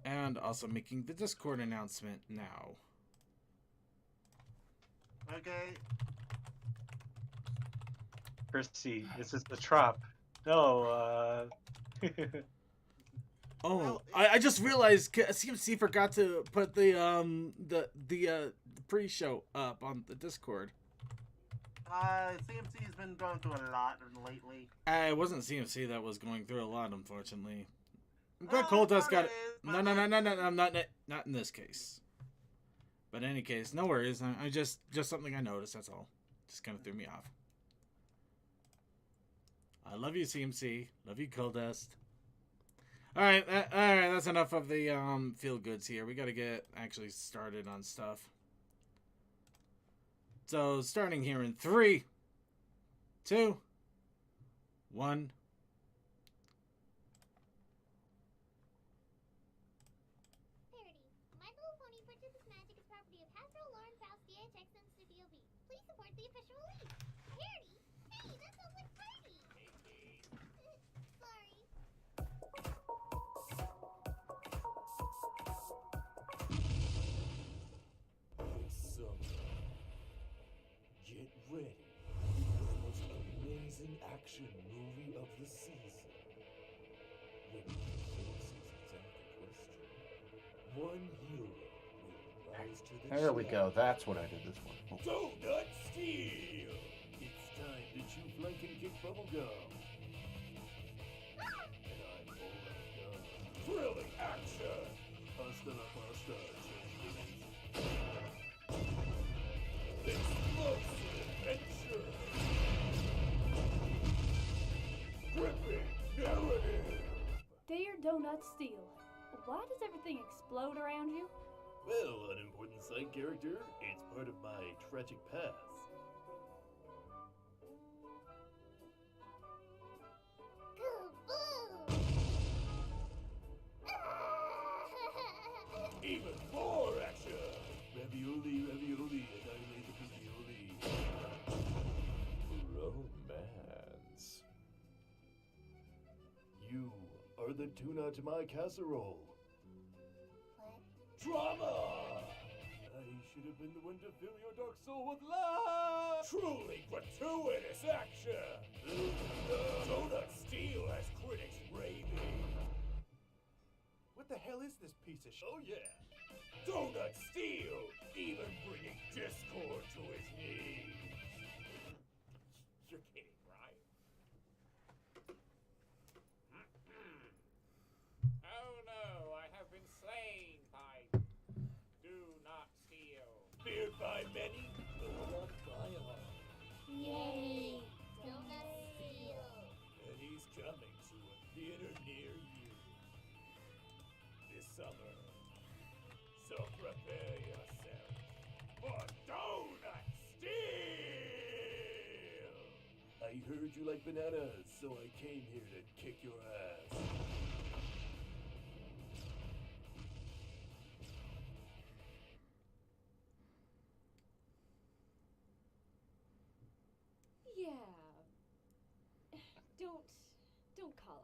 And also making the Discord announcement now. Okay. Percy, this is the trop. No, Oh, Well, I just realized CMC forgot to put the pre-show up on the Discord. CMC's been going through a lot lately. It wasn't CMC that was going through a lot, unfortunately. I'm glad Coldust got it. No, not in this case. But in any case, no worries. I just something I noticed. That's all. Just kind of threw me off. I love you, CMC. Love you, Coldust. All right. That's enough of the feel goods here. We got to get actually started on stuff. So starting here in 3, 2, 1. Action movie of the season. When the face is exact question. One hero will rise to the There we go. That's what I did this one. Donut Steel! It's time to chew blank and kick bubblegum. And I'm all done. Thrilling action! Hasta la pasta, explosive adventure! Gripping narrative! Dear Donut Steel, why does everything explode around you? Well, an important side character. It's part of my tragic past. Even more action! Ravioli, ravioli, annihilate the ravioli. Romance. You are the tuna to my casserole. What? Drama! I should have been the one to fill your dark soul with love! Truly gratuitous action! Donut Steel has critics raving. What the hell is this piece of shit? Oh yeah! Donut Steel! Even bringing discord to his knees! You're kidding, right? Oh no, I have been slain by Do Not Steal. Feared by many, loved by all. Yay! Donut Steel. And he's coming to a theater near you this summer. So prepare yourself for Donut Steel! I heard you like bananas, so I came here to kick your ass. Yeah. Don't call us.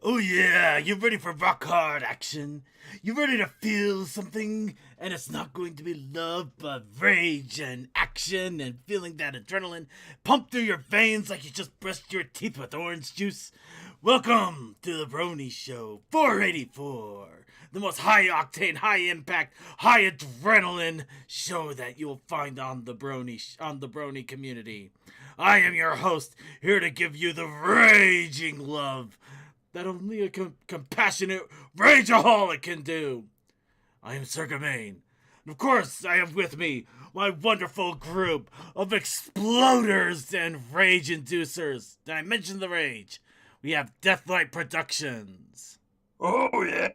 Oh yeah, you ready for rock hard action? You ready to feel something? And it's not going to be love, but rage and action and feeling that adrenaline pump through your veins like you just brushed your teeth with orange juice. Welcome to the Brony Show 484, the most high-octane, high-impact, high adrenaline show that you'll find on the Brony community. I am your host, here to give you the raging love that only a compassionate rageaholic can do. I am Sir Gawain. And of course, I have with me my wonderful group of exploders and rage inducers. Did I mention the rage? We have Deathlight Productions. Oh, yeah.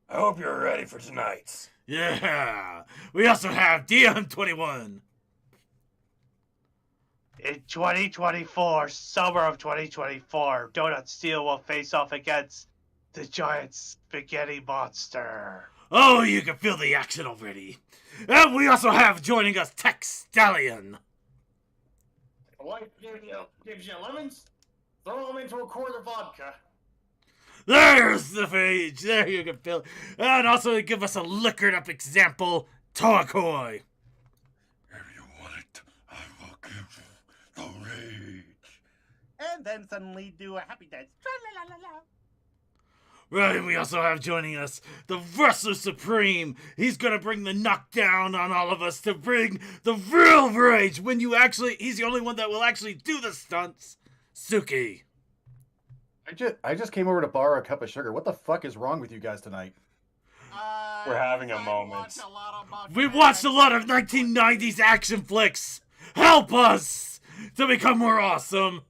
I hope you're ready for tonight's. Yeah. We also have DM21. In 2024, summer of 2024, Donut Steel will face off against the giant spaghetti monster. Oh, you can feel the action already. And we also have joining us Tech Stallion. Wife gives you lemons, throw them into a quart of vodka. There's the page. There you can feel it. And also give us a liquored up example, Toakoi. If you want it, I will give you the rage. And then suddenly do a happy dance. Tra-la-la-la-la. Right, and we also have joining us the Wrestler Supreme. He's gonna bring the knockdown on all of us to bring the real rage when he's the only one that will actually do the stunts. Suki. I just came over to borrow a cup of sugar. What the fuck is wrong with you guys tonight? We're having a moment. We watched a lot of 1990s action flicks. Help us to become more awesome.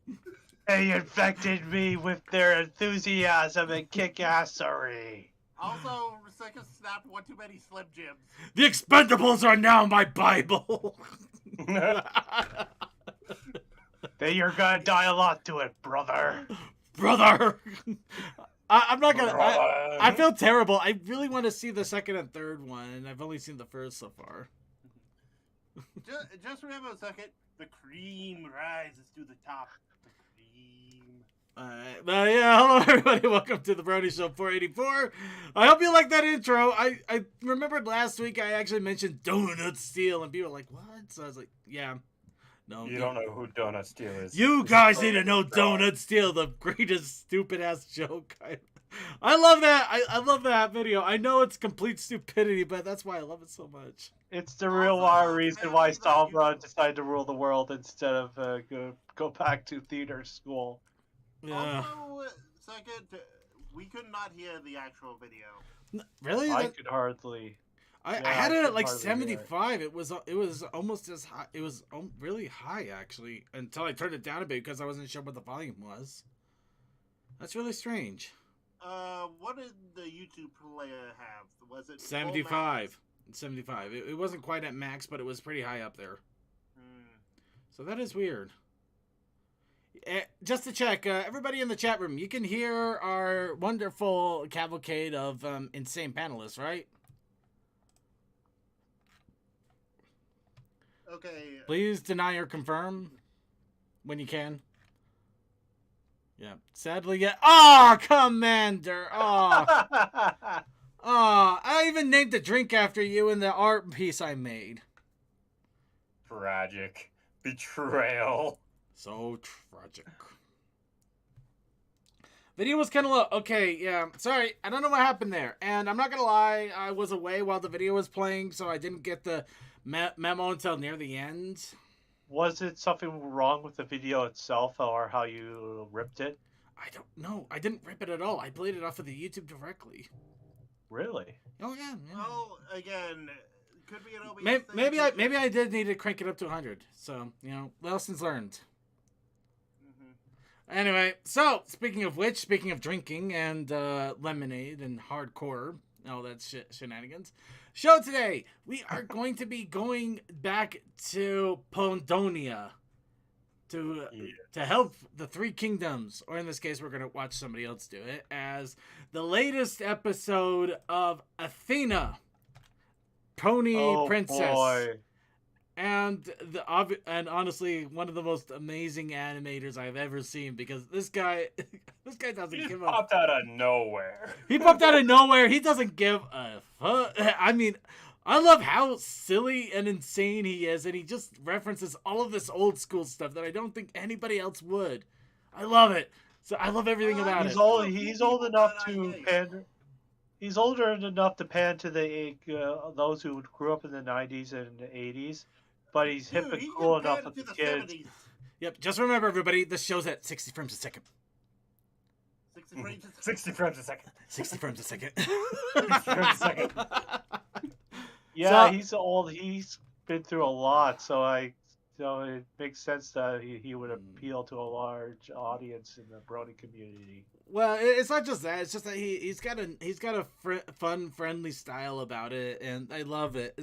They infected me with their enthusiasm and kick-assery. Also, Ruseka snapped one too many Slim Jims. The Expendables are now my Bible. Then you're gonna die a lot to it, brother. Brother. I'm not gonna. I feel terrible. I really want to see the second and third one. I've only seen the first so far. Just remember a second. The cream rises to the top. The cream. Alright, but yeah, hello everybody. Welcome to the Brony Show 484. I hope you like that intro. I remembered last week I actually mentioned Donut Steel, and people were like, "What?" So I was like, "Yeah." No, You don't know who Donut Steel is. You guys need to know Donut Steel, the greatest stupid ass joke. I love that. I love that video. I know it's complete stupidity, but that's why I love it so much. It's the real reason why Sombra decided to rule the world instead of go back to theater school. Yeah. Also, second, we could not hear the actual video. Really? I could hardly. I Yeah, had I it could at like hardly hear it. 75. It was almost as high. It was really high actually until I turned it down a bit because I wasn't sure what the volume was. That's really strange. What did the YouTube player have? Was it 75. 75. It wasn't quite at max, but it was pretty high up there. So that is weird. Just to check, everybody in the chat room, you can hear our wonderful cavalcade of insane panelists, right? Okay. Please deny or confirm when you can. Yeah. Sadly, yeah. Oh, Commander. Oh. Oh, I even named the drink after you in the art piece I made. Tragic. Betrayal. So tragic. Video was kind of low. Okay, yeah. Sorry, I don't know what happened there. And I'm not going to lie, I was away while the video was playing, so I didn't get the memo until near the end. Was it something wrong with the video itself or how you ripped it? I don't know. I didn't rip it at all. I played it off of the YouTube directly. Really? Oh, yeah. Oh, again, could be an OBS Maybe, thing. maybe I did need to crank it up to 100. So, lessons learned. Anyway, so, speaking of which, speaking of drinking and lemonade and hardcore, all that shenanigans, show today, we are going to be going back to Pondonia to help the Three Kingdoms, or in this case, we're going to watch somebody else do it, as the latest episode of Athena, Pony Princess. Boy. And honestly, one of the most amazing animators I've ever seen, because this guy doesn't He give popped out of nowhere. He popped out of nowhere. He doesn't give a fuck. I mean, I love how silly and insane he is, and he just references all of this old school stuff that I don't think anybody else would. I love it. So I love everything about it. He's old enough to pan. He's older enough to pan to the those who grew up in the 90s and 80s, but he's hip and cool enough with the kids. 70s. Yep. Just remember, everybody, this show's at 60 frames a second. 60 frames. 60 frames a second. 60 frames a second. 60 frames a second. Yeah, So- he's old. been through a lot, so it makes sense that he would appeal to a large audience in the Brony community. Well, it's not just that. It's just that he's got a fun, friendly style about it, and I love it.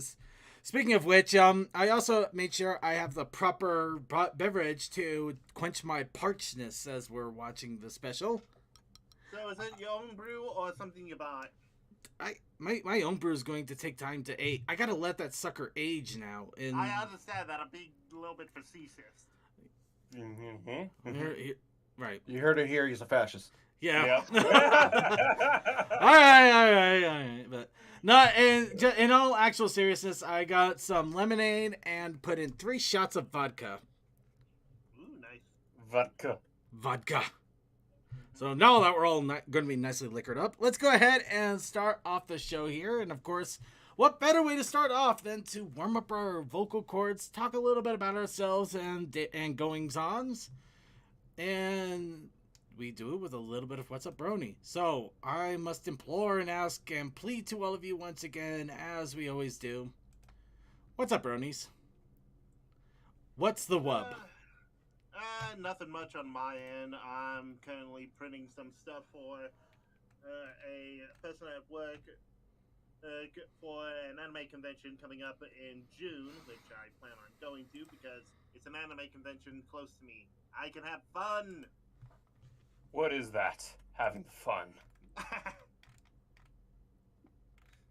Speaking of which, I also made sure I have the proper beverage to quench my parchness as we're watching the special. So is it your own brew or something you bought? My own brew is going to take time to age. I gotta let that sucker age now. And I understand that. I'm being a little bit facetious. Right. You heard it here. He's a fascist. Yeah. Yep. all right. But no, in all actual seriousness, I got some lemonade and put in 3 shots of vodka. Ooh, nice. Vodka. So now that we're all going to be nicely liquored up, let's go ahead and start off the show here. And of course, what better way to start off than to warm up our vocal cords, talk a little bit about ourselves and goings-ons, and we do it with a little bit of What's Up Brony. So I must implore and ask and plead to all of you once again, as we always do. What's up, Bronies? What's the wub? Nothing much on my end. I'm currently printing some stuff for a person at work for an anime convention coming up in June, which I plan on going to because it's an anime convention close to me. I can have fun. What is that? Having fun.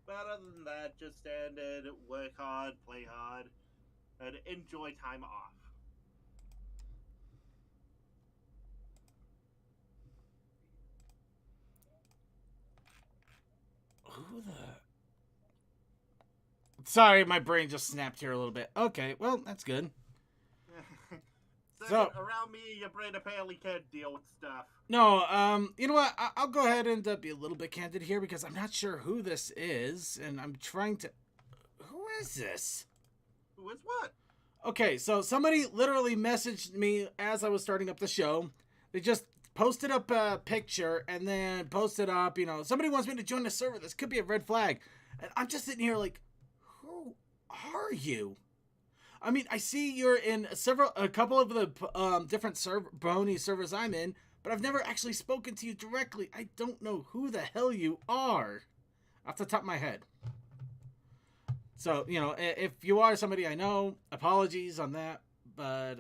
But other than that, just standard, work hard, play hard, and enjoy time off. Who the... Sorry, my brain just snapped here a little bit. Okay, well, that's good. So, around me, your brain apparently can't deal with stuff. No, you know what? I'll go ahead and be a little bit candid here because I'm not sure who this is, and I'm trying to... Who is this? Who is what? Okay, so somebody literally messaged me as I was starting up the show. They just posted up a picture and then posted up, somebody wants me to join the server. This could be a red flag. And I'm just sitting here like, who are you? I mean, I see you're in a couple of the different Brony servers I'm in, but I've never actually spoken to you directly. I don't know who the hell you are off the top of my head. So, if you are somebody I know, apologies on that, but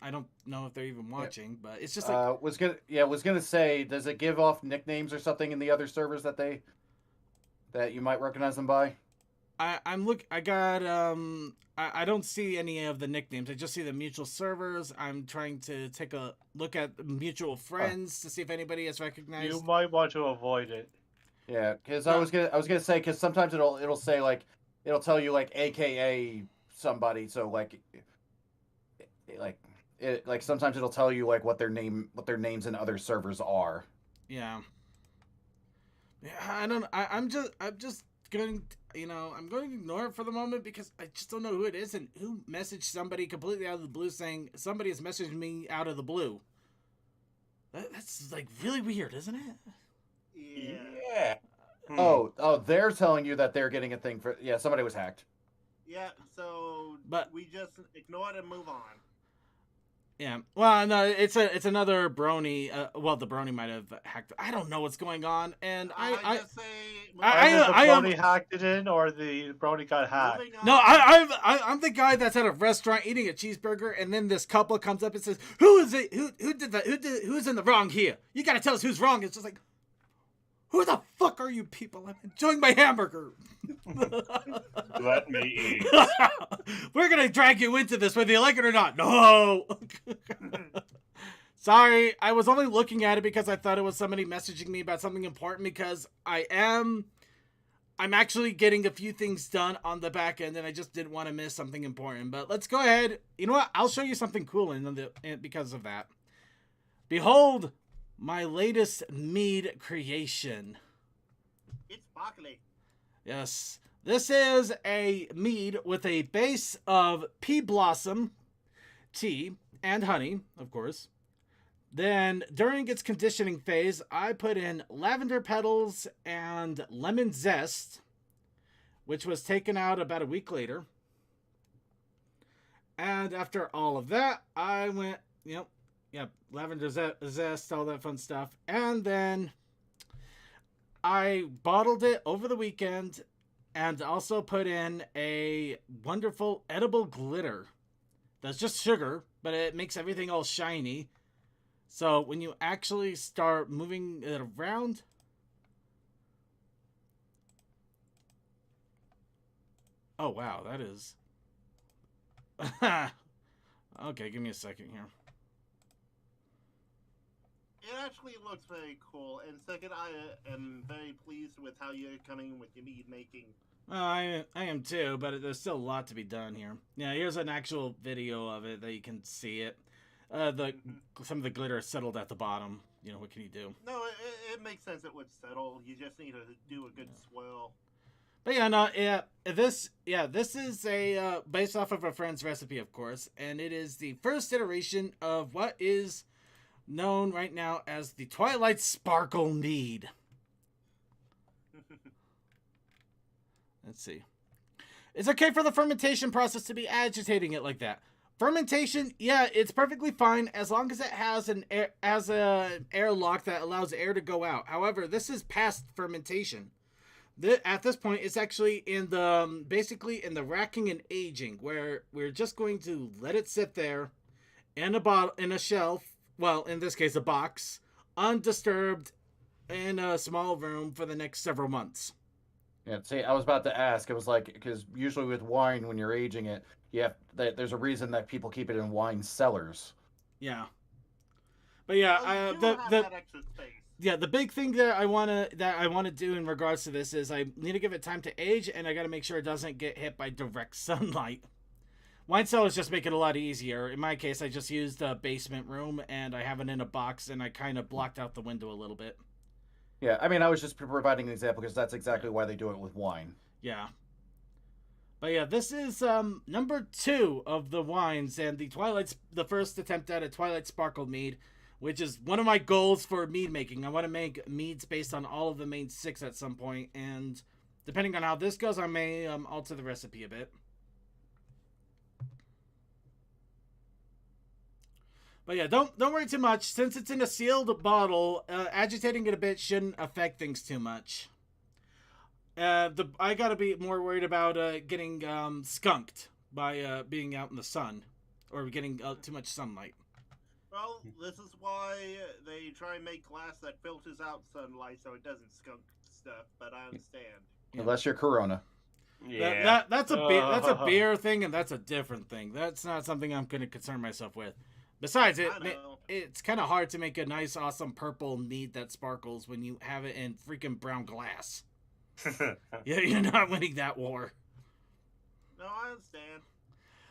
I don't know if they're even watching, but it's just like... was gonna say, does it give off nicknames or something in the other servers that you might recognize them by? I don't see any of the nicknames. I just see the mutual servers. I'm trying to take a look at mutual friends to see if anybody has recognized. You might want to avoid it. Yeah, because I was gonna say, because sometimes it'll say like, it'll tell you like AKA somebody, so like sometimes it'll tell you like what their names in other servers are. Yeah. I'm just going I'm going to ignore it for the moment because I just don't know who it is and who messaged somebody completely out of the blue saying somebody has messaged me out of the blue. That's like really weird, isn't it? Yeah. Oh, they're telling you that they're getting a thing for... Yeah, somebody was hacked. Yeah, so we just ignore it and move on. Yeah. Well, no, it's another Brony. Well, the Brony might have hacked. I don't know what's going on, and Either the Brony hacked it in, or the Brony got hacked. No, I'm the guy that's at a restaurant eating a cheeseburger, and then this couple comes up and says, "Who is it? Who did that? Who's in the wrong here? You got to tell us who's wrong." It's just like, who the fuck are you people? I'm enjoying my hamburger. Let me eat. We're going to drag you into this whether you like it or not. No. Sorry, I was only looking at it because I thought it was somebody messaging me about something important because I'm actually getting a few things done on the back end and I just didn't want to miss something important. But let's go ahead. You know what? I'll show you something cool because of that. Behold my latest mead creation. It's sparkly. Yes. This is a mead with a base of pea blossom, tea, and honey, of course. Then, during its conditioning phase, I put in lavender petals and lemon zest, which was taken out about a week later. And after all of that, I went, lavender zest, all that fun stuff. And then I bottled it over the weekend and also put in a wonderful edible glitter. That's just sugar, but it makes everything all shiny. So when you actually start moving it around... Oh, wow, that is... Okay, give me a second here. It actually looks very cool, and second, I am very pleased with how you're coming with your mead making. I am too, but there's still a lot to be done here. Yeah, here's an actual video of it that you can see it. Some of the glitter is settled at the bottom. You know, what can you do? No, it makes sense it would settle. You just need to do a good swirl. But yeah, no, this is a based off of a friend's recipe, of course, and it is the first iteration of what is known right now as the Twilight Sparkle Mead. Let's see. It's okay for the fermentation process to be agitating it like that. Fermentation, yeah, it's perfectly fine as long as it has an airlock that allows air to go out. However, this is past fermentation. At this point, it's actually in the basically in the racking and aging, where we're just going to let it sit there in a bottle, in a shelf. Well, in this case, a box, undisturbed, in a small room for the next several months. Yeah, see, I was about to ask. It was like, because usually with wine, when you're aging it, there's a reason that people keep it in wine cellars. Yeah, but yeah, the big thing that I wanna do in regards to this is I need to give it time to age, and I got to make sure it doesn't get hit by direct sunlight. Wine cellars just make it a lot easier. In my case, I just used a basement room, and I have it in a box, and I kind of blocked out the window a little bit. Yeah, I mean, I was just providing an example because that's exactly why they do it with wine. Yeah. But yeah, this is number 2 of the wines, and the first attempt at a Twilight Sparkle mead, which is one of my goals for mead making. I want to make meads based on all of the main 6 at some point, and depending on how this goes, I may alter the recipe a bit. But yeah, don't worry too much. Since it's in a sealed bottle, agitating it a bit shouldn't affect things too much. I gotta be more worried about getting skunked by being out in the sun or getting too much sunlight. Well, this is why they try and make glass that filters out sunlight so it doesn't skunk stuff. But I understand. Yeah. Unless you're Corona. Yeah, that's a beer thing, and that's a different thing. That's not something I'm gonna concern myself with. Besides, it's kind of hard to make a nice, awesome purple mead that sparkles when you have it in freaking brown glass. Yeah, you're not winning that war. No, I understand.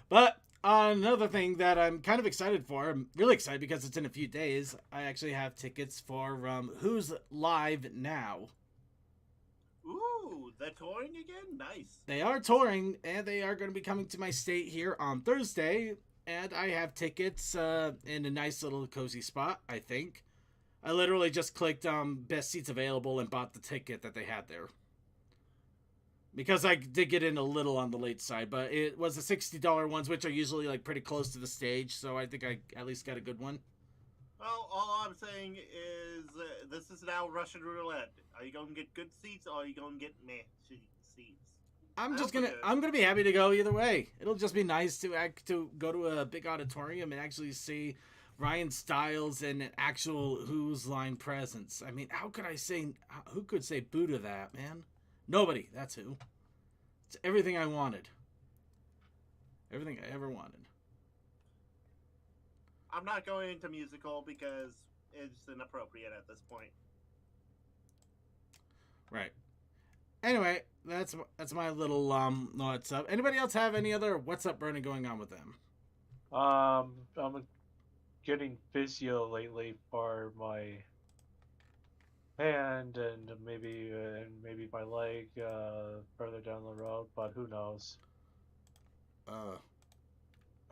But another thing that I'm kind of excited for, I'm really excited because it's in a few days, I actually have tickets for Who's Live Now. Ooh, they're touring again? Nice. They are touring, and they are going to be coming to my state here on Thursday. And I have tickets in a nice little cozy spot, I think. I literally just clicked best seats available and bought the ticket that they had there. Because I did get in a little on the late side, but it was the $60 ones, which are usually like pretty close to the stage, so I think I at least got a good one. Well, all I'm saying is this is now Russian roulette. Are you going to get good seats, or are you going to get meh seats? I'm gonna be happy to go either way. It'll just be nice to go to a big auditorium and actually see Ryan Stiles in an actual Who's Line presence. I mean, who could say boo to that, man? Nobody. That's who. It's everything I wanted. Everything I ever wanted. I'm not going into musical because it's inappropriate at this point. Right. Anyway, that's my little what's up. Anybody else have any other what's up Brony going on with them? I'm getting physio lately for my hand and maybe my leg further down the road, but who knows?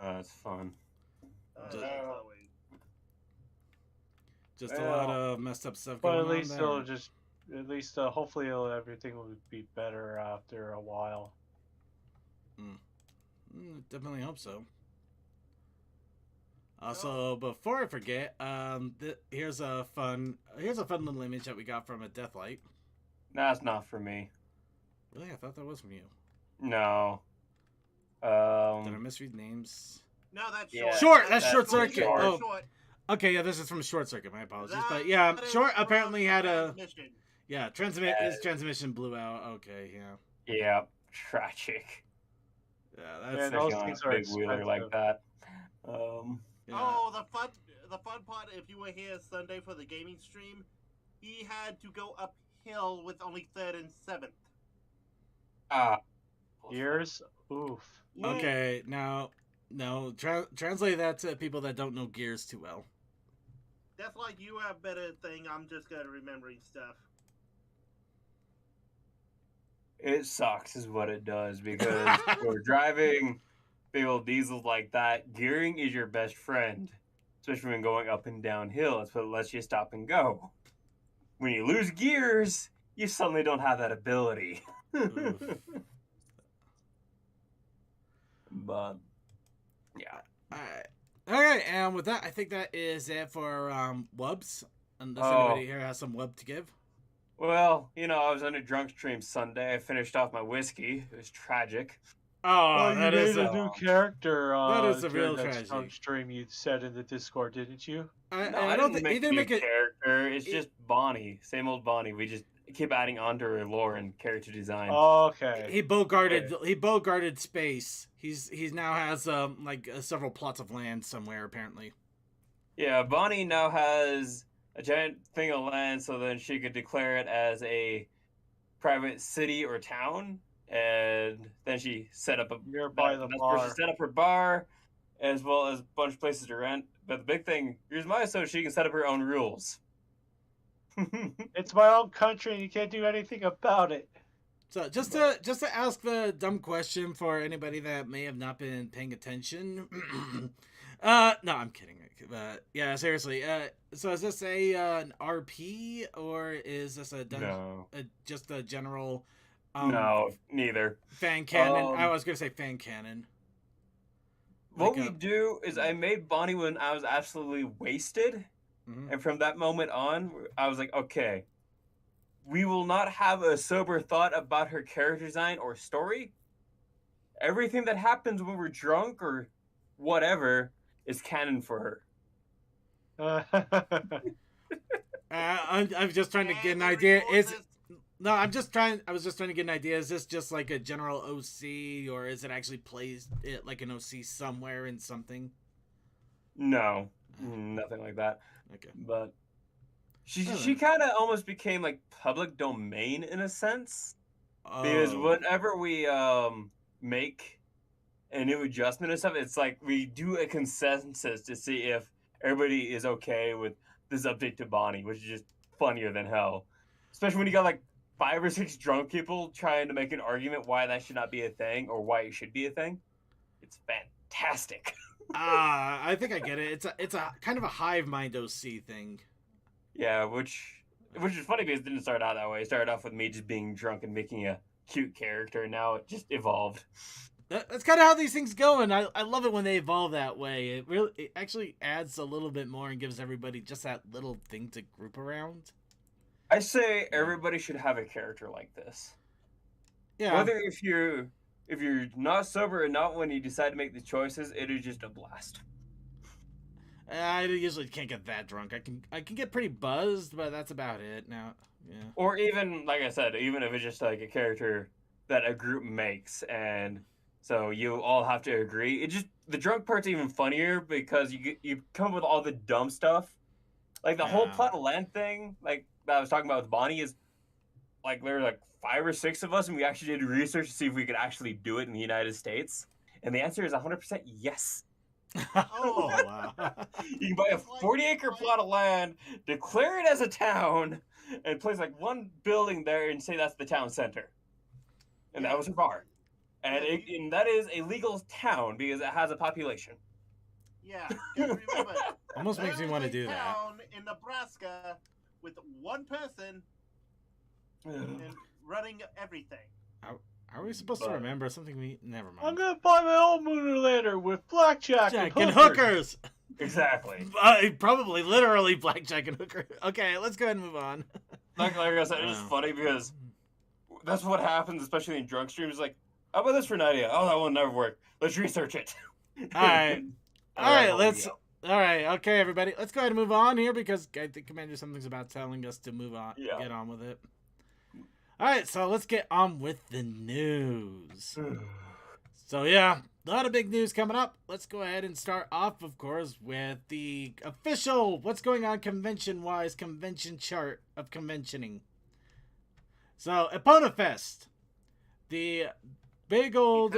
It's fun. Just a lot of messed up stuff but going at least on there. Hopefully everything will be better after a while. Definitely hope so. Also, before I forget, here's a fun little image that we got from a Deathlight. That's not for me. Really, I thought that was from you. No. Did I misread names? No, that's Yeah. Short. That's Short totally Circuit. Short. Oh, Short. okay. Yeah, this is from Short Circuit. My apologies. That But yeah, is Short from apparently had a transmission. his transmission blew out. Okay, yeah. Yeah, tragic. Yeah, Man, that's those Especially on things a are big wheeler like expensive. that. yeah. Oh, the fun part, if you were here Sunday for the gaming stream, he had to go uphill with only 3rd and 7th. Years? Oof. Okay, now, no, translate that to people that don't know Gears too well. That's like you have better thing. I'm just good at remembering stuff. It sucks, is what it does, because for driving big old diesels like that, gearing is your best friend, especially when going up and downhill. It's what lets you stop and go. When you lose gears, you suddenly don't have that ability. But yeah. Alright, and with that, I think that is it for Wubs. Unless anybody here has some Wub to give. Well, I was on a drunk stream Sunday. I finished off my whiskey. It was tragic. Oh, you that made is a new character. that is a during real that tragedy. strong stream you said in the Discord, didn't you? I don't didn't think he make didn't a new make it. character. It's just Bonnie, same old Bonnie. We just keep adding onto her lore and character design. Oh, okay. He bogarted space. He's now has several plots of land somewhere apparently. Yeah, Bonnie now has a giant thing of land, so then she could declare it as a private city or town, and then she set up Nearby the that's where bar. she set up her bar, as well as a bunch of places to rent. But the big thing, here's my so she can set up her own rules. It's my own country and you can't do anything about it. So just to ask the dumb question for anybody that may have not been paying attention. No, I'm kidding. But yeah, seriously. So is this an RP or is this just a general? No, neither. Fan canon. I was gonna say fan canon. What we do is I made Bonnie when I was absolutely wasted. Mm-hmm. And from that moment on, I was like, okay, we will not have a sober thought about her character design or story. Everything that happens when we're drunk or whatever is canon for her. I'm just trying to get an idea. I was just trying to get an idea. Is this just like a general OC, or is it actually plays it like an OC somewhere in something? No, nothing like that. Okay, but she kind of almost became like public domain in a sense, because whenever we make a new adjustment and stuff, it's like we do a consensus to see if everybody is okay with this update to Bonnie, which is just funnier than hell. Especially when you got like 5 or 6 drunk people trying to make an argument why that should not be a thing or why it should be a thing. It's fantastic. I think I get it. It's a kind of a hive mind OC thing. Yeah, which is funny because it didn't start out that way. It started off with me just being drunk and making a cute character, and now it just evolved. That's kind of how these things go, and I love it when they evolve that way. It actually adds a little bit more and gives everybody just that little thing to group around. I say everybody should have a character like this. Yeah. Whether if you're not sober or not, when you decide to make the choices, it is just a blast. I usually can't get that drunk. I can get pretty buzzed, but that's about it. Now, yeah. Or even, like I said, even if it's just like a character that a group makes, and so you all have to agree. It just the drunk part's even funnier because you come up with all the dumb stuff, like the whole plot of land thing. Like that I was talking about with Bonnie is like there were like 5 or 6 of us, and we actually did research to see if we could actually do it in the United States, and the answer is 100% yes. Oh wow! You can buy a 40-acre plot of land, declare it as a town, and place like one building there and say that's the town center. And that was her bar. And that is a legal town because it has a population. Yeah, remember. Almost makes me want to do that. Town in Nebraska with one person and running everything. Are we supposed to remember something we... Never mind. I'm gonna buy my own Mooner later with blackjack Jack and and hookers. hookers! Exactly. Probably, literally, blackjack and hooker. Okay, let's go ahead and move on. Like I said, it's funny because that's what happens, especially in drunk streams. Like, how about this for an idea? Oh, that will never work. Let's research it. Alright. Alright, okay, everybody. Let's go ahead and move on here because I think Commander Something's about telling us to move on. Yeah. Get on with it. Alright, so let's get on with the news. So, yeah, a lot of big news coming up. Let's go ahead and start off, of course, with the official what's going on convention-wise convention chart of conventioning. So, Epona Fest. The big old...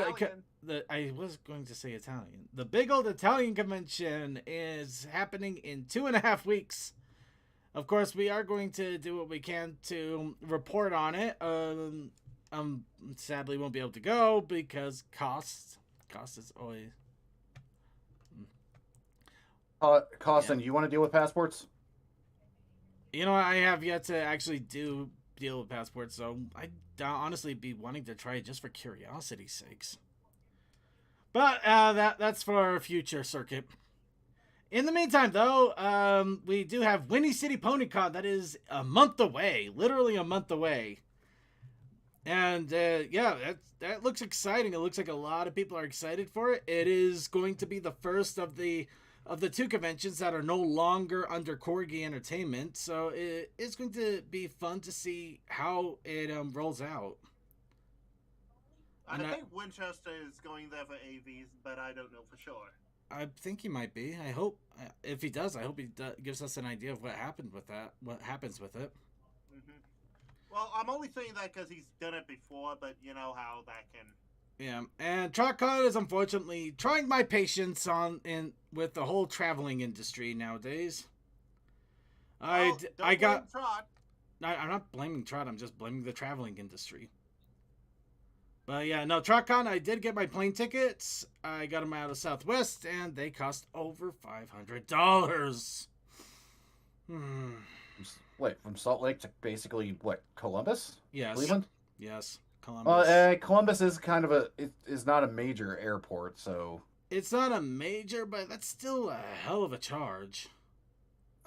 I was going to say Italian. The big old Italian convention is happening in 2.5 weeks. Of course, we are going to do what we can to report on it. Sadly won't be able to go because cost is always... Costin, you want to deal with passports? You know, I have yet to actually deal with passports, so I'd honestly be wanting to try it just for curiosity's sakes. But that's for a future circuit. In the meantime, though, we do have Windy City PonyCon. That is a month away, literally a month away. And yeah, that looks exciting. It looks like a lot of people are excited for it. It is going to be the first of the two conventions that are no longer under Corgi Entertainment. So it's going to be fun to see how it rolls out. I think Winchester is going there for AVs, but I don't know for sure. I think he might be. I hope if he does, I hope he gives us an idea of what happened with that. What happens with it. Mm-hmm. Well, I'm only saying that because he's done it before, but you know how that can. Yeah, and TrotCon is unfortunately trying my patience with the whole traveling industry nowadays. Well, I got. Trot. I'm not blaming Trot. I'm just blaming the traveling industry. But yeah, no, TrotCon, I did get my plane tickets. I got them out of Southwest, and they cost over $500. Wait, from Salt Lake to basically, what, Columbus? Yes. Cleveland? Yes, Columbus. Columbus is kind of is not a major airport, so... It's not a major, but that's still a hell of a charge.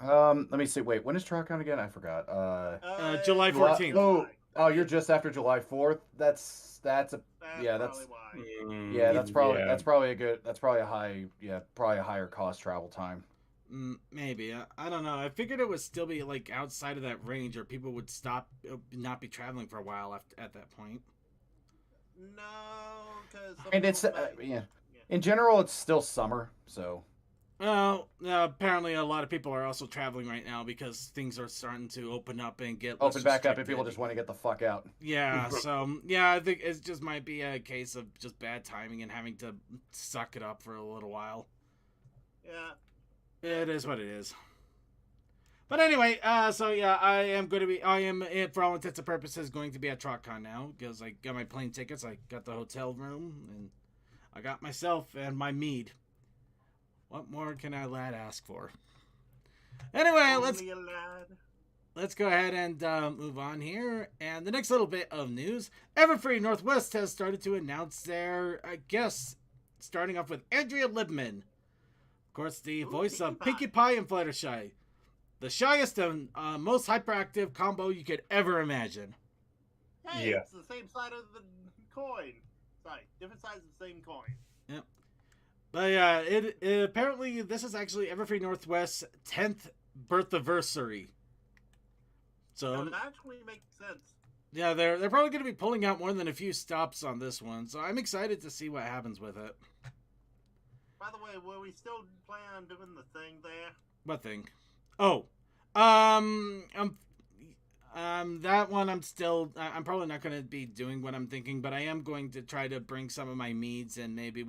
Let me see. Wait, when is TrotCon again? I forgot. July 14th. Oh, you're just after July 4th. That's probably a higher cost travel time. Maybe. I don't know. I figured it would still be like outside of that range, or people would not be traveling for a while at that point. No, because it's in general, it's still summer, so. Apparently a lot of people are also traveling right now because things are starting to open up and get open back up, and people just want to get the fuck out. Yeah, so yeah, I think it just might be a case of just bad timing and having to suck it up for a little while. Yeah, it is what it is. But anyway, so yeah, I am for all intents and purposes going to be at TrotCon now because I got my plane tickets, I got the hotel room, and I got myself and my mead. What more can a lad ask for? Anyway, let's go ahead and move on here. And the next little bit of news, Everfree Northwest has started to announce their guests, starting off with Andrea Libman. Of course, the voice of Pinkie Pie and Fluttershy. The shyest and most hyperactive combo you could ever imagine. Hey, it's the same side of the coin. Sorry, different sides of the same coin. Yep. But yeah, it apparently this is actually Everfree Northwest's 10th birthniversary. So that actually makes sense. Yeah, they're probably going to be pulling out more than a few stops on this one, so I'm excited to see what happens with it. By the way, were we still planning on doing the thing there? What thing? Oh, that one I'm probably not going to be doing what I'm thinking, but I am going to try to bring some of my meads, and maybe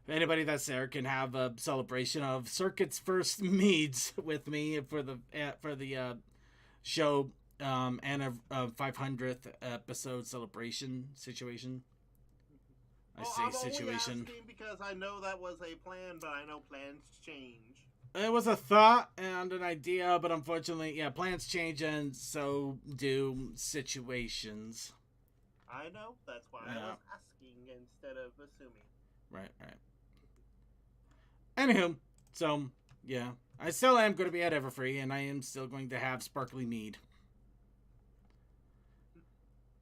anybody that's there can have a celebration of Circuit's first meads with me for the show and a 500th episode celebration situation. I say situation. I'm only asking because I know that was a plan, but I know plans change. It was a thought and an idea, but unfortunately, yeah, plans change and so do situations. I know. That's why I Yeah. was asking instead of assuming. Right. Anywho, so yeah, I still am going to be at Everfree, and I am still going to have sparkly mead.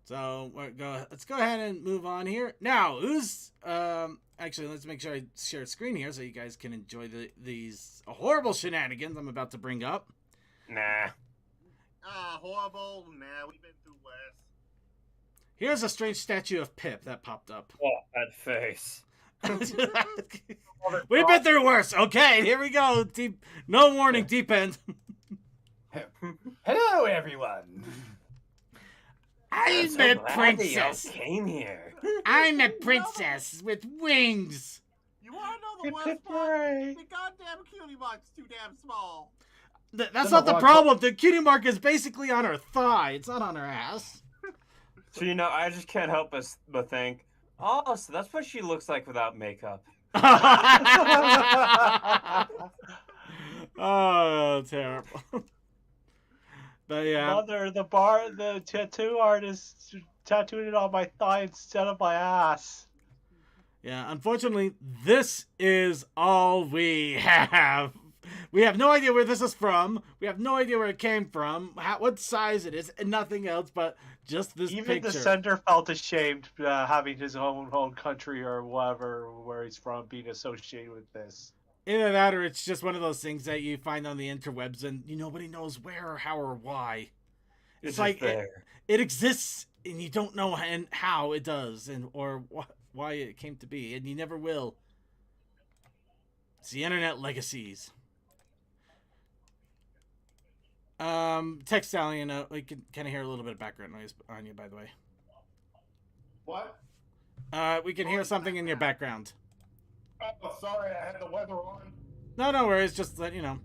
So let's go ahead and move on here. Now, who's actually, let's make sure I share a screen here so you guys can enjoy these horrible shenanigans I'm about to bring up. Nah. Horrible. Nah, we've been through worse. Here's a strange statue of Pip that popped up. Oh, that face. We've been through worse. Okay, here we go. Deep, no warning, deep end. Hello, everyone. I'm so a glad that princess. y'all came here. I'm a princess with wings. You wanna know the worst part? The goddamn cutie mark's too damn small. That's not the problem. The cutie mark is basically on her thigh. It's not on her ass. So, I just can't help but think, oh, so that's what she looks like without makeup. Oh, terrible. But yeah. Mother, the tattoo artist tattooed it on my thigh instead of my ass. Yeah, unfortunately, this is all we have. We have no idea where this is from. We have no idea where it came from, what size it is, and nothing else but just this Even picture. the sender felt ashamed having his own country or whatever where he's from being associated with this. Either that or it's just one of those things that you find on the interwebs and nobody knows where or how or why. It's like there. It exists and you don't know how it does or why it came to be, and you never will. It's the internet legacies. Tech Stallion, we can kind of hear a little bit of background noise on you, by the way. What? We can hear something in your background. Oh, sorry, I had the weather on. No worries, just let you know.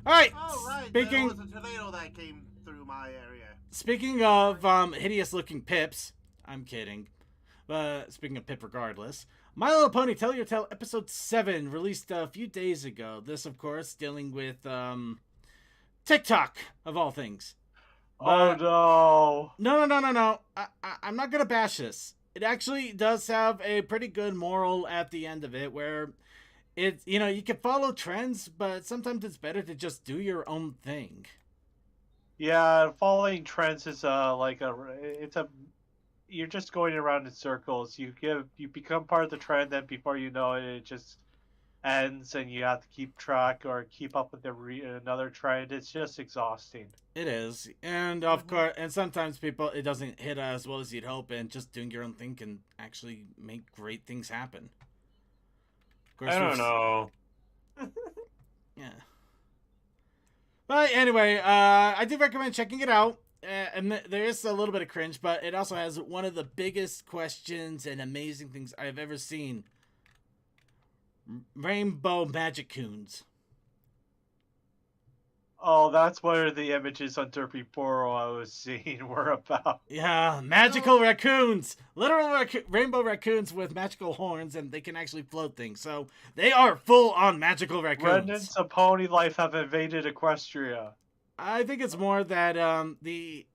All right. Oh, right. Speaking. There was a tornado that came through my area. Speaking of hideous-looking Pips, I'm kidding. Speaking of Pip, regardless, My Little Pony Tell Your Tale Episode 7 released a few days ago. This, of course, dealing with TikTok of all things. Oh no! No! I'm not gonna bash this. It actually does have a pretty good moral at the end of it, where it you can follow trends, but sometimes it's better to just do your own thing. Yeah, following trends is you're just going around in circles. You become part of the trend, then before you know it, it just ends, and you have to keep track or keep up with another trend. It's just exhausting. It is, and of course, and sometimes it doesn't hit as well as you'd hope, and just doing your own thing can actually make great things happen. Of course, I don't know. Yeah. But anyway, I do recommend checking it out. And there is a little bit of cringe, but it also has one of the biggest questions and amazing things I've ever seen. Rainbow Magicoons. Oh, that's what the images on Derpy Boro I was seeing were about. Yeah, magical raccoons. Literal rainbow raccoons with magical horns, and they can actually float things. So they are full on magical raccoons. Remnants of pony life have invaded Equestria. I think it's more that we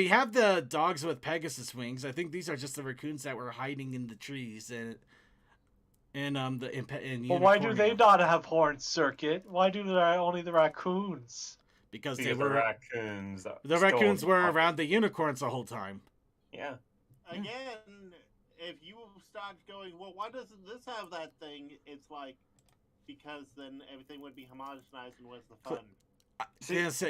have the dogs with Pegasus wings. I think these are just the raccoons that were hiding in the trees But why do they not have horns, Circuit? Why do only the raccoons? Because the raccoons. The raccoons were around the unicorns the whole time. Yeah. Again, if you start going, well, why doesn't this have that thing? It's like, because then everything would be homogenized, and where's the fun?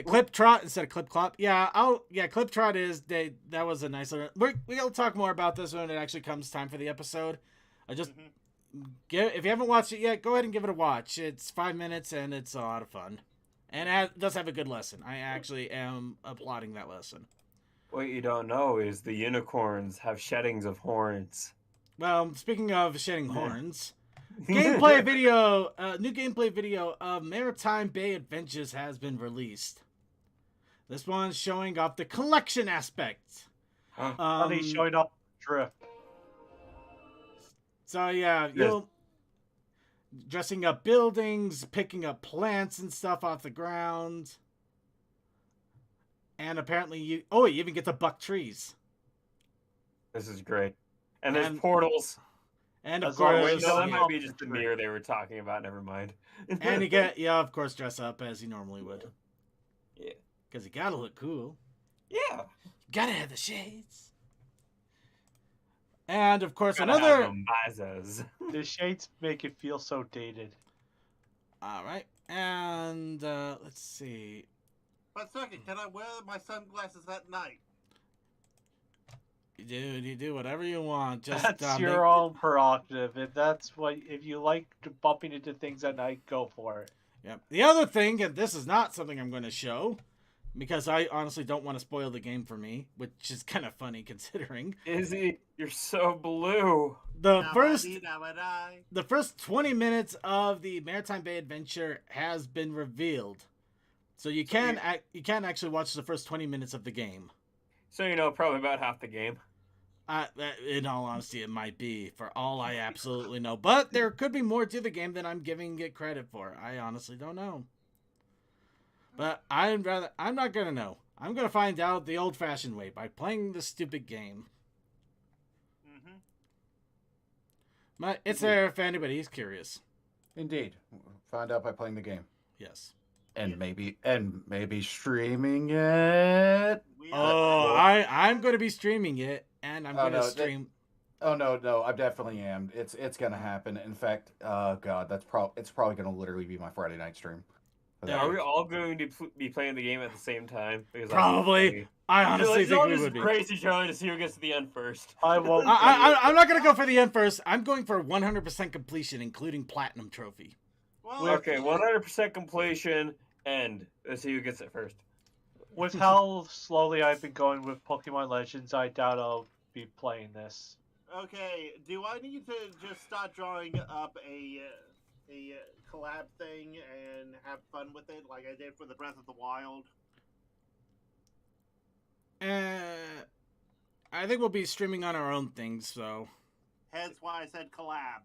Clip Trot instead of Clip Clop. Clip Trot that was a nice little. We'll talk more about this when it actually comes time for the episode. I just if you haven't watched it yet, go ahead and give it a watch. It's 5 minutes and it's a lot of fun, and it does have a good lesson. I actually am applauding that lesson. What you don't know is the unicorns have sheddings of horns. Well, speaking of shedding horns. Gameplay video, new gameplay video of Maritime Bay Adventures has been released. This one's showing off the collection aspect. He's showing off drift. So yeah, you'll dressing up buildings, picking up plants and stuff off the ground, and apparently you even get to buck trees. This is great. And there's And- portals. And of As long Oh, as wait, course, you no, that don't might help be the just the tree. mirror they were talking about. Never mind. and you get, yeah, of course, dress up as you normally would. Yeah. Because you gotta look cool. Yeah. Gotta have the shades. And of course, Gotta another. have them Mazas. The shades make it feel so dated. All right, and let's see. But second, can I wear my sunglasses at night? Dude, you do whatever you want. Just That's your make- own prerogative. If you like bumping into things at night, go for it. Yep. The other thing, and this is not something I'm going to show, because I honestly don't want to spoil the game for me, which is kind of funny considering Izzy, you're so blue. the Now first I. the first 20 minutes of the Maritime Bay Adventure has been revealed, so you can actually watch the first 20 minutes of the game. So you know probably about half the game. In all honesty, it might be, for all I absolutely know. But there could be more to the game than I'm giving it credit for. I honestly don't know. But I'm not gonna know. I'm gonna find out the old-fashioned way by playing this stupid game. Mm-hmm. But it's there if anybody's curious. Indeed. Find out by playing the game. Yes. And maybe streaming it. Oh, I'm gonna be streaming it, and I'm gonna stream. Oh no, I definitely am. It's gonna happen. In fact, God, it's probably gonna literally be my Friday night stream. Are we all going to be playing the game at the same time? Because Probably. I honestly think we would be. Race each other to see who gets to the end first. I won't. I'm not gonna go for the end first. I'm going for 100% completion, including platinum trophy. Well, Okay, 100% completion, end. Let's see who gets it first. With how slowly I've been going with Pokemon Legends, I doubt I'll be playing this. Okay, do I need to just start drawing up a collab thing and have fun with it like I did for the Breath of the Wild? I think we'll be streaming on our own things, so. Hence why I said collab.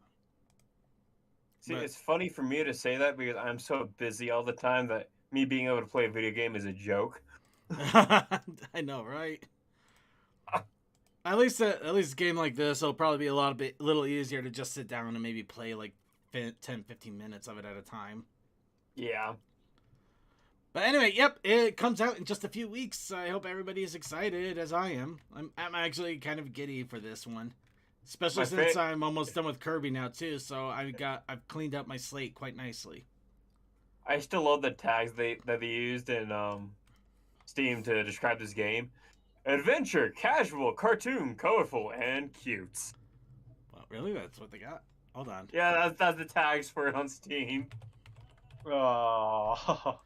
See, But- it's funny for me to say that because I'm so busy all the time that me being able to play a video game is a joke. I know, right? At least a game like this will probably be a little easier to just sit down and maybe play like 10, 15 minutes of it at a time. Yeah. But anyway, yep, it comes out in just a few weeks. I hope everybody is excited as I am. I'm actually kind of giddy for this one, especially since I'm almost done with Kirby now too. So I've cleaned up my slate quite nicely. I still love the tags that they used in Steam to describe this game. Adventure, casual, cartoon, colorful, and cute. Well, really? That's what they got? Hold on. Yeah, that's the tags for it on Steam. Oh.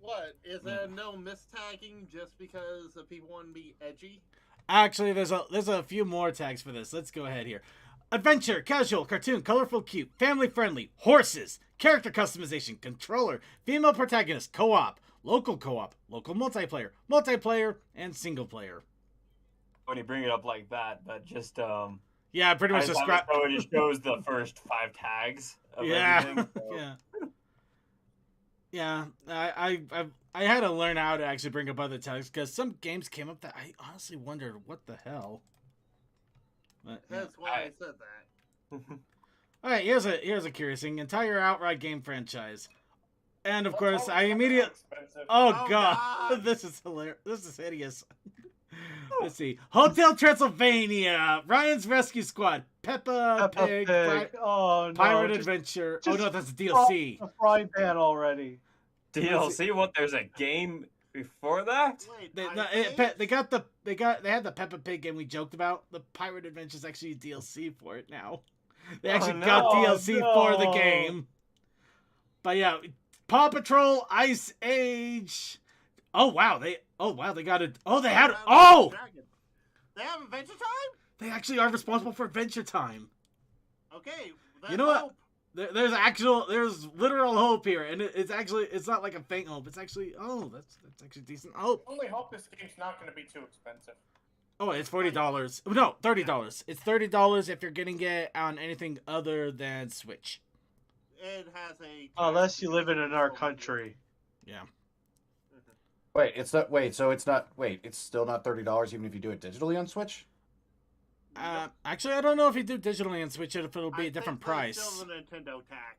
What? Is there no mistagging just because people want to be edgy? Actually, there's a few more tags for this. Let's go ahead here. Adventure, casual, cartoon, colorful, cute, family friendly, horses, character customization, controller, female protagonist, co-op, local multiplayer, and single player. When you bring it up like that just Yeah, pretty much it describe. just shows the first 5 tags of Yeah, everything. So. yeah. I had to learn how to actually bring up other tags because some games came up that I honestly wondered what the hell. But, yeah. That's why I said that. All right, here's a curious thing: entire outright game franchise, and of course Oh, I it's immediately. expensive. Oh, Oh, god. God. This is hilarious. This is hideous. Let's see: Hotel Transylvania, Ryan's Rescue Squad, Peppa Pig, Oh no! Pirate just Adventure. just Oh no, that's throw DLC. the frying pan already. DLC? What? There's a game before that? Wait, They, I no, think- they had the Peppa Pig game we joked about. The Pirate Adventure is actually DLC for it now. They actually no. got DLC for the no. game. But yeah, Paw Patrol Ice Age. Oh wow, they got it. Oh, they had Dragon. They have Adventure Time? they actually are responsible for Adventure Time. Okay. You know what? There's literal hope here, and it's not like a faint hope. It's actually that's actually decent hope. Only hope this game's not going to be too expensive. Oh, it's $40. No, $30. It's $30 if you're getting it on anything other than Switch. It has a. Unless you live in our country. Yeah. Wait, it's not. Wait, so it's not. Wait, it's still not $30 even if you do it digitally on Switch. Actually, I don't know if you do digitally and switch it, if it'll be a different think there's price. Still the Nintendo tax.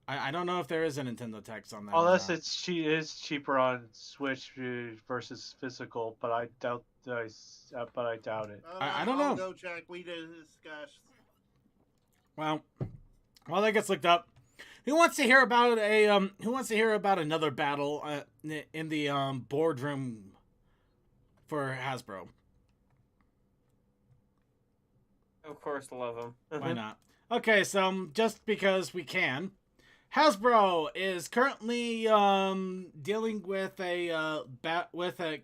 I don't know if there is a Nintendo tax on that. Unless it's cheaper on Switch versus physical, but I doubt it. I don't know. I'll go check. We discussed. Well, while that gets looked up, who wants to hear about another battle in the boardroom for Hasbro? Of course, love them. Why not? Okay, so just because we can, Hasbro is currently dealing with a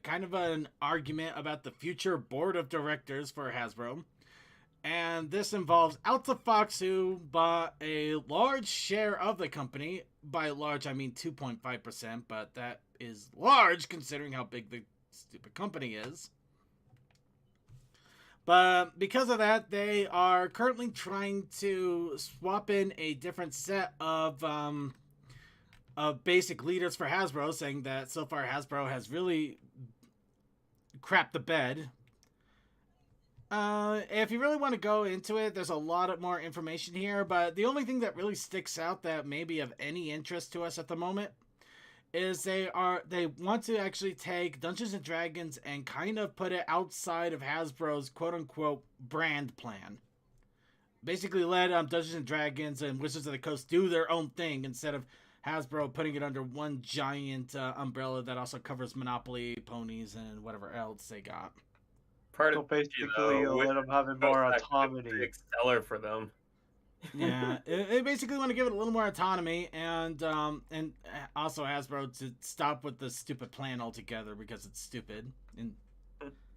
kind of an argument about the future board of directors for Hasbro. And this involves Alta Fox, who bought a large share of the company. By large, I mean 2.5%, but that is large considering how big the stupid company is. But because of that, they are currently trying to swap in a different set of basic leaders for Hasbro, saying that so far Hasbro has really crapped the bed. If you really want to go into it, there's a lot more information here, but the only thing that really sticks out that may be of any interest to us at the moment is they want to actually take Dungeons and Dragons and kind of put it outside of Hasbro's quote-unquote brand plan. Basically let Dungeons and Dragons and Wizards of the Coast do their own thing instead of Hasbro putting it under one giant umbrella that also covers Monopoly, ponies, and whatever else they got. So basically, let them have more autonomy. Big seller for them. Yeah, they basically want to give it a little more autonomy, and also Hasbro to stop with the stupid plan altogether because it's stupid. And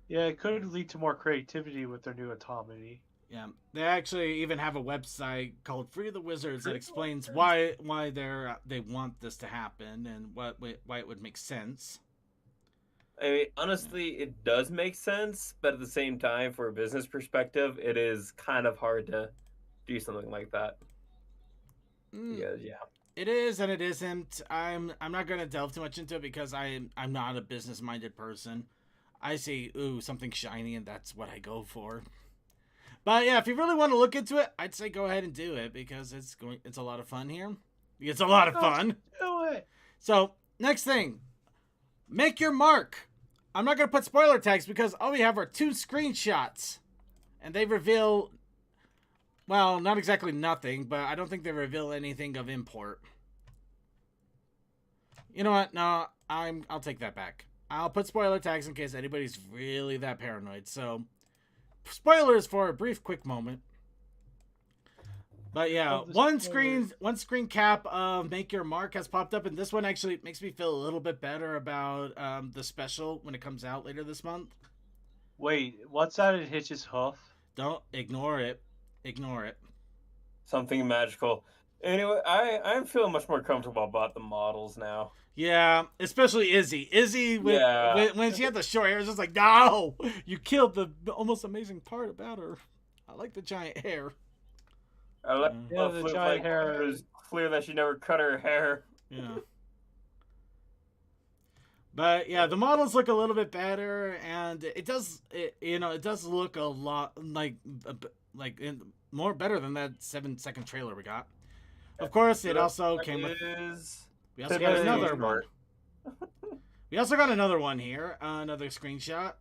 yeah, it could lead to more creativity with their new autonomy. Yeah, they actually even have a website called Free the Wizards that explains why they want this to happen and why it would make sense. I mean, honestly, it does make sense, but at the same time, for a business perspective, it is kind of hard to do something like that. Yeah. It is and it isn't. I'm not going to delve too much into it because I'm not a business-minded person. I see, ooh, something shiny, and that's what I go for. But yeah, if you really want to look into it, I'd say go ahead and do it because it's a lot of fun here. It's a lot of fun. Do it. So, next thing. Make your mark. I'm not going to put spoiler tags because all we have are 2 screenshots. And they reveal, well, not exactly nothing, but I don't think they reveal anything of import. You know what? No, I'll take that back. I'll put spoiler tags in case anybody's really that paranoid. So, spoilers for a brief, quick moment. But yeah, one screen cap of Make Your Mark has popped up, and this one actually makes me feel a little bit better about the special when it comes out later this month. Wait, what's that in Hitch's hoof? Don't ignore it. Ignore it. Something magical. Anyway, I'm feeling much more comfortable about the models now. Yeah, especially Izzy. Izzy, when she had the short hair, it's just like, no! You killed the almost amazing part about her. I like the giant hair. I like the giant hair. It was clear that she never cut her hair. Yeah. But yeah, the models look a little bit better, and it does look a lot like more better than that 7-second trailer we got. Of course, it also came with. We also got another one. We also got another one here, another screenshot.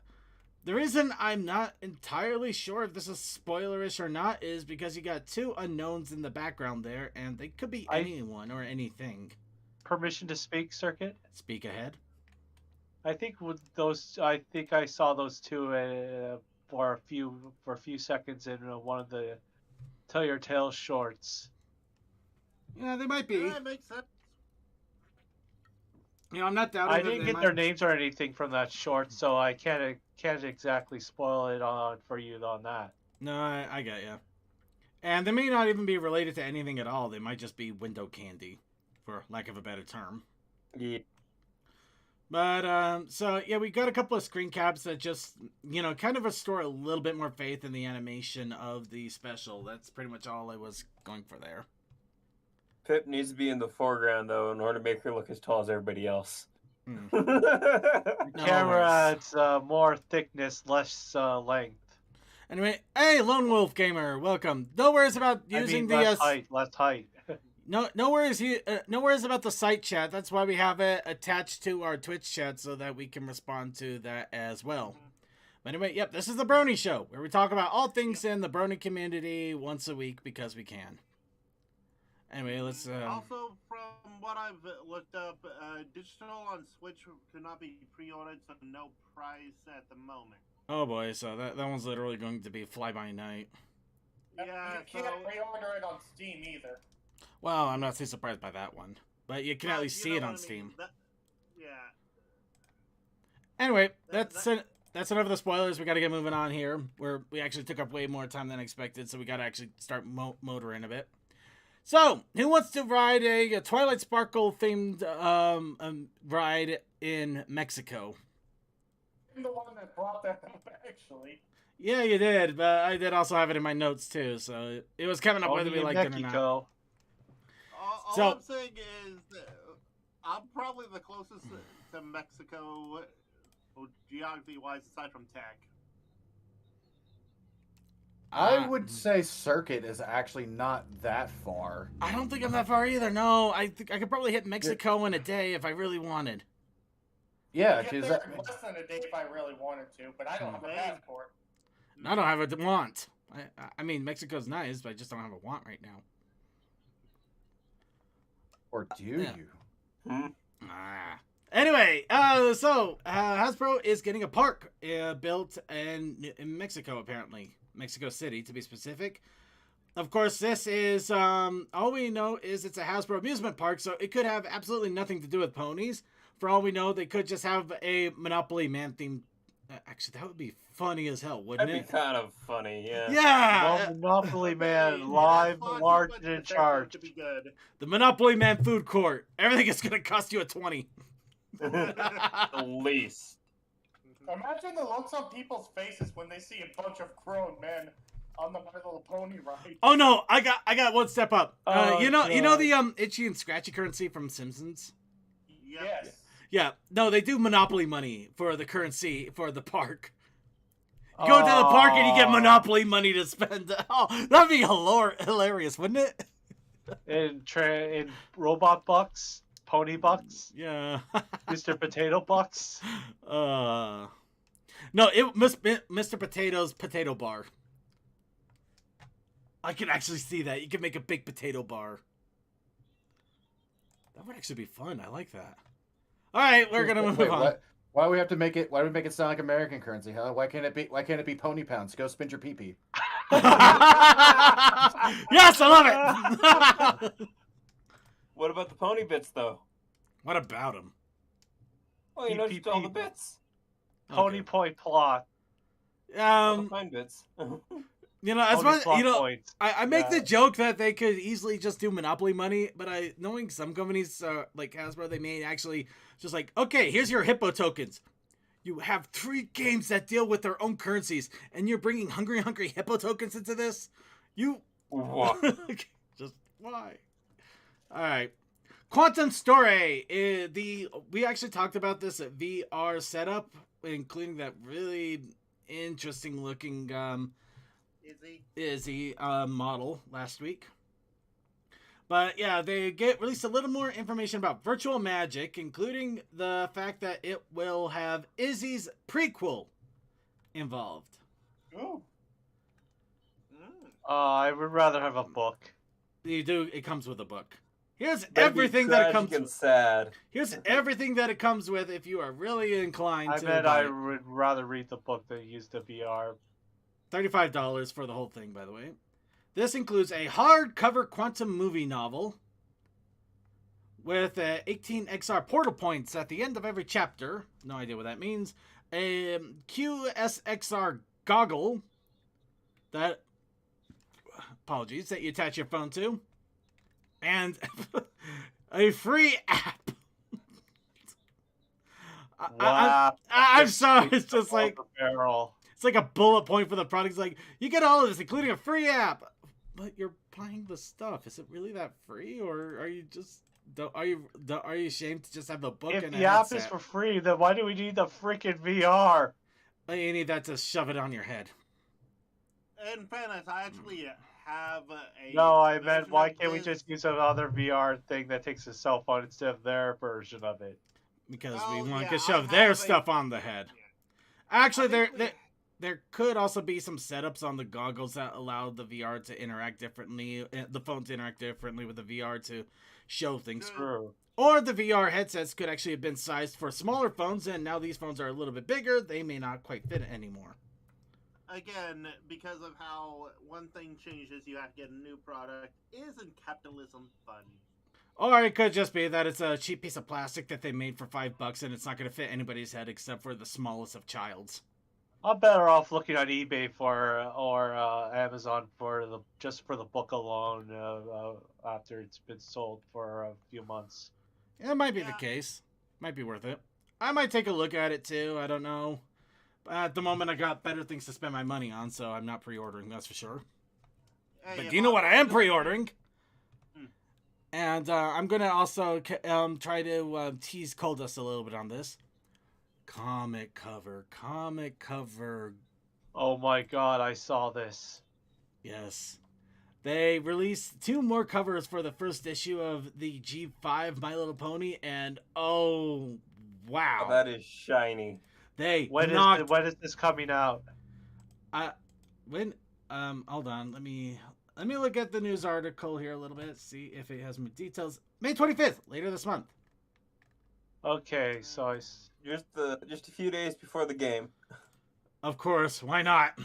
The reason I'm not entirely sure if this is spoilerish or not is because you got 2 unknowns in the background there, and they could be anyone or anything. Permission to speak, Circuit? Speak ahead. I think I saw those 2 for a few seconds in one of the Tell Your Tale shorts. Yeah, they might be. Yeah, that makes sense. You know, I'm not doubting. I didn't get their names or anything from that short, so I can't exactly spoil it for you on that. No, I get you. And they may not even be related to anything at all. They might just be window candy, for lack of a better term. Yeah. But, so, yeah, we got a couple of screen caps that just, kind of restore a little bit more faith in the animation of the special. That's pretty much all I was going for there. Pip needs to be in the foreground, though, in order to make her look as tall as everybody else. Camera adds more thickness, less length. Anyway, hey, Lone Wolf Gamer, welcome. No worries about using less height. No worries. No worries about the site chat. That's why we have it attached to our Twitch chat so that we can respond to that as well. But anyway, yep, this is the Brony Show where we talk about all things in the Brony community once a week because we can. Anyway, let's. Also, from what I've looked up, digital on Switch cannot be pre-ordered, so no price at the moment. Oh boy, so that one's literally going to be fly by night. Yeah, you can't pre-order it on Steam either. Well, I'm not too surprised by that one, but you can at least see it on Steam. Yeah. Anyway, that's enough of the spoilers. We got to get moving on here. We actually took up way more time than expected, so we got to actually start motoring a bit. So, who wants to ride a Twilight Sparkle themed ride in Mexico? I'm the one that brought that up, actually. Yeah, you did, but I did also have it in my notes too, so it was coming up whether we liked it or not. All I'm saying is that I'm probably the closest to Mexico, geography-wise, aside from Tech. I would say Circuit is actually not that far. I don't think I'm that far either. No, I think I could probably hit Mexico in a day if I really wanted. Yeah, because less than a day if I really wanted to, but I don't have a passport. I don't have a want. I mean, Mexico's nice, but I just don't have a want right now. Or do you? Anyway, so Hasbro is getting a park built in Mexico, apparently. Mexico City, to be specific. Of course, this is, all we know is it's a Hasbro amusement park, so it could have absolutely nothing to do with ponies. For all we know, they could just have a Monopoly Man theme. Actually, that would be funny as hell, wouldn't it? That'd be kind of funny, yeah. Yeah! Monopoly Man, live, large, and in charge. The Monopoly Man food court. Everything is going to cost you a 20. The least. Imagine the looks on people's faces when they see a bunch of grown men on the My Little Pony ride. Oh no, I got one step up. You know God. the Itchy and Scratchy currency from Simpsons? Yes. Yeah, no, they do Monopoly money for the currency for the park. You go to the park and you get Monopoly money to spend. Oh, that'd be hilarious, wouldn't it? In Robot Bucks, Pony Bucks, Yeah. Mr. Potato Bucks. No, Mr. Potato's Potato Bar. I can actually see that. You can make a big potato bar. That would actually be fun. I like that. All right, we're gonna move on. Why do we have to make it? Why do we make it sound like American currency? Huh? Why can't it be? Why can't it be pony pounds? Go spin your pee-pee. Yes, I love it. What about the pony bits, though? What about them? Well, you know, just all the bits. Pony Point plot. All the fine bits. You know, as Pony much plot you know, points. I make the joke that they could easily just do Monopoly money, but knowing some companies like Hasbro, they may actually just like, okay, here's your hippo tokens. You have 3 games that deal with their own currencies, and you're bringing Hungry Hippo tokens into this? What? Just why? All right. Quantum Story. We actually talked about this at VR setup, including that really interesting looking Izzy model last week. But yeah, they released a little more information about Virtual Magic, including the fact that it will have Izzy's prequel involved. Ooh. I would rather have a book. You do. It comes with a book. Here's That'd be everything that it tragic comes and with. sad. Here's everything that it comes with if you are really inclined I to bet buy I it. would rather read the book than use the VR. $35 for the whole thing, by the way. This includes a hardcover quantum movie novel with 18 XR portal points at the end of every chapter. No idea what that means. A QSXR goggle that you attach your phone to. And a free app. Wow. I'm sorry. It's just like barrel. It's like a bullet point for the product. It's like, you get all of this, including a free app. But you're buying the stuff. Is it really that free, or are you just are you ashamed to just have the book If and the app is for free, then why do we need the freaking VR? You need that to shove it on your head. in fairness, I actually have a. No, I meant version why of can't we this. just use another VR thing that takes a cell phone instead of their version of it? Because Oh, we want yeah, to I shove their have stuff on the head. Actually, there could also be some setups on the goggles that allow the VR to interact differently, the phone to interact differently with the VR to show things. True. Or the VR headsets could actually have been sized for smaller phones, and now these phones are a little bit bigger. They may not quite fit anymore. Again, because of how one thing changes, you have to get a new product. Isn't capitalism fun? Or it could just be that it's a cheap piece of plastic that they made for $5 and it's not going to fit anybody's head except for the smallest of child's. I'm better off looking on eBay or Amazon for the book alone after it's been sold for a few months. It might be the case. Might be worth it. I might take a look at it too. I don't know. At the moment, I got better things to spend my money on, so I'm not pre-ordering, that's for sure. Hey, But if do you know what I am I'm- pre-ordering? And I'm going to also try to tease Coldust a little bit on this. Comic cover. Oh my god, I saw this. Yes. They released 2 more covers for the first issue of the G5 My Little Pony, and oh, wow. Oh, that is shiny. They When knocked... is this coming out? Hold on, let me look at the news article here a little bit, see if it has more details. May 25th, later this month. Okay, so just a few days before the game. Of course, why not?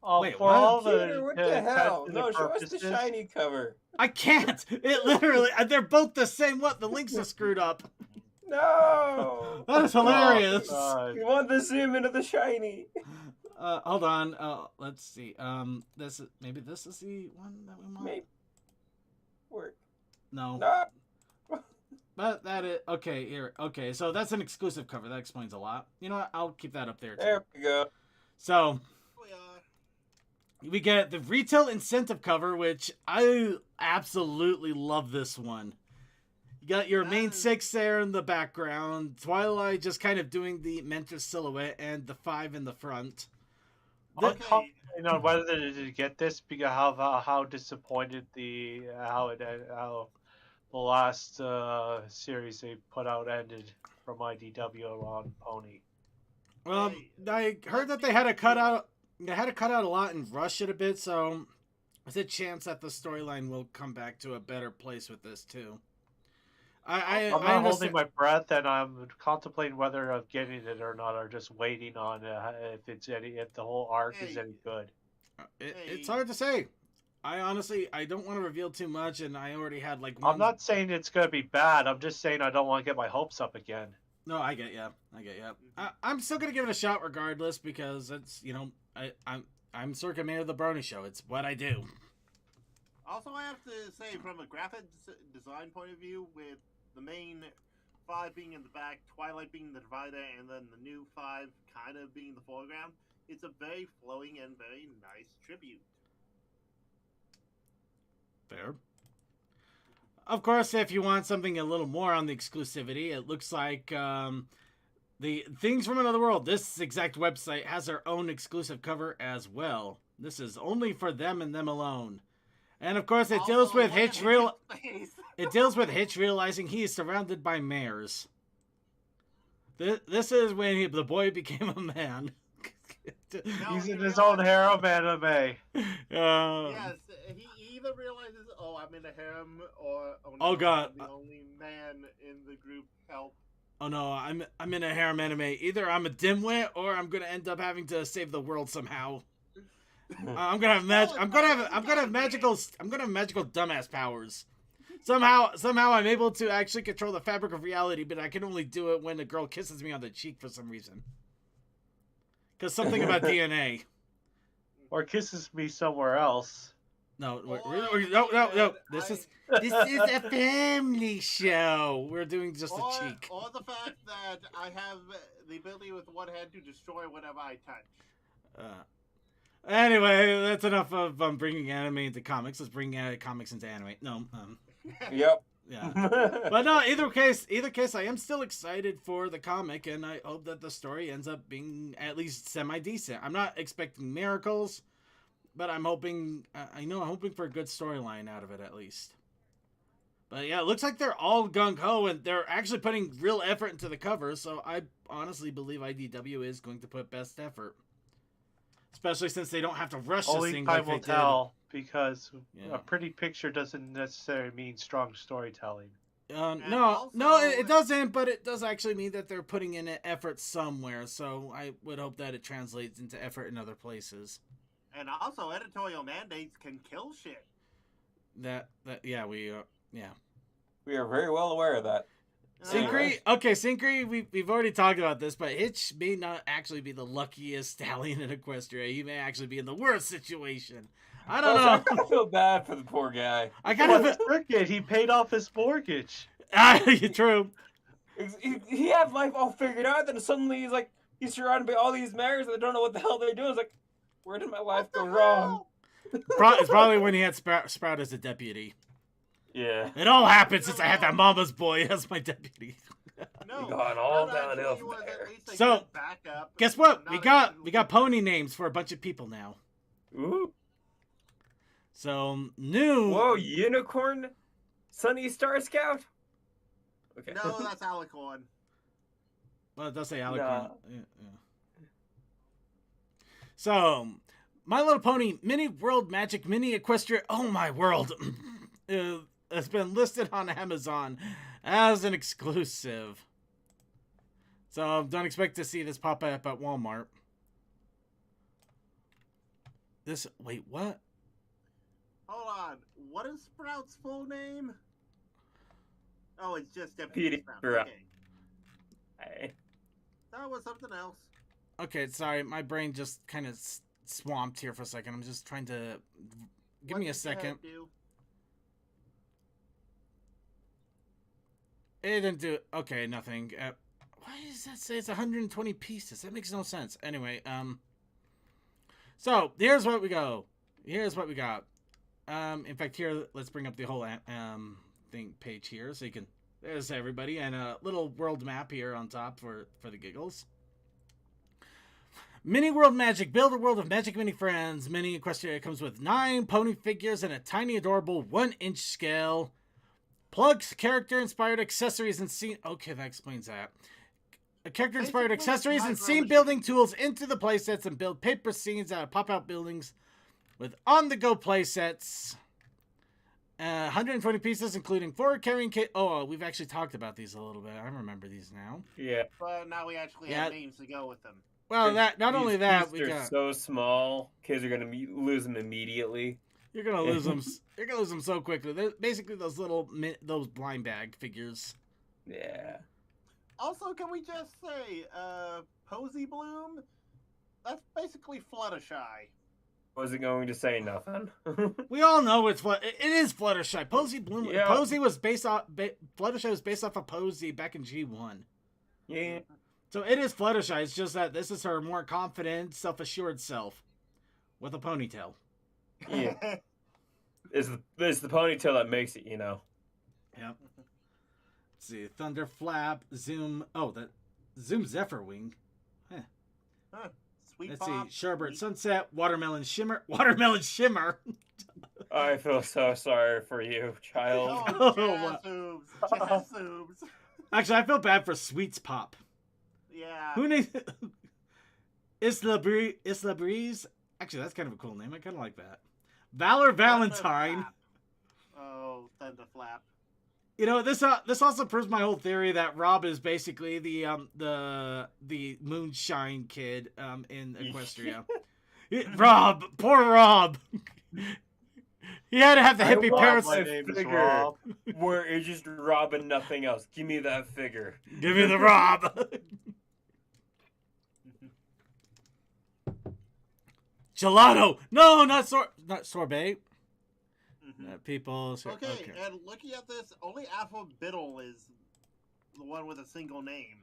Oh, wait, for what? all Peter, what the hell? intents and No, show us the purposes- shiny cover. I can't. It literally, they're both the same. What? The links are screwed up. No! That is hilarious. God. We want the zoom into the shiny. Hold on. Let's see. Maybe this is the one that we want. Maybe. Work. No. No. But that is okay. Here. Okay, so that's an exclusive cover. That explains a lot. You know what? I'll keep that up there too. There we go. So we get the retail incentive cover, which I absolutely love this one. You got your main 6 there in the background. Twilight just kind of doing the mentor silhouette and the 5 in the front. Okay. You know whether to get this because how disappointed how the last series they put out ended from IDW on Pony. Well, I heard that they had to cut out. They had to cut out a lot and rush it a bit, so there's a chance that the storyline will come back to a better place with this too. I'm not holding my breath, and I'm contemplating whether I'm getting it or not, or just waiting on if the whole arc is any good. It's hard to say. I don't want to reveal too much, and I already had like. I'm not saying it's gonna be bad. I'm just saying I don't want to get my hopes up again. No, I get ya. I'm still gonna give it a shot regardless because it's I'm Circuit Man of the Brony Show. It's what I do. Also, I have to say, from a graphic design point of view, with the main 5 being in the back, Twilight being the divider, and then the new 5 kind of being the foreground, it's a very flowing and very nice tribute. Fair. Of course, if you want something a little more on the exclusivity, it looks like the Things from Another World, this exact website has their own exclusive cover as well. This is only for them and them alone. And of course, it deals with Hitch realizing he is surrounded by mares. This is when the boy became a man. He's in his own harem anime. Yes, he either realizes, oh, I'm in a harem, or oh god, I'm the only man in the group. Help! Oh no, I'm in a harem anime. Either I'm a dimwit, or I'm gonna end up having to save the world somehow. I'm gonna have magical dumbass powers. Somehow I'm able to actually control the fabric of reality, but I can only do it when a girl kisses me on the cheek for some reason. Because something about DNA. Or kisses me somewhere else. No. This is a family show. We're doing just a cheek. Or the fact that I have the ability with one hand to destroy whatever I touch. Anyway, that's enough of bringing anime into comics. Let's bring comics into anime. No. Yep. Yeah. But no, either case, I am still excited for the comic, and I hope that the story ends up being at least semi-decent. I'm not expecting miracles, but I'm hoping, I'm hoping for a good storyline out of it at least. But yeah, it looks like they're all gung-ho, and they're actually putting real effort into the cover, so I honestly believe IDW is going to put best effort. Especially since they don't have to rush this Only thing time like they will did. tell, because Yeah. a pretty picture doesn't necessarily mean strong storytelling. No, it doesn't, but it does actually mean that they're putting in an effort somewhere, so I would hope that it translates into effort in other places. And also, editorial mandates can kill shit. We are very well aware of that. Synchrony, we've already talked about this, but Hitch may not actually be the luckiest stallion in Equestria. He may actually be in the worst situation. I don't know. I kind of feel bad for the poor guy. I kind of he paid off his mortgage. True. He had life all figured out, then suddenly he's surrounded by all these mayors that don't know what the hell they're doing. It's like, where did my life go wrong? It's probably when he had Sprout as a deputy. Yeah. It all happened since I had that mama's boy as my deputy. No, gone all downhill from there. So, guess what? We got pony names for a bunch of people now. Ooh. So, new... Whoa, Unicorn? Sunny Star Scout? Okay. No, that's Alicorn. Well, it does say Alicorn. Nah. Yeah. So, My Little Pony Mini World Magic Mini Equestria... Oh, my world! Has been listed on Amazon as an exclusive. So don't expect to see this pop up at Walmart. Wait, what? Hold on. What is Sprout's full name? Oh, it's just Deputy Sprout. Okay. Hey. That was something else. Okay, sorry. My brain just kind of swamped here for a second. I'm just trying to... Give me a second. It didn't do... Okay, nothing. Why does that say it's 120 pieces? That makes no sense. Anyway, so, here's what we go. Here's what we got. In fact, here, let's bring up the whole page here so you can... There's everybody. And a little world map here on top for the giggles. Mini World Magic. Build a world of magic mini friends. Mini Equestria comes with 9 pony figures and a tiny, adorable 1-inch scale. Plugs, character-inspired accessories and scene... Okay, that explains that. Character-inspired accessories and scene-building tools into the playsets and build paper scenes out of pop-out buildings with on-the-go playsets. 120 pieces, including 4 carrying kit. Oh, we've actually talked about these a little bit. I remember these now. Yeah. But now we actually have names to go with them. Well, not only that, we got... so small, kids are going to lose them immediately. You're gonna lose them. You're gonna lose them so quickly. They're basically those blind bag figures. Yeah. Also, can we just say, Posy Bloom? That's basically Fluttershy. Was it going to say nothing? We all know it is Fluttershy. Posy Bloom. Yeah. Posy was based off. Fluttershy was based off of Posy back in G1. Yeah. So it is Fluttershy. It's just that this is her more confident, self-assured self with a ponytail. Yeah. It's the ponytail that makes it, you know. Yep. Let's see. Thunder Flap, Zoom. Oh, that Zoom Zephyr Wing. Sweet Let's Pop. see. Sherbert Sunset, Watermelon Shimmer. Watermelon Shimmer. I feel so sorry for you, child. Oh, Actually, I feel bad for Sweets Pop. Yeah. Who named Isla Breeze? Actually, that's kind of a cool name. I kind of like that. Valor Valentine. Oh, Thunderflap. You know, this also proves my whole theory that Rob is basically the moonshine kid in Equestria. Rob, poor Rob. He had to have the hippie parents. My name is Rob. Where it's just Rob and nothing else. Give me that figure. Give me the Rob. Gelato! No, not sorbet. People. Okay, and looking at this, only Alpha Biddle is the one with a single name.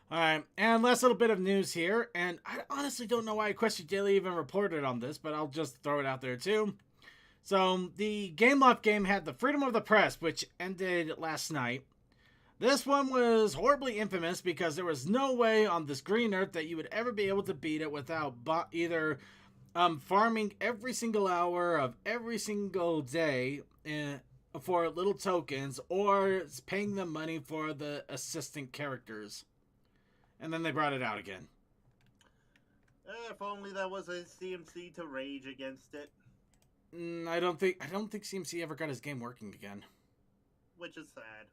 All right, and last little bit of news here, and I honestly don't know why Equestria Daily even reported on this, but I'll just throw it out there too. So the Game Loft game had the Freedom of the Press, which ended last night. This one was horribly infamous because there was no way on this green earth that you would ever be able to beat it without either farming every single hour of every single day for little tokens, or paying them money for the assistant characters. And then they brought it out again. If only there was a CMC to rage against it. I don't think CMC ever got his game working again. Which is sad.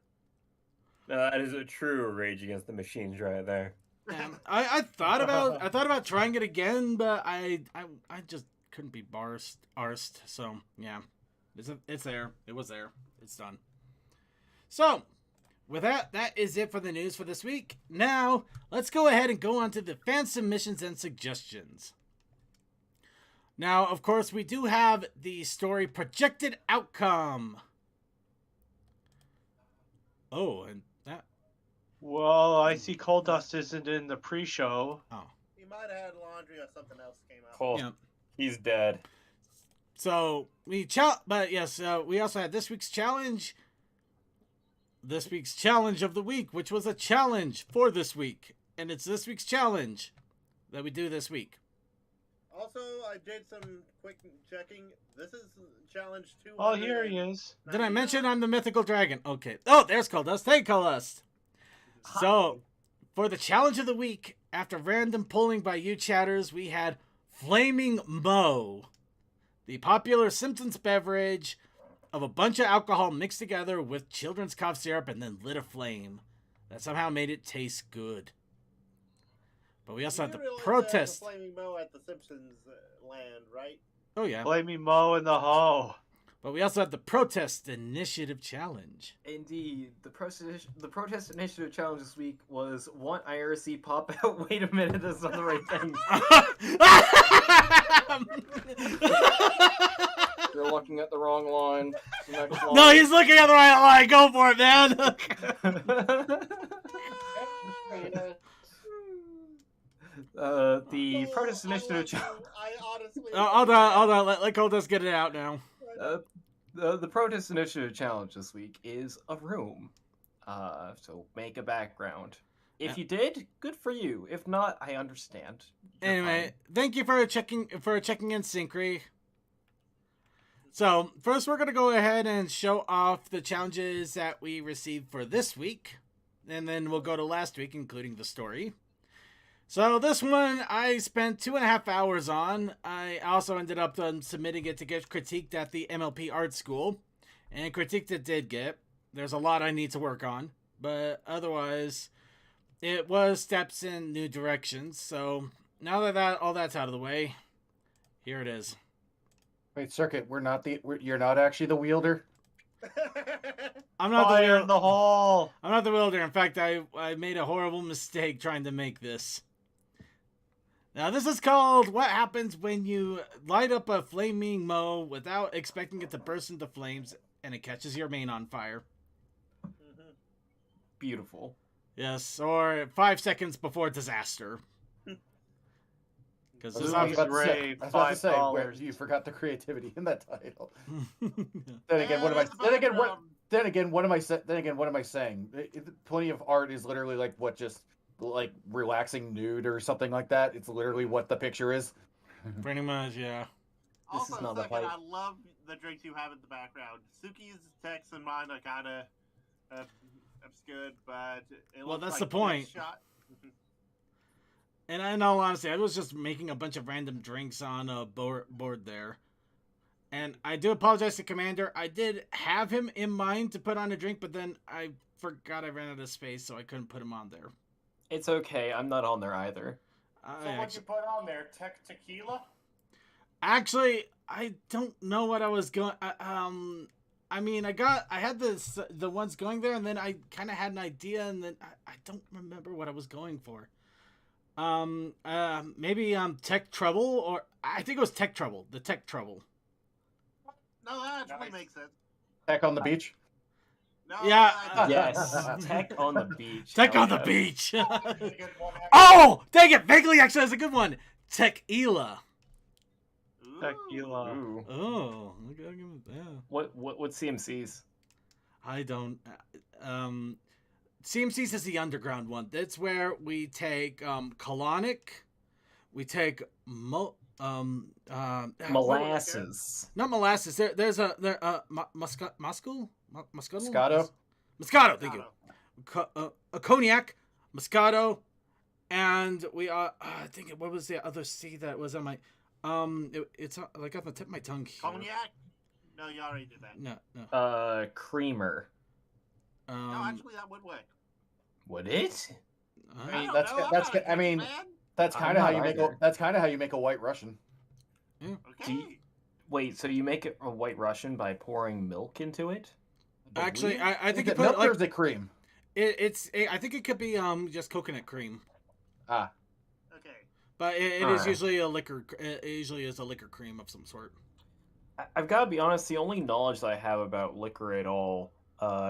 That is a true rage against the machines right there. I thought about trying it again, but I just couldn't be arsed. So yeah, it's there. It was there. It's done. So with that is it for the news for this week. Now let's go ahead and go on to the fan submissions and suggestions. Now, of course, we do have the story projected outcome. Oh, and that. Well, I see Coal Dust isn't in the pre-show. Oh. He might have had laundry or something else came out. Cool. Yeah. He's dead. So we we also had this week's challenge. This week's challenge of the week, which was a challenge for this week, and it's this week's challenge that we do this week. Also, I did some quick checking. This is challenge 2. Oh, here he is. Did I mention I'm the mythical dragon? Okay. Oh, there's Coldust. Hey, Coldust. So, for the challenge of the week, after random polling by you chatters, we had Flaming Mo, the popular Simpsons beverage of a bunch of alcohol mixed together with children's cough syrup and then lit a flame that somehow made it taste good. But we also had the protest. The Flaming Mo at the Simpsons land, right? Oh yeah. Flaming Mo in the hole. But we also had the protest initiative challenge. Indeed, the protest initiative challenge this week was want IRC pop out. Wait a minute, that's not the right thing. You're looking at the wrong line. Next line. No, he's looking at the right line. Go for it, man. The protest initiative challenge. Hold on. Let Coldust get it out now. The protest initiative challenge this week is a room. So make a background. If you did, good for you. If not, I understand. Anyway, thank you for checking in, Syncry. So first, we're gonna go ahead and show off the challenges that we received for this week, and then we'll go to last week, including the story. So this one I spent 2.5 hours on. I also ended up submitting it to get critiqued at the MLP Art School, and critiqued it did get. There's a lot I need to work on, but otherwise, it was steps in new directions. So now that all that's out of the way, here it is. Wait, Circuit, you're not actually the wielder? I'm not Fire in the hole. I'm not the wielder. In fact, I made a horrible mistake trying to make this. Now, this is called What Happens When You Light Up a Flaming Mo Without Expecting It to Burst into Flames and It Catches Your Main on Fire. Beautiful. Yes, or 5 seconds before disaster. Because I was about to say, you forgot the creativity in that title. Then again, what am I saying? Plenty of art is literally like what, just like relaxing nude or something like that. It's literally what the picture is. Pretty much, yeah. Also, second, I love the drinks you have in the background. Suki's text and mine are kind of obscured, but it looks that's like the point. Shot. And in all honesty, I was just making a bunch of random drinks on a board there. And I do apologize to Commander. I did have him in mind to put on a drink, but then I forgot I ran out of space, so I couldn't put him on there. It's okay. I'm not on there either. So what'd you put on there? Tequila? Actually, I don't know what I was going... I mean, I had the ones going there, and then I kind of had an idea, and then I don't remember what I was going for. Maybe Tech Trouble, or I think it was Tech Trouble. The Tech Trouble. No, that actually makes sense. Tech on the beach. No, yeah. Yes. Tech on the beach. Tech on the beach. Oh, dang it! Vaguely actually has a good one. Tequila. Tequila. Ooh. Oh, okay, yeah. What's CMC's? I don't. CMC's is the underground one. That's where we take colonic, we take Molasses. not molasses. There's a Moscato. Moscato. Moscato. Thank you. A cognac, Moscato, and we I think what was the other C that was on my it's like on the tip of my tongue here. Cognac? No, you already did that. No. Creamer. No, actually, that would work. Would it? I mean, that's kind of how you make a White Russian. Yeah. Okay. Wait, so you make it a White Russian by pouring milk into it? Actually, I think it milk or is it cream? I think it could be just coconut cream. Ah. Okay. But it is usually a liquor. It usually is a liquor cream of some sort. I've got to be honest. The only knowledge that I have about liquor at all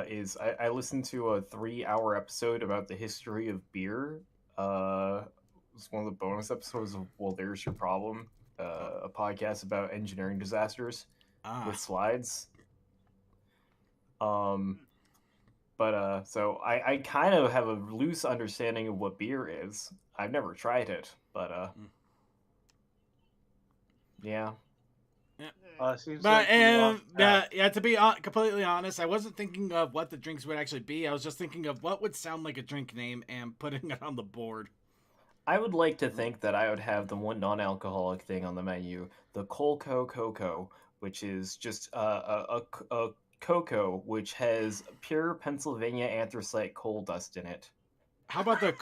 is I listened to a 3-hour episode about the history of beer. It's one of the bonus episodes of Well, There's Your Problem, a podcast about engineering disasters with slides. But so I kind of have a loose understanding of what beer is. I've never tried it, but yeah. To be completely honest, I wasn't thinking of what the drinks would actually be. I was just thinking of what would sound like a drink name and putting it on the board. I would like to think that I would have the one non-alcoholic thing on the menu, the Colco Cocoa, which is just a cocoa which has pure Pennsylvania anthracite coal dust in it. How about the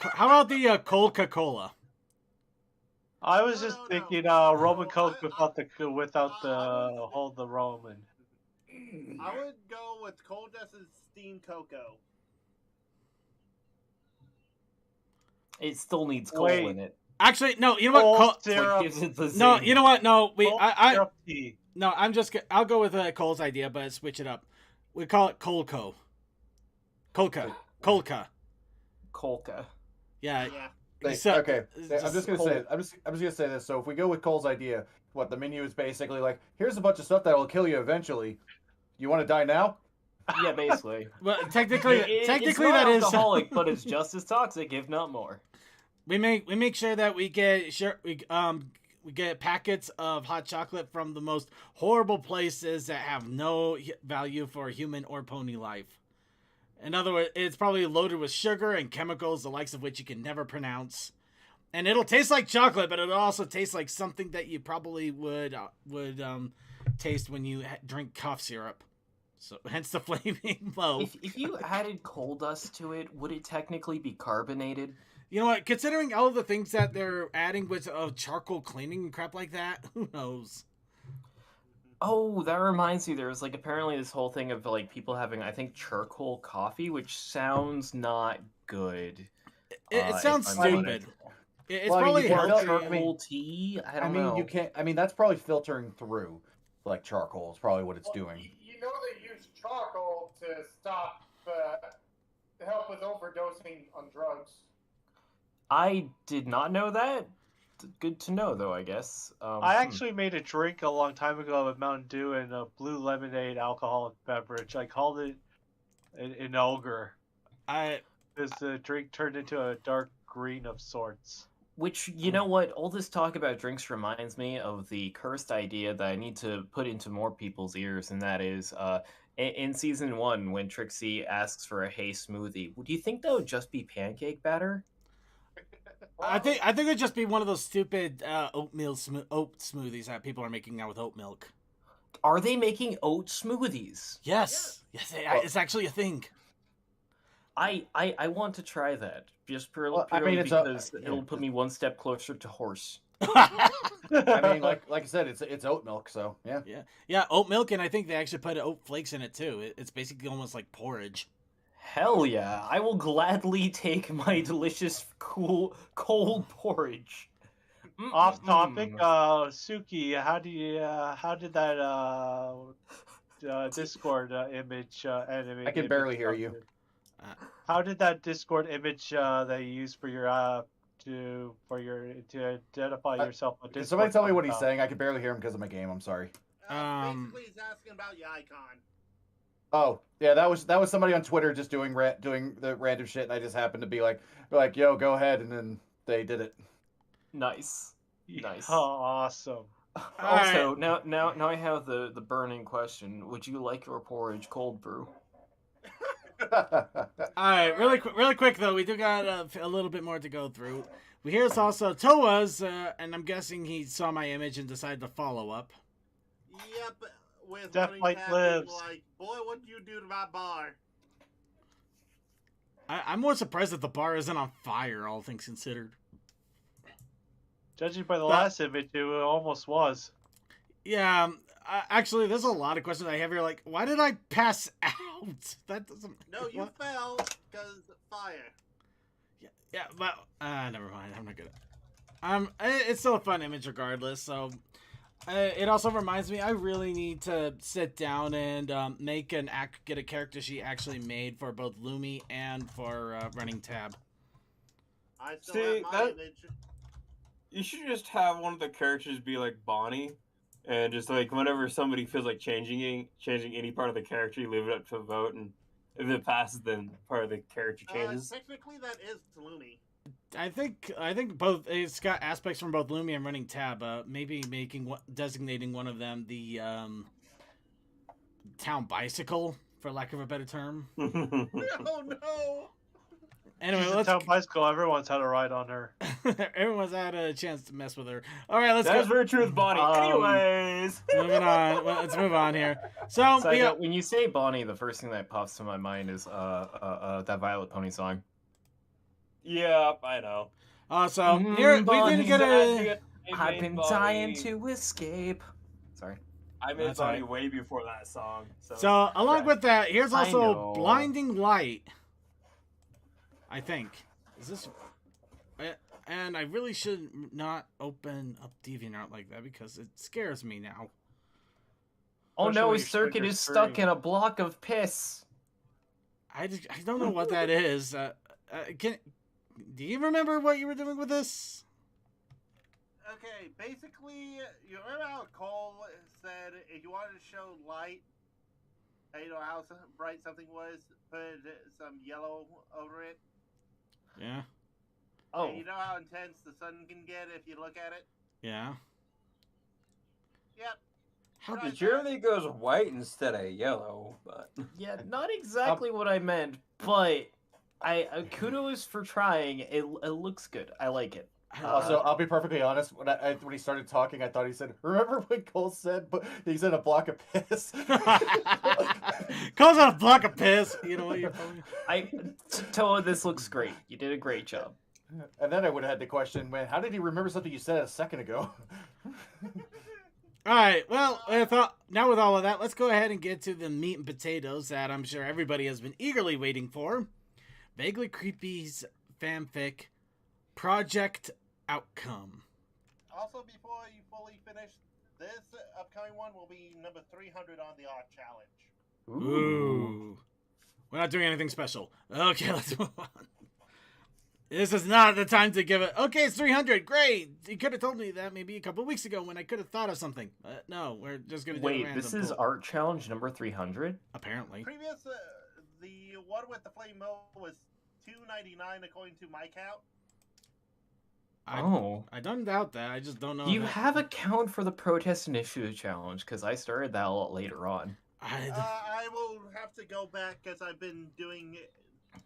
Coca-Cola? I was just thinking rum and coke without the rum and. I would go with coal dust and steamed cocoa. It still needs coal in it. Actually, no. You know what? No, you know what? No, no. I'll go with Cole's idea, but switch it up. We call it Colco. Colca. Yeah. Okay. I'm just gonna say this. So if we go with Cole's idea, what the menu is basically like, here's a bunch of stuff that will kill you eventually. You want to die now? Yeah, basically. Well, technically, it's that not is alcoholic, but it's just as toxic, if not more. We make sure that we get packets of hot chocolate from the most horrible places that have no value for human or pony life. In other words, it's probably loaded with sugar and chemicals, the likes of which you can never pronounce. And it'll taste like chocolate, but it'll also taste like something that you probably would taste when you drink cough syrup. So hence the flaming low. If you added coal dust to it, would it technically be carbonated? You know what? Considering all of the things that they're adding with charcoal cleaning and crap like that, who knows? Oh, that reminds me. There's apparently this whole thing of people having, I think, charcoal coffee, which sounds not good. It sounds stupid. It's probably charcoal tea. I don't know. You can't. I mean, that's probably filtering through. Charcoal is probably what it's doing. You know they use charcoal to stop help with overdosing on drugs. I did not know that. Good to know, though, I guess. I actually made a drink a long time ago with Mountain Dew and a blue lemonade alcoholic beverage. I called it an ogre. Because the drink turned into a dark green of sorts. Which, you know what? All this talk about drinks reminds me of the cursed idea that I need to put into more people's ears, and that is, in Season 1, when Trixie asks for a Hey smoothie, do you think that would just be pancake batter? I think it'd just be one of those stupid oat smoothies that people are making now with oat milk. Are they making oat smoothies? Yes, it's actually a thing. I want to try that just purely because it'll put me one step closer to horse. I mean, like I said, it's oat milk, so yeah, oat milk, and I think they actually put oat flakes in it too. It's basically almost like porridge. Hell yeah! I will gladly take my delicious, cold porridge. Off topic, Suki, how did that Discord image animate? I can barely hear you. How did that Discord image that you used for your to identify yourself on Can Discord. somebody tell me what he's saying? I can barely hear him because of my game. I'm sorry. Basically, he's asking about your icon. Oh yeah, that was somebody on Twitter just doing the random shit, and I just happened to be like, yo, go ahead, and then they did it. Nice. Nice. Oh, awesome. Also, now I have the burning question. Would you like your porridge cold brew? All right, really quick though, we do got a little bit more to go through. Here's also Toa's, and I'm guessing he saw my image and decided to follow up. Yep, with Death Running Light Tab lives. being like, boy, what did you do to my bar? I'm more surprised that the bar isn't on fire, all things considered. Judging by the last image, it almost was. Yeah, actually, there's a lot of questions I have here. Like, why did I pass out? That doesn't. No, you fell because fire. Yeah, but never mind. I'm not gonna. It's still a fun image regardless. So, it also reminds me I really need to sit down and get a character sheet actually made for both Lumi and for Running Tab. I still have my image. You should just have one of the characters be like Bonnie, and just like whenever somebody feels like changing any part of the character, you leave it up to a vote, and if it passes, then part of the character changes. Technically, that is Lumi. I think both. It's got aspects from both Lumi and Running Tab. Maybe designating one of them the town bicycle, for lack of a better term. Oh no! Anyway, let's town bicycle. Everyone's had a ride on her. Everyone's had a chance to mess with her. All right, let's go. That's very true with Bonnie. Anyways, moving on. Let's move on here. So when you say Bonnie, the first thing that pops to my mind is that Violet Pony song. Yeah, I know. So here we didn't get a. I've been dying to escape. Sorry. I made Bonnie way before that song. So along with that, here's also Blinding Light. I think. Is this... And I really should not open up DeviantArt like that because it scares me now. Oh no, his circuit is stuck in a block of piss. I don't know what that is. Do you remember what you were doing with this? Okay, basically, you remember how Cole said if you wanted to show light, you know how bright something was, put some yellow over it? Yeah. Oh. And you know how intense the sun can get if you look at it? Yeah. Yep. How did Germany goes white instead of yellow, but yeah, not exactly what I meant, but I kudos for trying. It looks good. I like it. Also, I'll be perfectly honest. When he started talking, I thought he said, "Remember when Cole said?" But he said a block of piss. Cole's on a block of piss. You know what you're talking. Toa, this looks great. You did a great job. And then I would have had the question, man, how did he remember something you said a second ago? All right. Well, now with all of that, let's go ahead and get to the meat and potatoes that I'm sure everybody has been eagerly waiting for. Vaguely Creepy's fanfic, Project Outcome. Also, before you fully finish, this upcoming one will be number 300 on the Art Challenge. Ooh. We're not doing anything special. Okay, let's move on. This is not the time to give it. Okay, it's 300. Great. You could have told me that maybe a couple weeks ago when I could have thought of something. No, we're just going to do a random this is pull. Art Challenge number 300? Apparently. Previous, the one with the flame mo was $2.99 according to my count. I don't doubt that. I just don't know. Do you have a count for the Protest Initiative Challenge? Because I started that a lot later on. I will have to go back because I've been doing it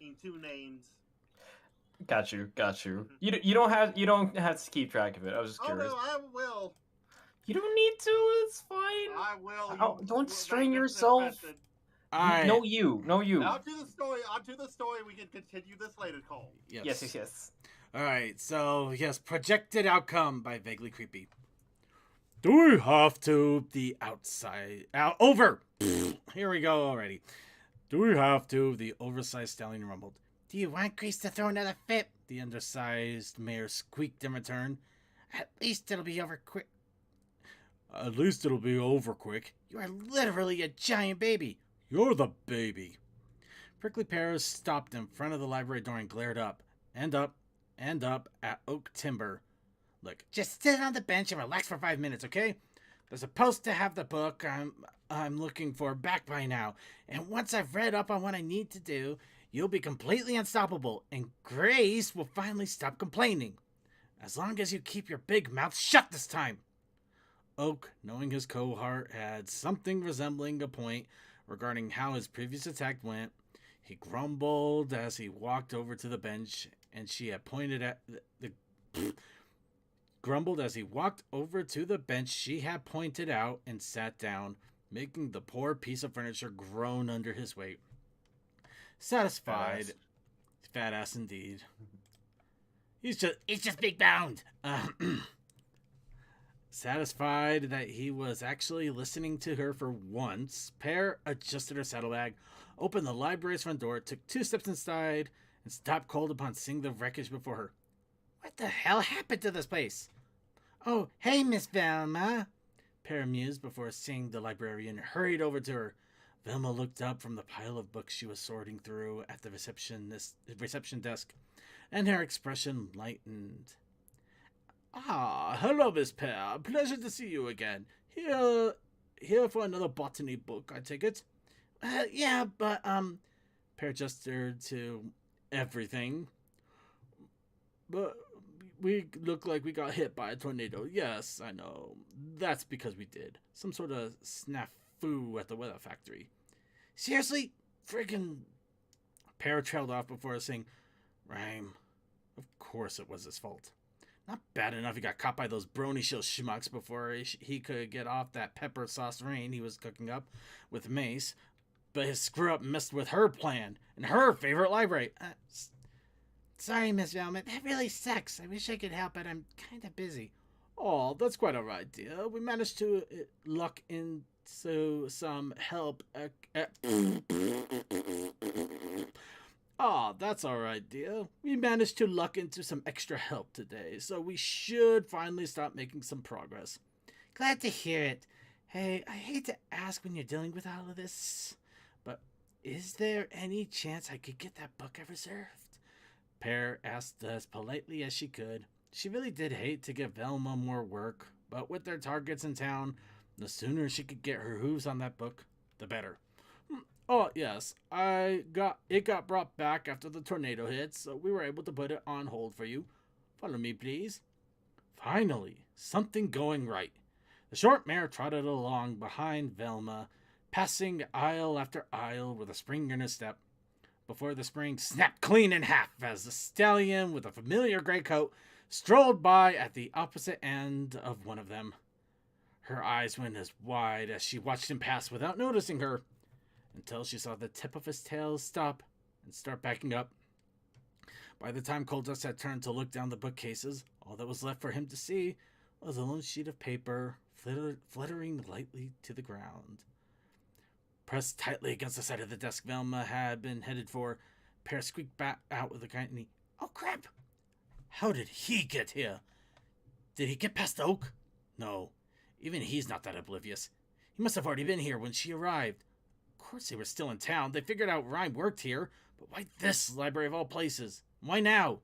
in 2 names. Got you. You don't have to keep track of it. I was just curious. Oh no, I will. You don't need to. It's fine. I will. Don't strain yourself. No, you. Onto the story. We can continue this later, Cole. Yes. All right. So yes, Projected Outcome by Vaguely Creepy. Do we have to the outside over? Here we go already. Do we have to the oversized stallion rumbled? Do you want Grease to throw another fit? The undersized mare squeaked in return. At least it'll be over quick. You are literally a giant baby. You're the baby. Prickly Pear stopped in front of the library door and glared up, and up, end up at Oak Timber. Look, just sit on the bench and relax for 5 minutes, okay? They're supposed to have the book I'm looking for back by now, and once I've read up on what I need to do, you'll be completely unstoppable, and Grace will finally stop complaining. As long as you keep your big mouth shut this time. Oak, knowing his cohort had something resembling a point regarding how his previous attack went, he grumbled as he walked over to the bench, and she had pointed at grumbled as he walked over to the bench she had pointed out and sat down, making the poor piece of furniture groan under his weight. Satisfied, fat ass indeed. He's just big boned. Satisfied that he was actually listening to her for once, Pear adjusted her saddlebag, opened the library's front door, took 2 steps inside, and stopped cold upon seeing the wreckage before her. What the hell happened to this place? Oh, hey, Miss Velma. Pear mused before seeing the librarian hurried over to her. Velma looked up from the pile of books she was sorting through at the reception desk, and her expression lightened. Ah, hello, Miss Pear. Pleasure to see you again. Here for another botany book, I take it? Yeah, but, Pear gestured to everything. But we look like we got hit by a tornado. Yes, I know. That's because we did. Some sort of snafu at the weather factory. Seriously? Friggin'... Pear trailed off before saying, Rhyme. Of course it was his fault. Not bad enough he got caught by those Brony shield schmucks before he could get off that pepper sauce rain he was cooking up with Mace. But his screw-up messed with her plan and her favorite library. Sorry, Miss Velma. That really sucks. I wish I could help, but I'm kind of busy. Oh, that's quite all right, dear. We managed to luck into some help. Oh, that's all right, dear. We managed to luck into some extra help today, so we should finally start making some progress. Glad to hear it. Hey, I hate to ask when you're dealing with all of this, but is there any chance I could get that book I reserved? Pear asked as politely as she could. She really did hate to give Velma more work, but with their targets in town, the sooner she could get her hooves on that book, the better. Oh, yes, it got brought back after the tornado hit, so we were able to put it on hold for you. Follow me, please. Finally, something going right. The short mare trotted along behind Velma, passing aisle after aisle with a spring in her step, before the spring snapped clean in half as the stallion with a familiar gray coat strolled by at the opposite end of one of them. Her eyes went as wide as she watched him pass without noticing her, until she saw the tip of his tail stop and start backing up. By the time Coldust had turned to look down the bookcases, all that was left for him to see was a lone sheet of paper fluttering lightly to the ground. Pressed tightly against the side of the desk Velma had been headed for, Pear squeaked back out with a kindly, "Oh, crap! How did he get here? Did he get past Oak? No, even he's not that oblivious. He must have already been here when she arrived. Of course they were still in town. They figured out Rhyme worked here, but why this library of all places? Why now?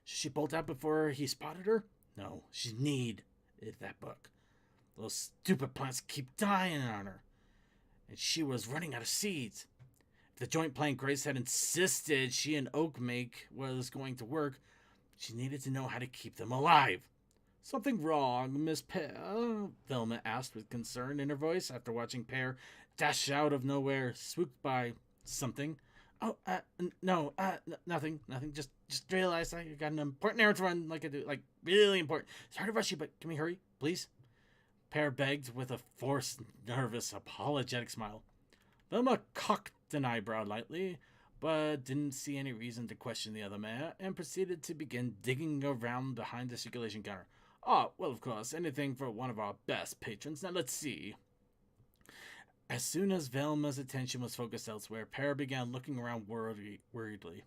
Should she bolt out before he spotted her? No, she needed that book. Those stupid plants keep dying on her. And she was running out of seeds. If the joint plant Grace had insisted she and Oak make was going to work, she needed to know how to keep them alive. Something wrong, Miss Pear? Velma asked with concern in her voice after watching Pear dash out of nowhere, swooped by something. Oh, no, nothing. Just realized I got an important errand to run, really important. Sorry to rush you, but can we hurry, please? Pear begged with a forced, nervous, apologetic smile. Velma cocked an eyebrow lightly, but didn't see any reason to question the other mare, and proceeded to begin digging around behind the circulation counter. Oh, well, of course, anything for one of our best patrons. Now, let's see. As soon as Velma's attention was focused elsewhere, Pear began looking around worriedly.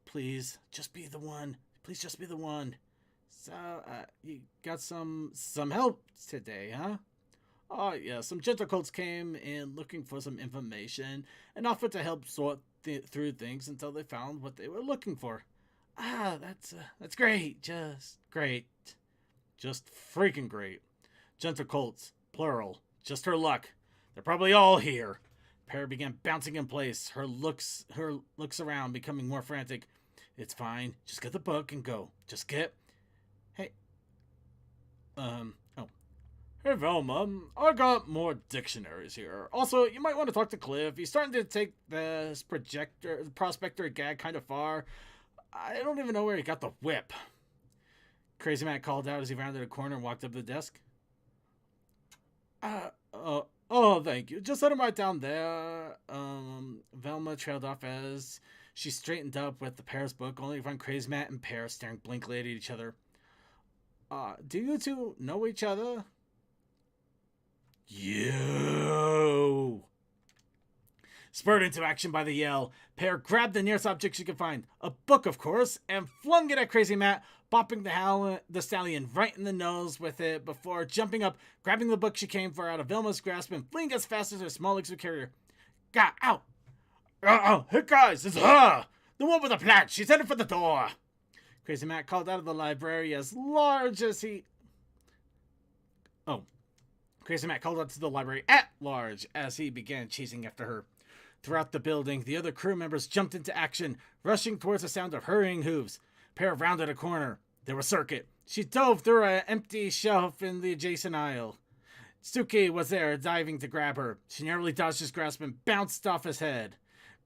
Please, just be the one. Please, just be the one. So, you got some help today, huh? Oh, yeah, some gentlecoats came in looking for some information and offered to help sort through things until they found what they were looking for. That's great. Just great. Just freaking great. Gentle colts, plural. Just her luck. They're probably all here. Pear began bouncing in place. Her looks around, becoming more frantic. It's fine. Just get the book and go. Just get. Hey. Oh. Hey, Velma. I got more dictionaries here. Also, you might want to talk to Cliff. He's starting to take this prospector gag kind of far. I don't even know where he got the whip. Crazy Matt called out as he rounded a corner and walked up to the desk. Oh, thank you. Just set him right down there. Velma trailed off as she straightened up with the Pear's book, only to find Crazy Matt and Pear staring blankly at each other. Do you two know each other? You! Spurred into action by the yell, Pear grabbed the nearest object she could find, a book of course, and flung it at Crazy Matt, bopping the stallion right in the nose with it before jumping up, grabbing the book she came for out of Velma's grasp and fleeing as fast as her small legs would carry her. Got out! Hey guys, it's her! The one with the plant, she's headed for the door! Crazy Matt called out of the library as large as he... Crazy Matt called out to the library at large as he began chasing after her. Throughout the building, the other crew members jumped into action, rushing towards the sound of hurrying hooves. Pear rounded a corner. There was Circuit. She dove through an empty shelf in the adjacent aisle. Suki was there, diving to grab her. She narrowly dodged his grasp and bounced off his head,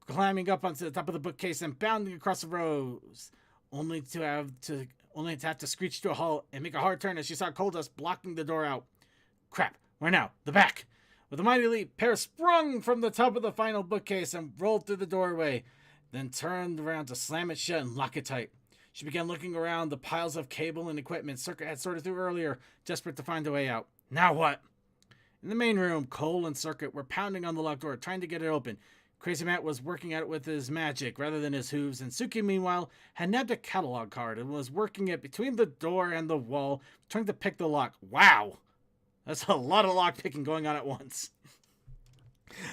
climbing up onto the top of the bookcase and bounding across the rows, only to have to screech to a halt and make a hard turn as she saw Coldust blocking the door out. Crap! Where now? The back! With a mighty leap, Pear sprung from the top of the final bookcase and rolled through the doorway, then turned around to slam it shut and lock it tight. She began looking around the piles of cable and equipment Circuit had sorted through earlier, desperate to find a way out. Now what? In the main room, Cole and Circuit were pounding on the locked door, trying to get it open. Crazy Matt was working at it with his magic rather than his hooves, and Suki, meanwhile, had nabbed a catalog card and was working it between the door and the wall, trying to pick the lock. Wow! That's a lot of lockpicking going on at once.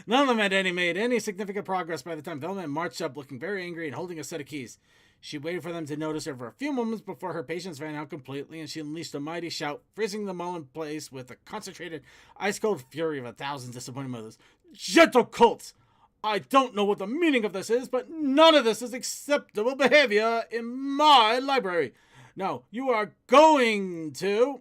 None of them had made any significant progress by the time Velma marched up, looking very angry and holding a set of keys. She waited for them to notice her for a few moments before her patience ran out completely, and she unleashed a mighty shout, freezing them all in place with the concentrated, ice-cold fury of 1,000 disappointed mothers. Gentle colts! I don't know what the meaning of this is, but none of this is acceptable behavior in my library. Now, you are going to...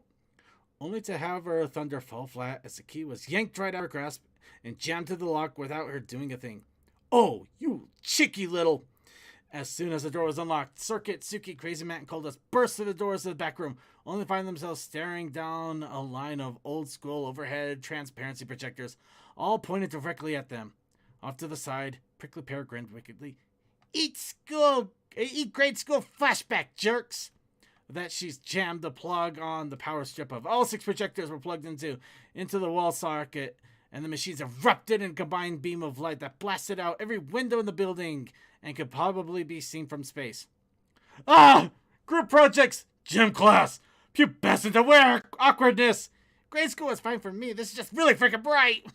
Only to have her thunder fall flat as the key was yanked right out of her grasp and jammed to the lock without her doing a thing. Oh, you cheeky little... As soon as the door was unlocked, Circuit, Suki, Crazy Matt, and Coldust burst through the doors of the back room, only to find themselves staring down a line of old-school overhead transparency projectors, all pointed directly at them. Off to the side, Prickly Pear grinned wickedly. Eat grade school flashback, jerks! With that, she's jammed the plug on the power strip of all 6 projectors were plugged into the wall socket, and the machines erupted in a combined beam of light that blasted out every window in the building and could probably be seen from space. Group projects! Gym class! Pubescent awkwardness! Grade school is fine for me. This is just really freaking bright!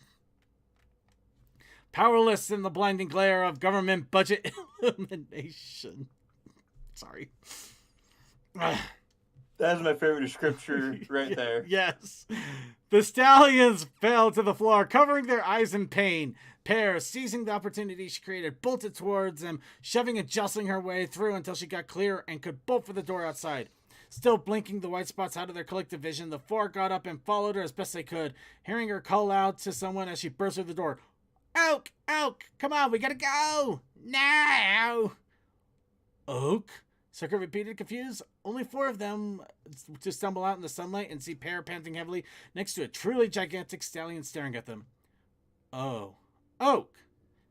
Powerless in the blinding glare of government budget illumination. Sorry. That's my favorite scripture right there. Yes. The stallions fell to the floor, covering their eyes in pain. Pear, seizing the opportunity she created, bolted towards them, shoving and jostling her way through until she got clear and could bolt for the door outside. Still blinking the white spots out of their collective vision, the 4 got up and followed her as best they could, hearing her call out to someone as she burst through the door. Oak! Oak! Come on, we gotta go! Now! Oak? Circuit repeated, confused. Only 4 of them to stumble out in the sunlight and see Pear panting heavily next to a truly gigantic stallion staring at them. Oh. Oak!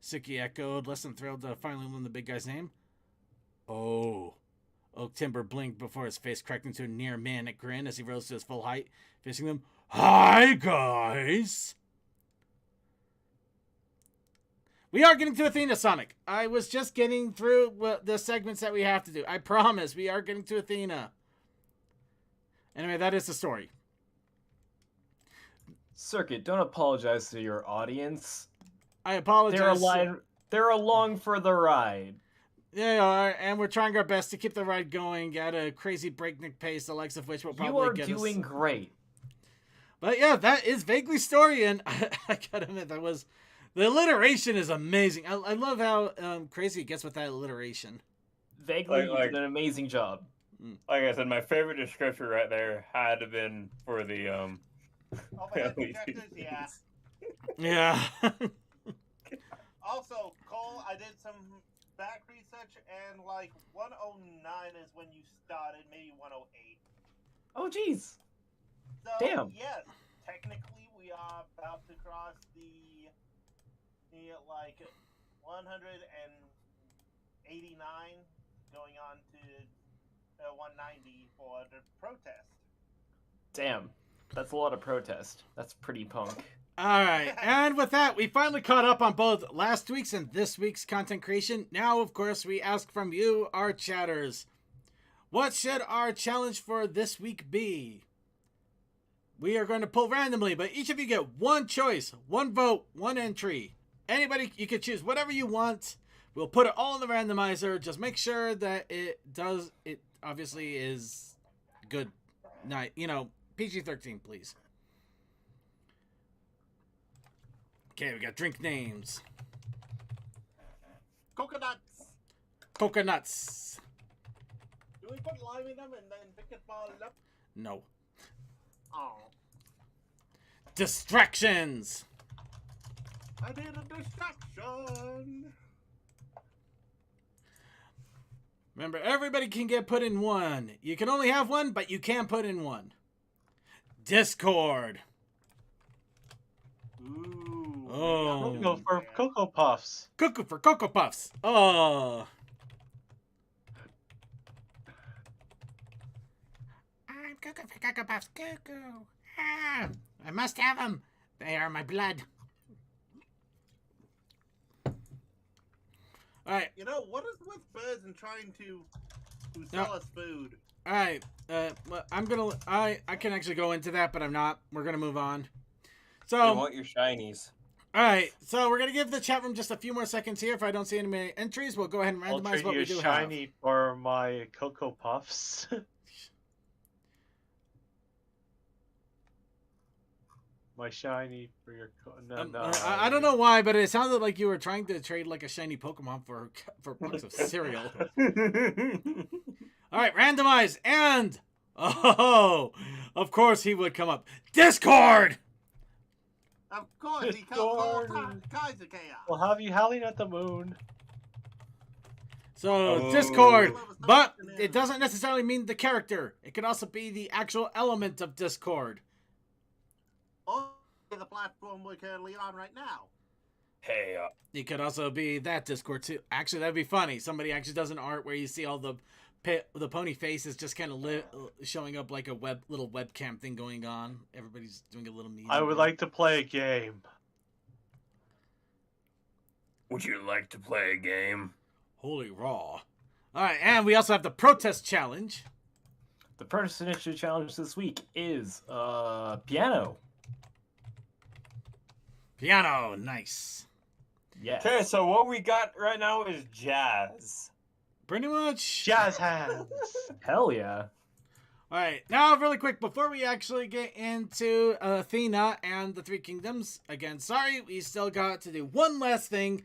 Suki echoed, less than thrilled to finally learn the big guy's name. Oh. Oak Timber blinked before his face cracked into a near manic grin as he rose to his full height, facing them. Hi, guys! We are getting to Athena, Sonic. I was just getting through the segments that we have to do. I promise, we are getting to Athena. Anyway, that is the story. Circuit, don't apologize to your audience. I apologize. They're along for the ride. They are, and we're trying our best to keep the ride going at a crazy breakneck pace, the likes of which will probably get us. You are doing great. But yeah, that is Vaguely Story, and I gotta admit, the alliteration is amazing. I love how crazy it gets with that alliteration. Vaguely, you did an amazing job. Like I said, my favorite description right there had to been for the Overhead projectors, yeah. Yeah. Also, Cole, I did some back research, and like 109 is when you started, maybe 108. Oh, jeez. So, damn. Yes, technically we are about to cross the like 189, going on to 190 for the protest. Damn, that's a lot of protest. That's pretty punk. All right, and with that, we finally caught up on both last week's and this week's content creation. Now, of course, we ask from you, our chatters, what should our challenge for this week be? We are going to pull randomly, but each of you get one choice, one vote, one entry. Anybody, you can choose whatever you want. We'll put it all in the randomizer. Just make sure that it obviously is good. Night, PG-13, please. Okay, we got drink names. Coconuts. Coconuts. Do we put lime in them and then pick it all up? No. Oh. Distractions. I did a distraction. Remember, everybody can get put in one. You can only have one, but you can put in one. Discord. Ooh. Oh. Go for Cocoa Puffs. Cuckoo for Cocoa Puffs. Oh. I'm Cuckoo for Cocoa Puffs. Cuckoo. Ah, I must have them. They are my blood. All right. You know, what is with birds and trying to sell us food? All right. I can actually go into that, but I'm not. We're gonna move on. So. You want your shinies. All right. So we're gonna give the chat room just a few more seconds here. If I don't see any entries, we'll go ahead and I'll randomize trade what you we a do shiny have. for my Cocoa Puffs. My shiny for your I don't know why, but it sounded like you were trying to trade like a shiny Pokemon for bucks of cereal. All right, randomize, and of course he would come up. Discord. Of course, he comes all kinds of chaos. We'll have you howling at the moon. So Discord, but it doesn't necessarily mean the character. It could also be the actual element of Discord. Oh, the platform we're currently on right now. Hey, it could also be that Discord too. Actually, that'd be funny. Somebody actually does an art where you see all the pony faces just kind of showing up like a little webcam thing going on. Everybody's doing a little meme. I would like to play a game. Would you like to play a game? Holy raw. All right, and we also have the protest challenge. The protest initiative challenge this week is piano. Piano, nice. Yeah. Okay, so what we got right now is jazz. Pretty much. Jazz hands. Hell yeah. All right, now really quick, before we actually get into Athena and the Three Kingdoms, again, sorry, we still got to do one last thing.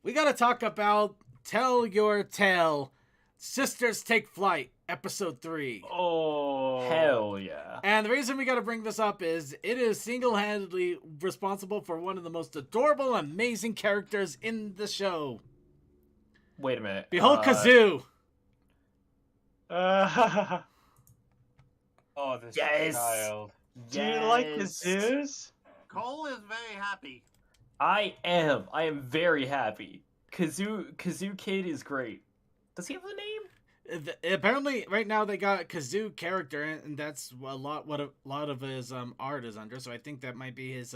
We got to talk about Tell Your Tale, Sisters Take Flight, Episode 3. Oh. Hell yeah. And the reason we got to bring this up is it is single-handedly responsible for one of the most adorable, amazing characters in the show. Wait a minute. Behold Kazoo. Oh, this child. Do you like Kazoos? Cole is very happy. I am very happy. Kazoo Kid is great. Does he have a name? Apparently, right now they got Kazoo character, and that's what a lot of his art is under. So I think that might be his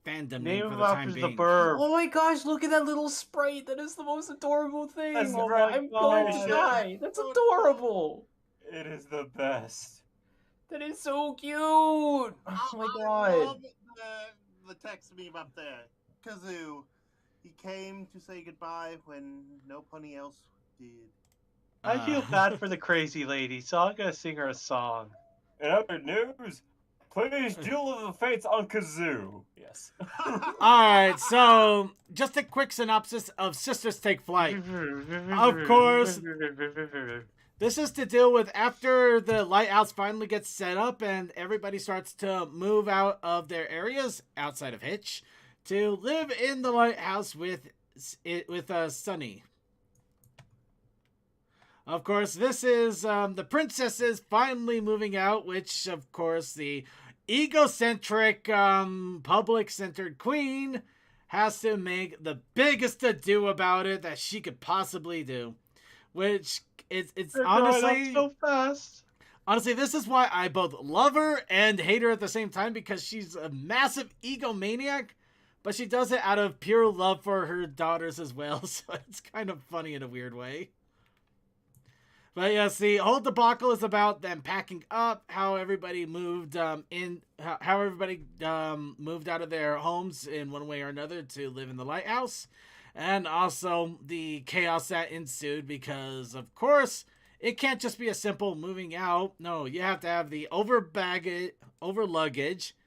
fandom name for the time being. Oh my gosh! Look at that little sprite. That is the most adorable thing. That's I'm right. going to die. That's adorable. It is the best. That is so cute. Oh my god! I love the text meme up there. Kazoo, he came to say goodbye when nobody else did. I feel bad for the crazy lady, so I'm gonna sing her a song. In other news, please Duel of the Fates on kazoo. Yes. Alright, so just a quick synopsis of Sisters Take Flight. Of course, this is to deal with after the lighthouse finally gets set up and everybody starts to move out of their areas outside of Hitch to live in the lighthouse with Sunny. Of course, this is the princesses finally moving out, which, of course, the egocentric, public-centered queen has to make the biggest ado about it that she could possibly do. Which, it's honestly... so fast. Honestly, this is why I both love her and hate her at the same time, because she's a massive egomaniac, but she does it out of pure love for her daughters as well, so it's kind of funny in a weird way. But yes, the whole debacle is about them packing up, how everybody moved how everybody moved out of their homes in one way or another to live in the lighthouse, and also the chaos that ensued because, of course, it can't just be a simple moving out. No, you have to have the over luggage.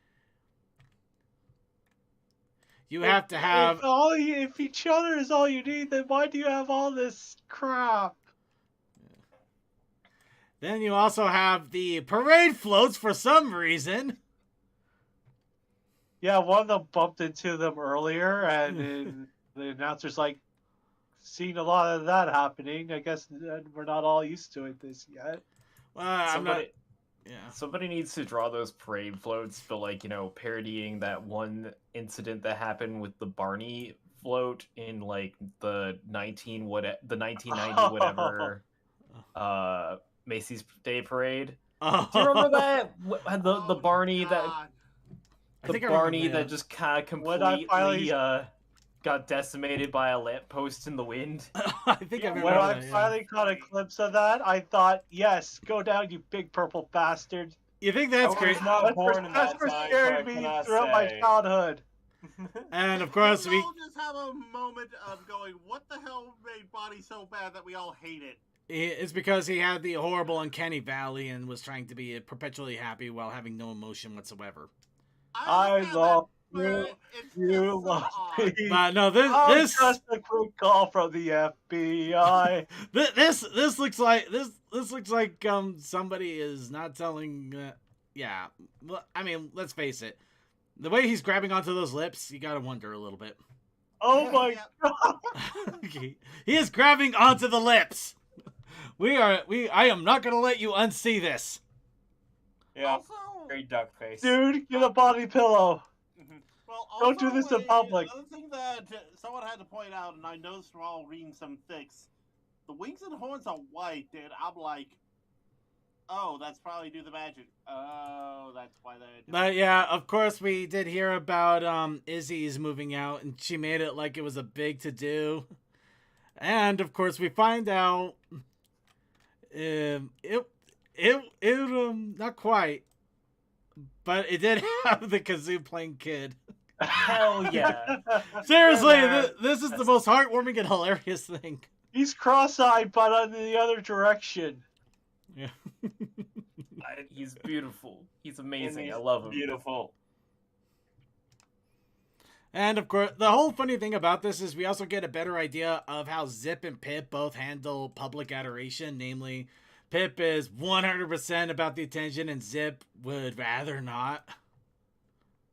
You have to have... If each other is all you need, then why do you have all this crap? Then you also have the parade floats for some reason. Yeah, one of them bumped into them earlier, and the announcer's like, seen a lot of that happening. I guess we're not all used to it yet. Somebody needs to draw those parade floats, but like, parodying that one incident that happened with the Barney float in like the 1990 whatever Macy's Day Parade. Oh. Do you remember that? The Barney that that just kind of completely got decimated by a lamppost in the wind. I think I remember when that, I finally caught a glimpse of that, I thought, yes, go down, you big purple bastard. You think that's great? That's for scaring me throughout my childhood. And of course, we all just have a moment of going, what the hell made Bonnie so bad that we all hate it? It's because he had the horrible uncanny valley and was trying to be perpetually happy while having no emotion whatsoever. I love you. You love me. But no, this just a quick call from the FBI. this looks like somebody is not telling. Yeah, I mean, let's face it. The way he's grabbing onto those lips, you gotta wonder a little bit. Oh my god! He is grabbing onto the lips. I am not gonna let you unsee this. Yeah, also, very duck face. Dude, get a body pillow. Well, don't do this in public. Another thing that someone had to point out, and I noticed while reading some fics, the wings and horns are white, and I'm like, oh, that's probably do the magic. Oh, that's why they. But yeah, of course we did hear about Izzy's moving out, and she made it like it was a big to do. And of course we find out not quite, but it did have the kazoo playing kid. Hell yeah! Seriously, this is the most heartwarming and hilarious thing. He's cross-eyed, but on the other direction. Yeah. He's beautiful. He's amazing. I love him. Beautiful. And of course, the whole funny thing about this is we also get a better idea of how Zip and Pip both handle public adoration. Namely, Pip is 100% about the attention and Zip would rather not.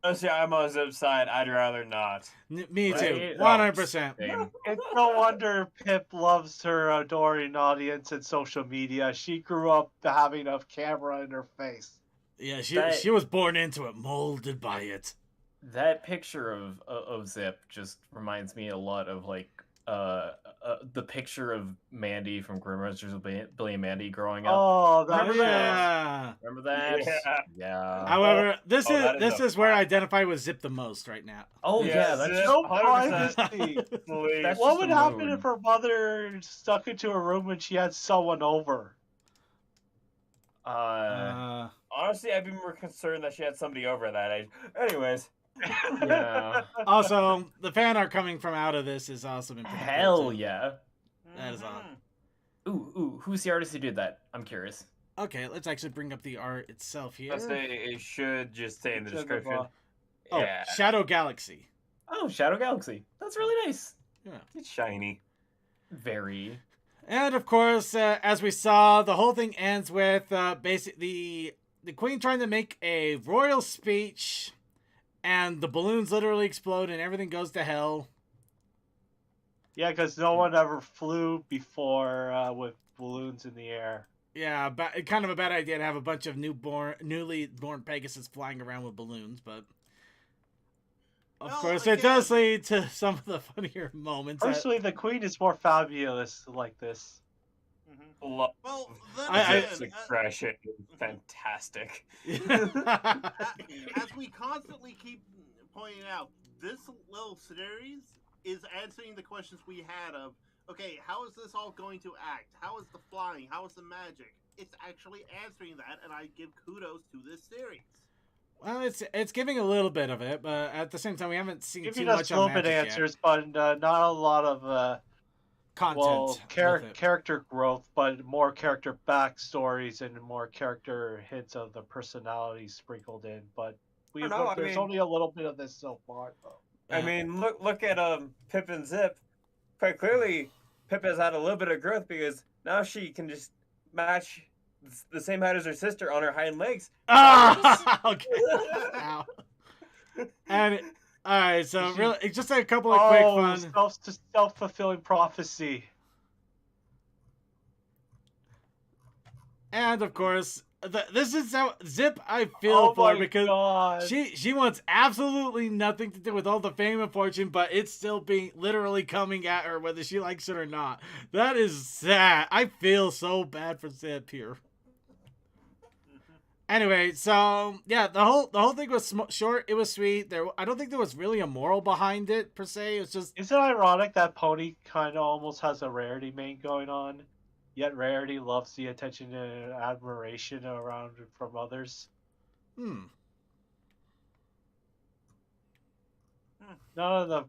Honestly, I'm on Zip's side. I'd rather not. Me too. 100%. It's no wonder Pip loves her adoring audience and social media. She grew up having a camera in her face. Yeah, she was born into it, molded by it. That picture of Zip just reminds me a lot of like the picture of Mandy from Grim Adventures of Billy and Mandy growing up. Oh, remember that? Yeah. However, this is where I identify with Zip the most right now. Oh yeah, that's no privacy. What would happen if her mother stuck into a room when she had someone over? Honestly, I'd be more concerned that she had somebody over at that age. Anyways. Yeah. Also, the fan art coming from out of this is awesome. Hell yeah. That is awesome. who's the artist who did that? I'm curious. Okay, let's actually bring up the art itself here. Let's say it should just say in the description. Yeah. Oh, Shadow Galaxy. Oh, Shadow Galaxy. That's really nice. Yeah. It's shiny. Very. And of course, as we saw, the whole thing ends with basically the Queen trying to make a royal speech, and the balloons literally explode and everything goes to hell. Yeah, because no one ever flew before with balloons in the air. Yeah, but kind of a bad idea to have a bunch of newly born Pegasus flying around with balloons, but of course it does lead to some of the funnier moments. Personally, the Queen is more fabulous like this. Well, then crash it. Fantastic. As we constantly keep pointing out, this little series is answering the questions we had of, okay, how is this all going to act? How is the flying? How is the magic? It's actually answering that, and I give kudos to this series. Well, it's giving a little bit of it, but at the same time, we haven't seen too much on little magic bit yet. answers, but not a lot of content. Character growth, but more character backstories and more character hints of the personalities sprinkled in. But there's only a little bit of this so far, though. I mean, look at Pip and Zip. Quite clearly, Pip has had a little bit of growth because now she can just match the same height as her sister on her hind legs. Ah, okay. Ow. And all right, so really, just a couple of quick fun. Self-fulfilling prophecy. And of course, this is how Zip I feel for, because she wants absolutely nothing to do with all the fame and fortune, but it's still being literally coming at her whether she likes it or not. That is sad. I feel so bad for Zip here. Anyway, so yeah, the whole thing was short. It was sweet. I don't think there was really a moral behind it per se. It's just. Is it ironic that Pony kind of almost has a Rarity main going on, yet Rarity loves the attention and admiration around from others? Not on the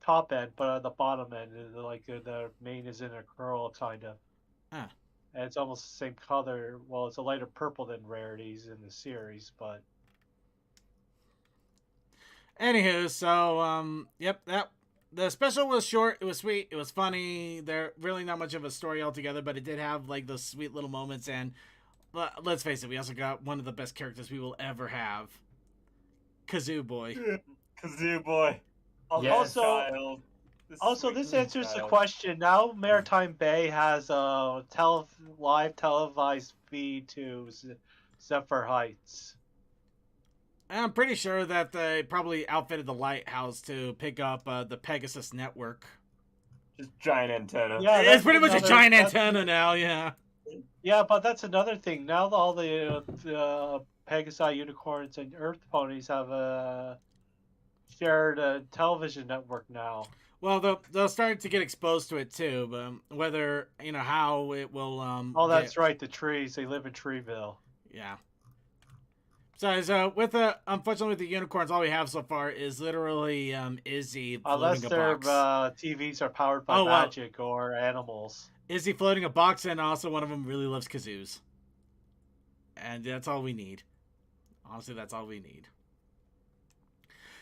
top end, but on the bottom end, like the main is in a curl kind of. And it's almost the same color. Well, it's a lighter purple than Rarities in the series, but. Anywho, so yep, the special was short. It was sweet. It was funny. There really not much of a story altogether, but it did have like those sweet little moments. And let's face it, we also got one of the best characters we will ever have, Kazoo Boy. Kazoo Boy. Yes. Also, this answers the question. Now, Maritime Bay has a live televised feed to Zephyr Heights. I'm pretty sure that they probably outfitted the Lighthouse to pick up the Pegasus network. Just giant antenna. Yeah, it's pretty much a giant antenna now, yeah. Yeah, but that's another thing. Now all the Pegasi unicorns and Earth ponies have a shared television network now. Well, they'll start to get exposed to it too, but whether how it will. That's right. The trees. They live in Treeville. Yeah. So with unfortunately with the unicorns, all we have so far is literally Izzy unless floating a box. Their TVs are powered by magic or animals. Izzy floating a box, and also one of them really loves kazoos. And that's all we need. Honestly, that's all we need.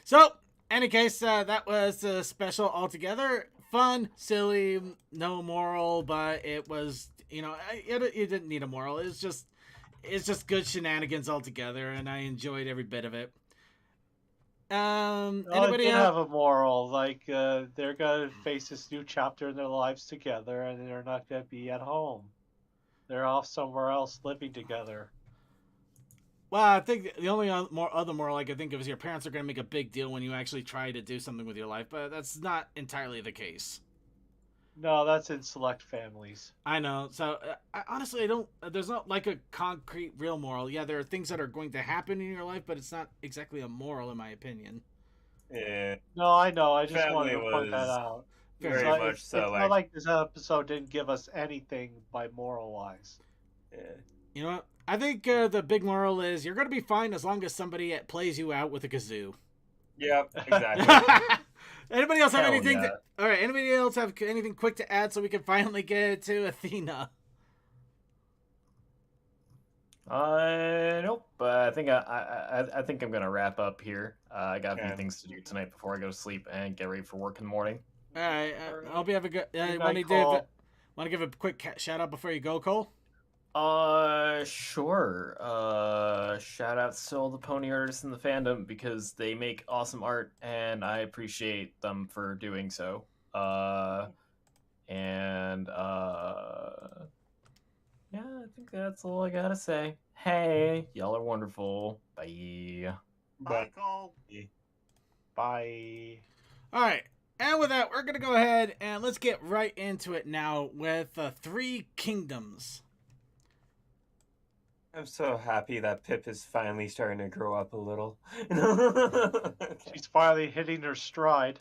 So. Any case, that was special altogether. Fun, silly, no moral, but it was, it didn't need a moral. It's just good shenanigans altogether, and I enjoyed every bit of it. Anybody did else have a moral? Like they're gonna face this new chapter in their lives together, and they're not gonna be at home. They're off somewhere else living together. Well, I think the only other moral I can think of is your parents are going to make a big deal when you actually try to do something with your life, but that's not entirely the case. No, that's in select families. I know. So, honestly, there's not like a concrete real moral. Yeah, there are things that are going to happen in your life, but it's not exactly a moral, in my opinion. Yeah. No, I know. I just wanted to point that out. Very much so. It's not like this episode didn't give us anything by moral-wise. Yeah. You know what? I think the big moral is you're going to be fine as long as somebody plays you out with a kazoo. Yep, exactly. Anybody else have anything? All right. Anybody else have anything quick to add so we can finally get to Athena? Nope. I think I think I'm gonna wrap up here. I got a few things to do tonight before I go to sleep and get ready for work in the morning. All right. I hope you have a good. Good Want night, to Cole. give a quick shout out before you go, Cole? Sure. Shout out to all the pony artists in the fandom because they make awesome art and I appreciate them for doing so. Yeah, I think that's all I gotta say. Hey, y'all are wonderful. Bye. Bye, Cole. Bye. All right. And with that, we're going to go ahead and let's get right into it now with Three Kingdoms. I'm so happy that Pip is finally starting to grow up a little. She's finally hitting her stride.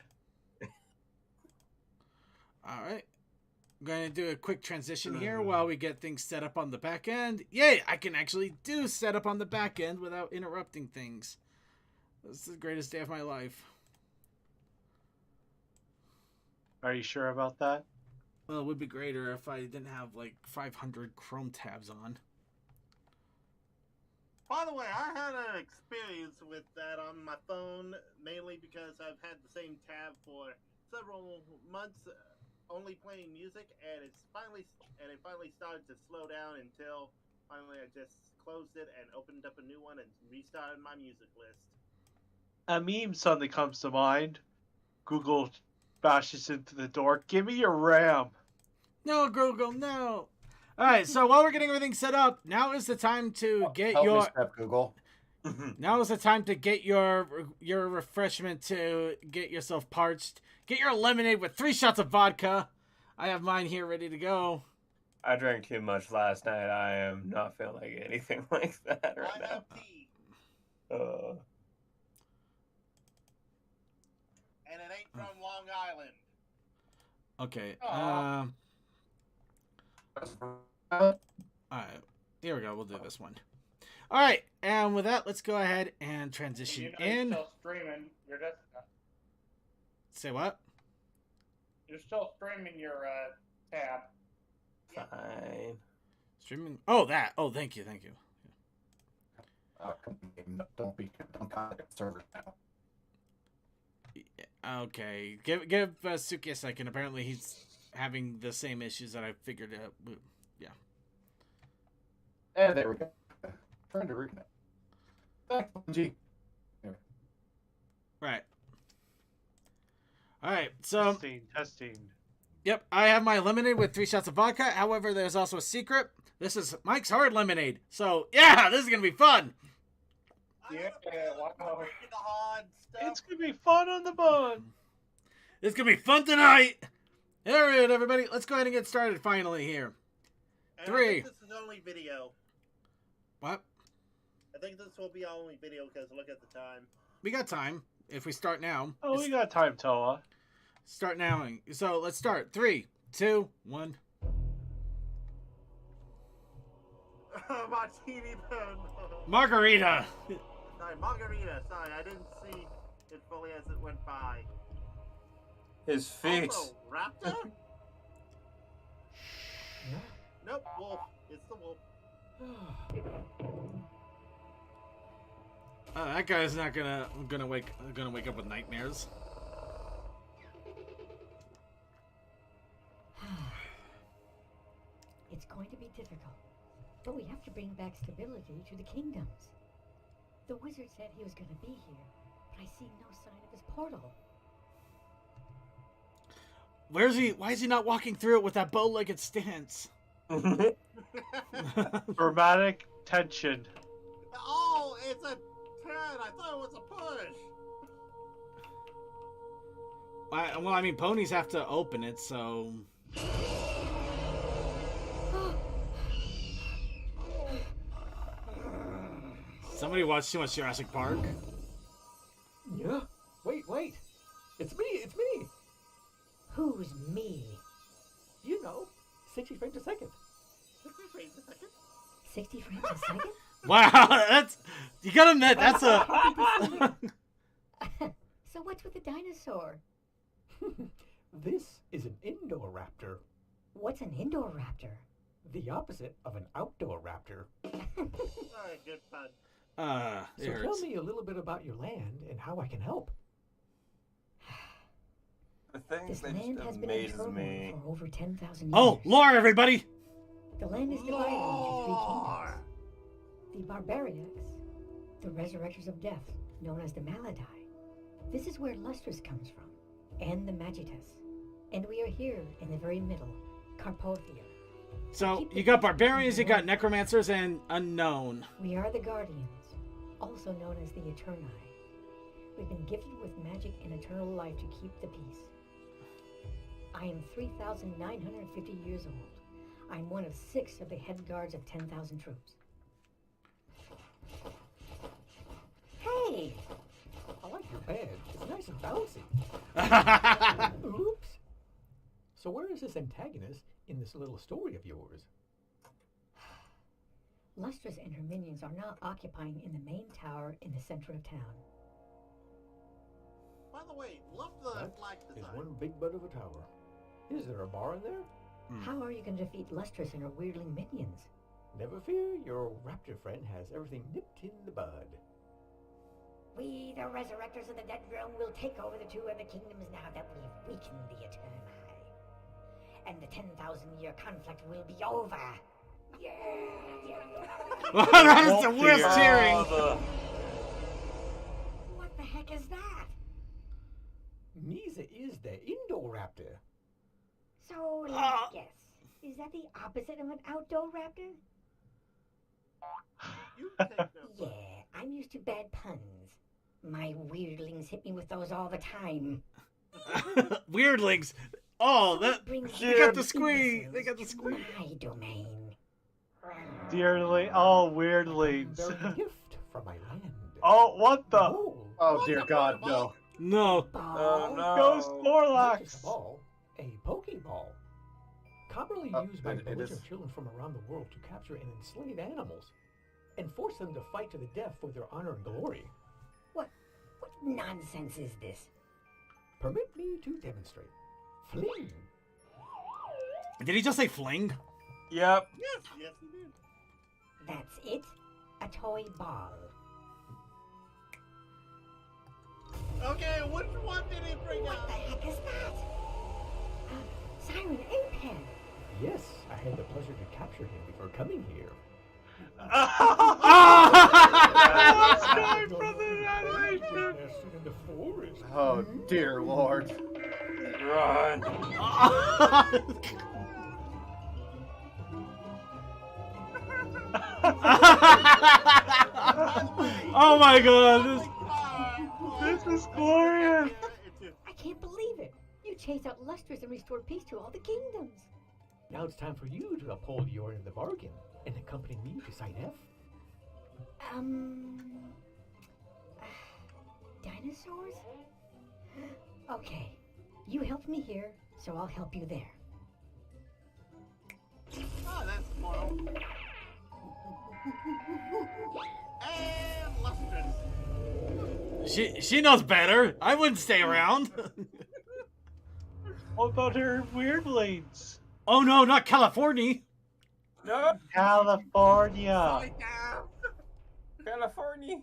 All right. I'm going to do a quick transition here while we get things set up on the back end. Yay, I can actually do set up on the back end without interrupting things. This is the greatest day of my life. Are you sure about that? Well, it would be greater if I didn't have like 500 Chrome tabs on. By the way, I had an experience with that on my phone, mainly because I've had the same tab for several months, only playing music, and it finally started to slow down until finally I just closed it and opened up a new one and restarted my music list. A meme suddenly comes to mind. Google bashes into the door. Give me your RAM. No, Google, no. All right, so while we're getting everything set up, now is the time to get Help your me, Step Google. Now is the time to get your refreshment, to get yourself parched. Get your lemonade with 3 shots of vodka. I have mine here ready to go. I drank too much last night. I am not feeling anything like that right I now. have tea, and it ain't from Long Island. Okay. Aw. All right. Here we go. We'll do this one. All right. And with that, let's go ahead and transition You're in. still streaming. You're just Say what? you're still streaming your tab. Fine. Streaming. Oh, that. Oh, thank you. Thank you. Don't contact servers now. Okay. Give Suki a second. Apparently, he's having the same issues that I figured out. Yeah. And there we go. Trying to reconnect. G. Right. All right. So. Testing. Yep, I have my lemonade with 3 shots of vodka. However, there's also a secret. This is Mike's hard lemonade. So, yeah, this is going to be fun. Yeah, wow. It's going to be fun on the bun. It's going to be fun tonight. All right, everybody. Let's go ahead and get started finally here. And 3. I think this is only video. What? I think this will be only video because look at the time. We got time if we start now. Oh, we got time, Toa. Start now. So, let's start. 3, 2, 1. Martini pen. Margarita. Sorry, margarita. Sorry, I didn't see it fully as it went by. His face. Also, raptor? Nope, wolf. It's the wolf. That guy's not gonna wake up with nightmares. It's going to be difficult, but we have to bring back stability to the kingdoms. The wizard said he was going to be here, but I see no sign of his portal. Where's he? Why is he not walking through it with that bow-legged stance? Dramatic tension. Oh, it's a turn. I thought it was a push. Well, I mean, ponies have to open it, so. Somebody watched too much Jurassic Park. Yeah. Wait. It's me. Who's me? You know, 60 frames a second. 60 frames a second? 60 frames a second? Wow, that's. You gotta admit, that's a. So what's with the dinosaur? This is an indoor raptor. What's an indoor raptor? The opposite of an outdoor raptor. good fun. So tell me a little bit about your land and how I can help. The thing This that land just has been in amazes turmoil me. for over 10,000 years. Oh, lore, everybody! The land is divided into 3 kingdoms. The Barbarians, the Resurrectors of Death, known as the Maladai. This is where Lustrous comes from, and the Magitas. And we are here in the very middle, Carpothia. So, you got barbarians, you got necromancers, and unknown. We are the Guardians, also known as the Eterni. We've been gifted with magic and eternal life to keep the peace. I am 3,950 years old. I'm one of 6 of the head guards of 10,000 troops. Hey! I like your badge. It's nice and bouncy. Oops. So where is this antagonist in this little story of yours? Lustrous and her minions are now occupying in the main tower in the center of town. By the way, love the flag Is design. one big butt of a tower. Is there a bar in there? How are you going to defeat Lustrous and her weirdling minions? Never fear, your raptor friend has everything nipped in the bud. We, the Resurrectors of the Dead Realm, will take over the 2 other kingdoms now that we've weakened the Eterni. And the 10,000-year conflict will be over. Yeah! That is the worst cheering! What the heck is that? Misa is the Indoraptor. So, let's guess. Is that the opposite of an outdoor raptor? You take no Yeah, I'm used to bad puns. My weirdlings hit me with those all the time. Weirdlings. Oh, that they got the squee. They got the squee. My domain. Dearly, oh, weirdlings. Very gift from my land. Oh, what the? Oh dear God, no. No. Oh no. Ghost Not Morlocks. just a ball, a Pokeball. Commonly used by belligerent children from around the world to capture and enslave animals, and force them to fight to the death for their honor and glory. What nonsense is this? Permit me to demonstrate. Fling. Did he just say fling? Yep. Yes, yes, he did. That's it? A toy ball. Okay, which one did he bring What out? the heck is that? Siren Apehead. Yes, I had the pleasure to capture him before coming here. That's going from the animation. Nested in the forest. Oh dear Lord. Run. Oh my God. This is glorious. I can't believe it. You chased out Lustrous and restored peace to all the kingdoms. Now it's time for you to uphold your end of the bargain and accompany me to Site F. Dinosaurs? Okay. You helped me here, so I'll help you there. Oh, that's moral. And Lustrous. She knows better. I wouldn't stay around. What about her weirdlings? Oh no, not California. No. California. Slow it down. California.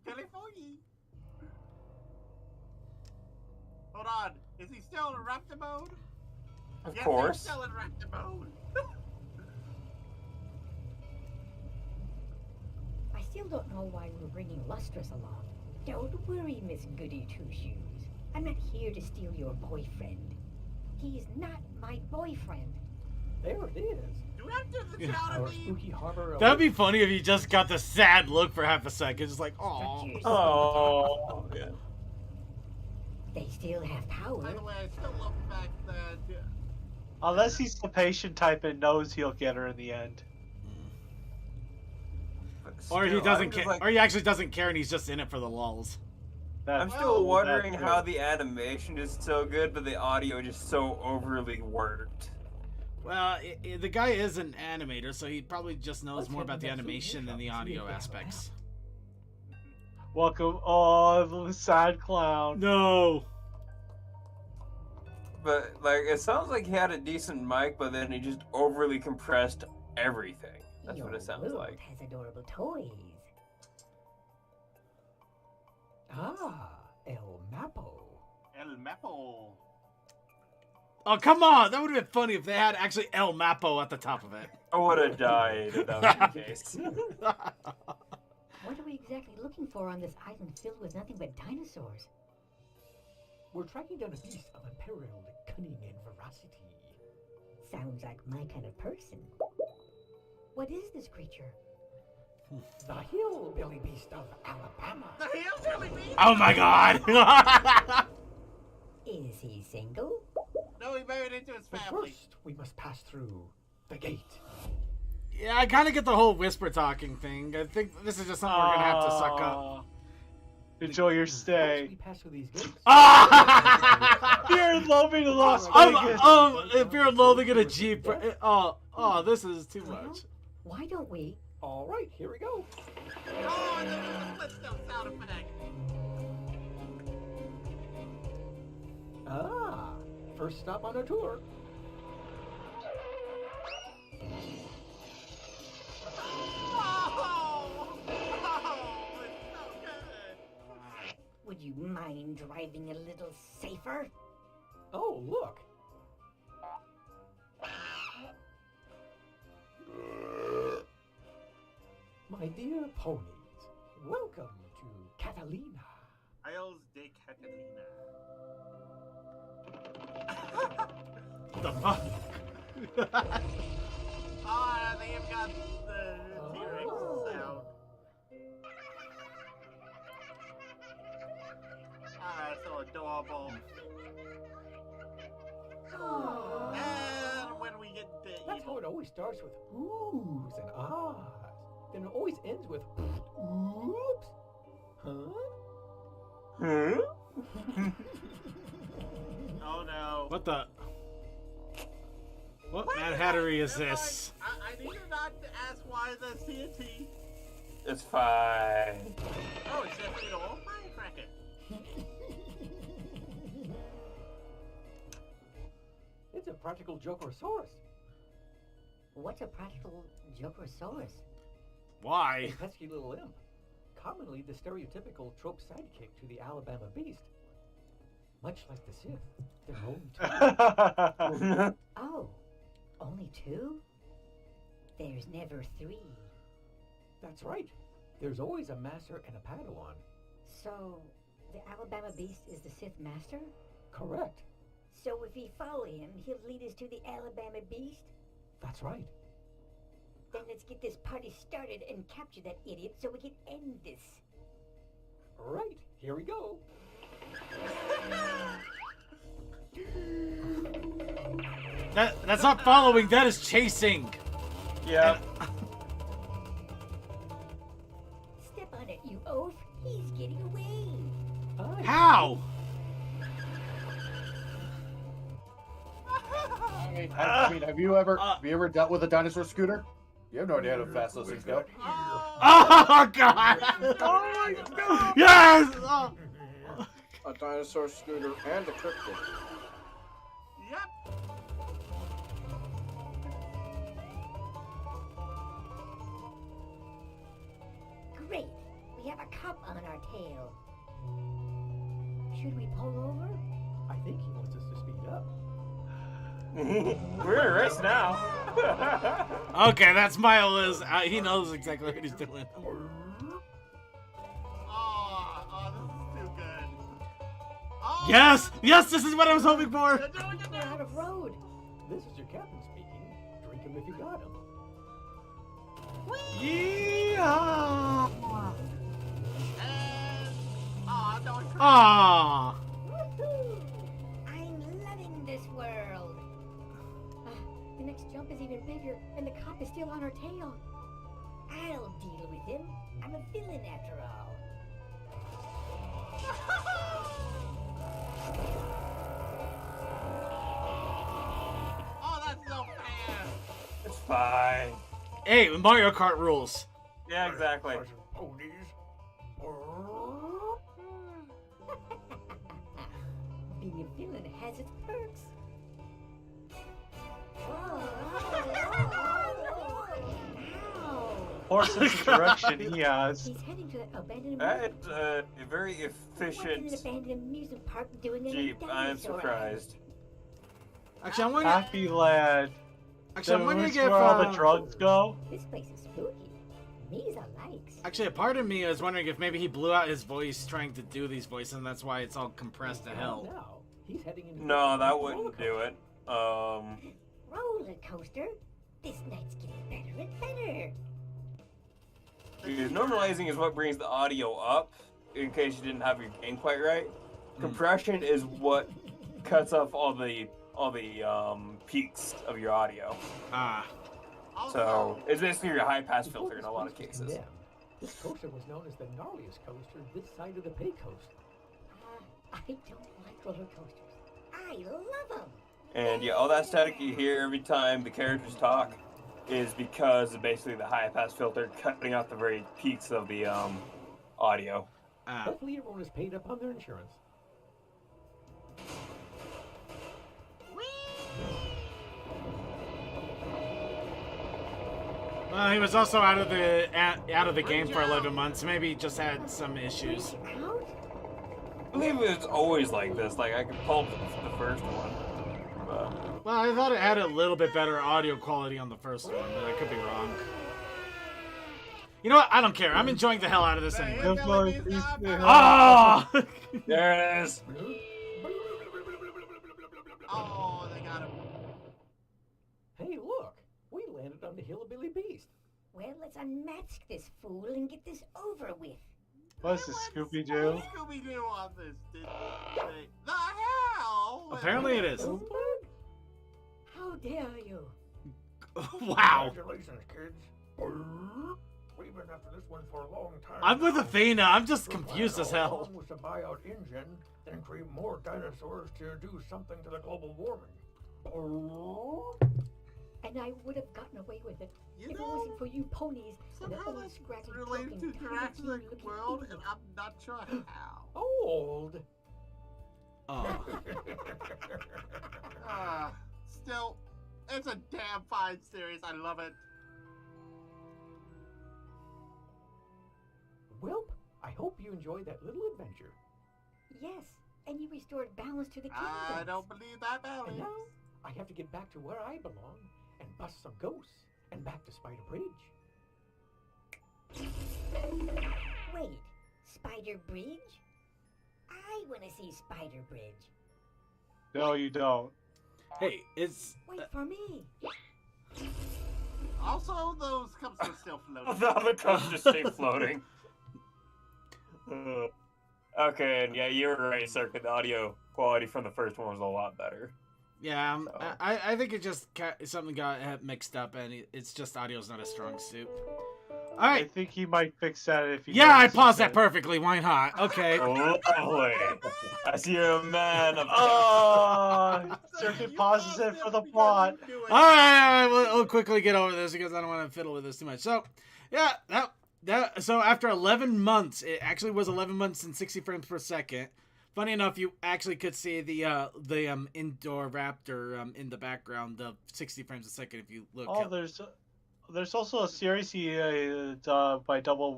California. Hold on. Is he still in raptor mode? Of Yes, course. he's still in raptor mode. I still don't know why we're bringing Lustrous along. Don't worry, Miss Goody Two-Shoes. I'm not here to steal your boyfriend. He's not my boyfriend. There it is. Do we have to do the shout Our at me? spooky harbor. That'd be funny if you just got the sad look for half a second. Just like, oh. Oh. Yeah. They still have power. By the way, I still love the fact that Unless he's the patient type and knows he'll get her in the end. Or he Still, doesn't I'm just care, like- or he actually doesn't care, and he's just in it for the lulls. I'm still wondering how the animation is so good, but the audio is just so overly worked. Well, the guy is an animator, so he probably just knows more about the animation than the audio aspects. Welcome, oh, the sad clown. No. But like, it sounds like he had a decent mic, but then he just overly compressed everything. That's Your what it sounds world like. has adorable toys. Ah, El Mapo. El Mapo. Oh, come on! That would have been funny if they had actually El Mapo at the top of it. I would have died if that was the case. What are we exactly looking for on this island filled with nothing but dinosaurs? We're tracking down a beast of unparalleled cunning and veracity. Sounds like my kind of person. What is this creature? The hillbilly beast of Alabama. The hillbilly beast? Oh my god! Is he single? No, he married into his But family. first, we must pass through the gate. Yeah, I kind of get the whole whisper talking thing. I think this is just something we're gonna have to suck up. Enjoy your Once stay. we pass through these gates. Fear and loathing in Las Vegas. If you're loathing in a Jeep, oh, this is too much. Why don't we? All right, here we go. Oh, and then there's a footstep sound effect. Ah, first stop on our tour. Would you mind driving a little safer? Oh, look. My dear ponies, welcome to Catalina. Isles de Catalina. The fuck? Ah, they have got the T-Rex sound. Ah, so adorable. And when we get to That's how it always starts with oohs and ahs. Then it always ends with oops. Huh? Oh no. What the? What Mad Hattery is this? I need you not to ask why the TNT. It's fine. Oh, it's definitely an old firecracker. It's a practical Jokerosaurus. What's a practical Jokerosaurus? Why? A pesky little imp. Commonly the stereotypical trope sidekick to the Alabama beast. Much like the Sith, they're only two. Oh, only two? There's never three. That's right. There's always a master and a Padawan. So, the Alabama beast is the Sith master? Correct. So if we follow him, he'll lead us to the Alabama beast? That's right. Then let's get this party started and capture that idiot so we can end this. Right, here we go. That's not following, that is chasing. Yeah. Step on it, you oaf. He's getting away. How? I mean, have you ever dealt with a dinosaur scooter? You have no idea how fast those things go. Oh god! Oh my god! Yes! Oh. A dinosaur scooter and a cryptid. Yep. Great. We have a cop on our tail. Should we pull over? I think he wants us to speed up. We're in a race now. Okay, that's Miles. He knows exactly what he's doing. Oh, this is too good. Oh, Yes! Yes, this is what I was hoping for! We're out of road. This is your captain speaking. Drink him if you got him. Yeehaw! don't cry. Aww! I'm loving this world. The next jump is even bigger, and the cop is still on our tail. I'll deal with him. I'm a villain after all. Oh, that's so fast. It's fine. Hey, Mario Kart rules. Yeah, exactly. Ponies. Being a villain has its perks. Ow. poor sense of direction he has. He's heading to that abandoned That's a very What's in an efficient abandoned amusement park doing in Jeep. a I am dinosaur surprised. Actually, I'm wondering. Happy Land. Actually, I'm wondering Is if where all the drugs go. This place is spooky. Me's a likes. Actually, a part of me is wondering if maybe he blew out his voice trying to do these voices, and that's why it's all compressed to hell. Now, he's heading into No, that wouldn't do it. Roller coaster. This night's getting better and better. Because normalizing is what brings the audio up, in case you didn't have your gain quite right. Compression is what cuts off all the peaks of your audio. Ah. So it's basically your high pass filter in a lot of cases. Yeah. This coaster was known as the gnarliest coaster this side of the Pay Coast. I don't like roller coasters. I love them. And yeah, all that static you hear every time the characters talk is because of basically the high pass filter cutting out the very peaks of the audio. Hopefully everyone is paid up on their insurance. Well, he was also out of the game for 11 months. Maybe he just had some issues. I believe it's always like this. Like I could pull the first one. But... Well, I thought it had a little bit better audio quality on the first one, but I could be wrong. You know what? I don't care. I'm enjoying the hell out of this anyway. Oh! There it is. Oh, they got him. Hey, look. We landed on the Hillbilly Beast. Well, let's unmask this fool and get this over with. What's this, Scooby-Doo? Scooby-Doo on this, did they? The hell? Apparently it is. How dare you? Wow. Congratulations, kids. We've been after this one for a long time. I'm with Athena. I'm just confused as hell. Was to buy out InGen and create more dinosaurs to do something to the global warming. And I would have gotten away with it if it wasn't for you ponies and the old scrappy related to Jurassic World, and I'm not sure how. Old. Oh. Still, it's a damn fine series. I love it. Welp, I hope you enjoyed that little adventure. Yes, and you restored balance to the kingdom. I don't believe that, Balance. And now, I have to get back to where I belong and bust some ghosts and back to Spider Bridge. Wait, Spider Bridge? I want to see Spider Bridge. No, you don't. Hey, it's... Wait for me. Also, those cups are still floating. The other cups just stay floating. Okay, and yeah, you were right, Circuit. The audio quality from the first one was a lot better. Yeah, I think it just something got mixed up, and it's just audio's not a strong suit. All right. I think he might fix that if he. Yeah, I paused that perfectly. Why not? Okay. Oh, I see you're a man of. Oh, Circuit pauses it for the plot. All right, we'll quickly get over this because I don't want to fiddle with this too much. So, yeah, so after 11 months, it actually was 11 months and 60 frames per second. Funny enough, you actually could see the indoor raptor in the background of 60 frames a second if you look. Oh, there's also a series by Double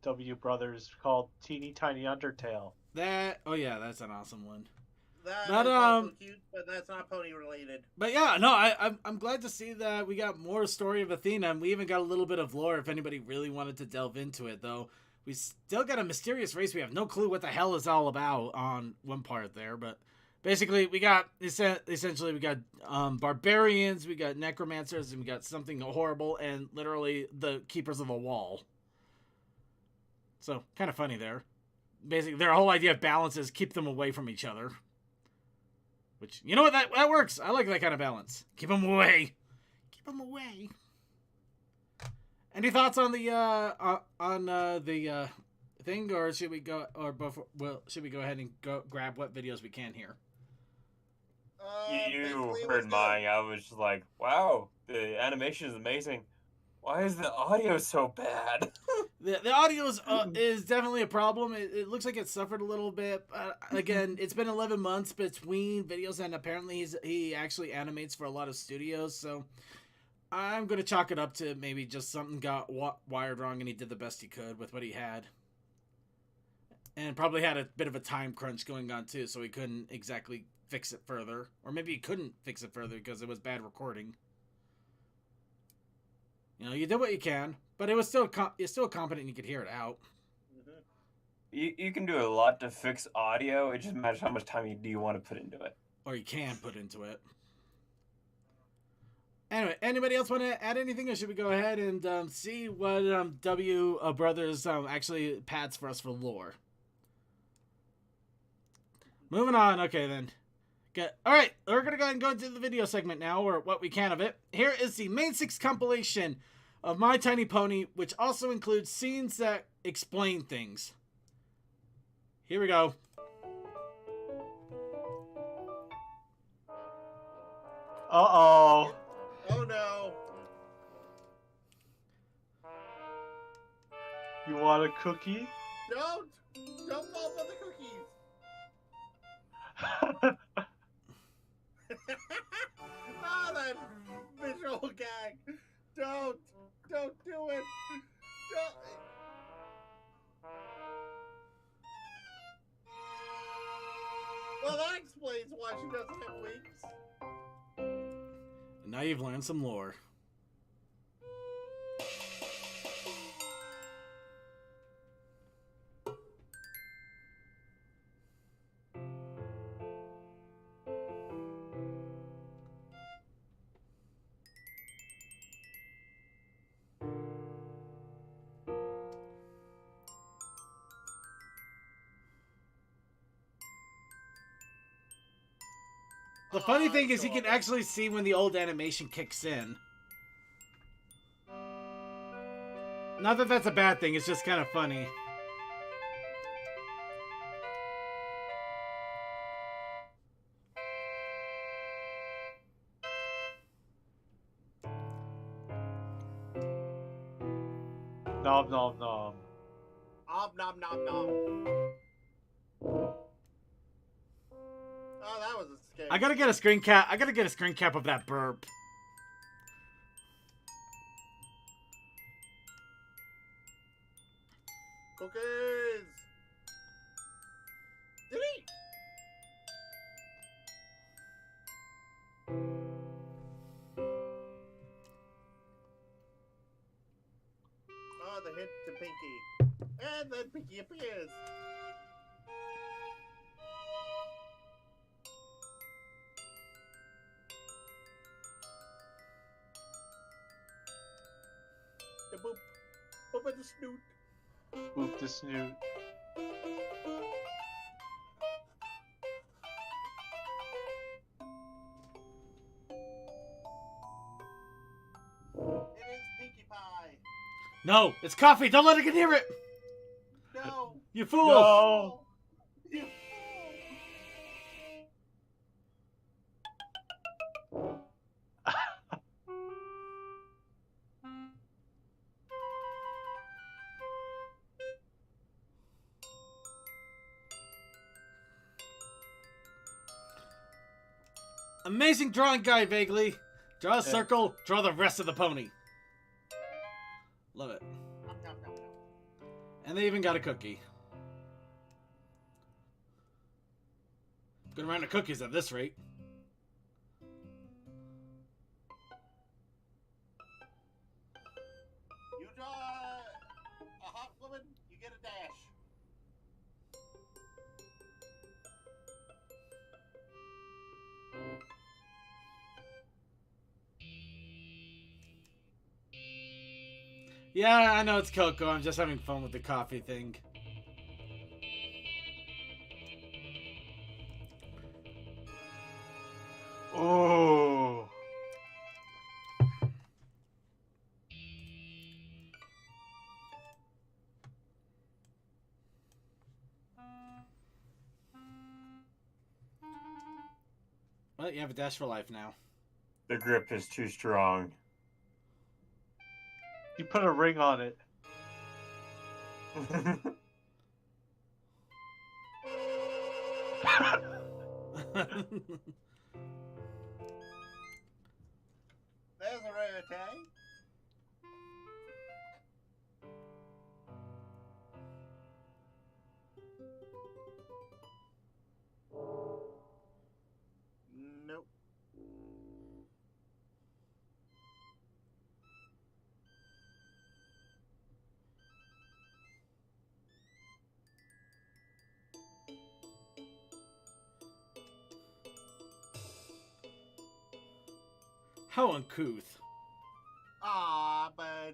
W Brothers called Teeny Tiny Undertale. Oh yeah, that's an awesome one. That But is also cute, but that's not pony related. But yeah, no, I'm glad to see that we got more story of Athena, and we even got a little bit of lore if anybody really wanted to delve into it. Though we still got a mysterious race. We have no clue what the hell it's all about on one part there, but basically we got essentially we got barbarians, we got necromancers, and we got something horrible, and literally the keepers of the wall. So kind of funny there. Basically, their whole idea of balance is keep them away from each other. Which, you know what, that works. I like that kind of balance. Keep them away. Keep them away. Any thoughts on the thing, or should we go, should we go ahead and grab what videos we can here? You heard mine. I was just like, wow, the animation is amazing. Why is the audio so bad? The audio is definitely a problem. It looks like it suffered a little bit. Again, it's been 11 months between videos, and apparently he actually animates for a lot of studios. So I'm going to chalk it up to maybe just something got wired wrong and he did the best he could with what he had. And probably had a bit of a time crunch going on too, so he couldn't exactly fix it further. Or maybe he couldn't fix it further because it was bad recording. You know, you did what you can, but it was still it's still competent and you could hear it out. You can do a lot to fix audio. It just matters how much time do you want to put into it. Or you can put into it. Anyway, anybody else want to add anything, or should we go ahead and see what W Brothers actually pads for us for lore? Moving on. Okay, then. Good. All right, we're going to go ahead and go into the video segment now, or what we can of it. Here is the main 6 compilation of My Tiny Pony, which also includes scenes that explain things. Here we go. Uh-oh. Oh no. You want a cookie? Don't fall for the cookies. Oh, that visual gag. Don't do it. Don't. Well, that explains why she doesn't have wings. Now you've learned some lore. The funny thing is, you can actually see when the old animation kicks in. Not that that's a bad thing, it's just kind of funny. Nom nom nom. Nom nom nom nom. Oh, that was a scary. I gotta get a screen cap. I gotta get a screen cap of that burp. Cookies. Delete. Oh, the hint to Pinky, and then Pinky appears. Boop. Boop at the snoot. Boop the snoot. It is Pinkie Pie. No, it's coffee. Don't let it get near it. No. You fool. No. You Amazing drawing guy, vaguely. Draw a circle, draw the rest of the pony. Love it. And they even got a cookie. Gonna run out of cookies at this rate. You draw a hot woman, you get a dash. Yeah, I know it's Coco. I'm just having fun with the coffee thing. Oh. Well, you have a dash for life now. The grip is too strong. You put a ring on it. There's a rare Okay. Nope. How uncouth. Ah, but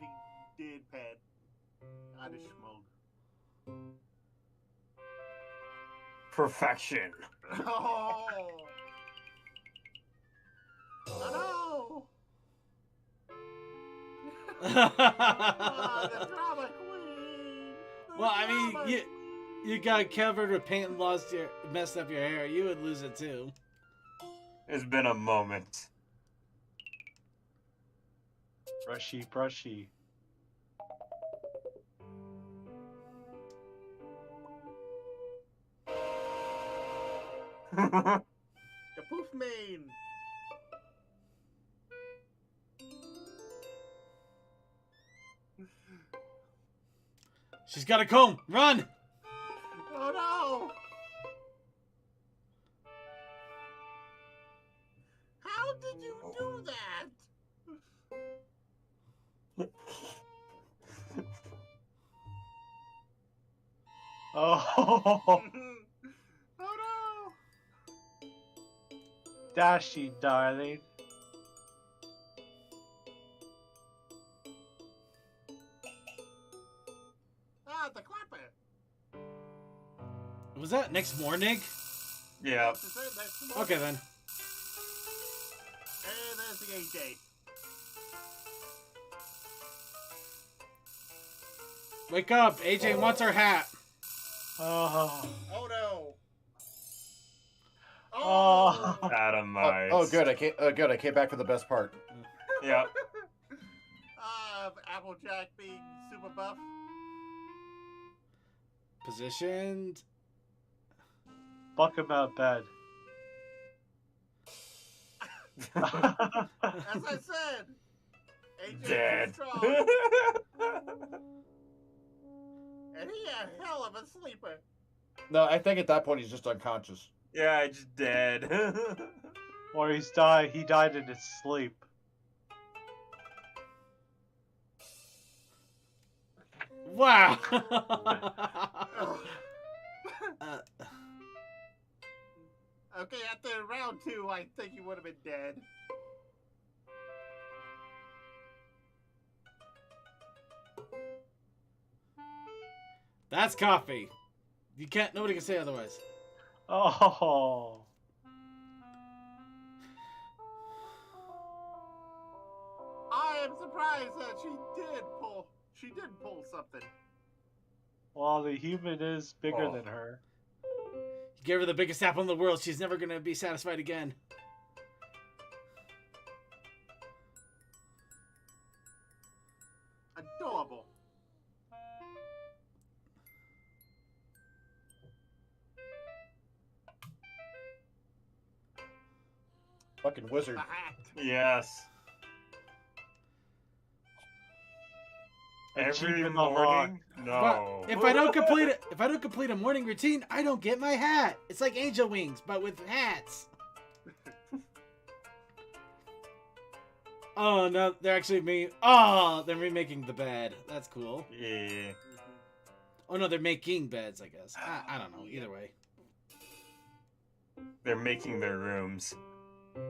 he did pet. I just schmoed. Perfection. Oh! Oh no! Oh, the drama queen! Well, I mean, you got covered with paint and messed up your hair. You would lose it too. It's been a moment. Brushy, brushy. The poof main! She's got a comb. Run! Oh no! How did you do that? Oh, Oh no! Dashy, darling. Ah, the clapper! Was that next morning? Yeah. Okay then. And there's the AJ. Wake up! AJ wants her hat. Oh. Oh no! Oh. Atomize. Oh, good. I came back for the best part. Yep. Applejack being super buff. Positioned. Buck him out bed. As I said, AJ Dead. is strong. And he a hell of a sleeper. No, I think at that point he's just unconscious. Yeah, I just dead. Or he died in his sleep. Wow. Okay, after round 2, I think he would have been dead. That's coffee. Nobody can say otherwise. Oh. I am surprised that she did pull something. Well, the human is bigger Oh. than her. You gave her the biggest apple in the world. She's never gonna be satisfied again. Adorable. Fucking wizard. A hat. Yes. Every Achievement unlocked. morning? No. But if I don't complete a morning routine, I don't get my hat. It's like angel wings, but with hats. Oh no, they're actually they're remaking the bed. That's cool. Yeah. Oh no, they're making beds, I guess. I don't know. Either way. They're making their rooms. And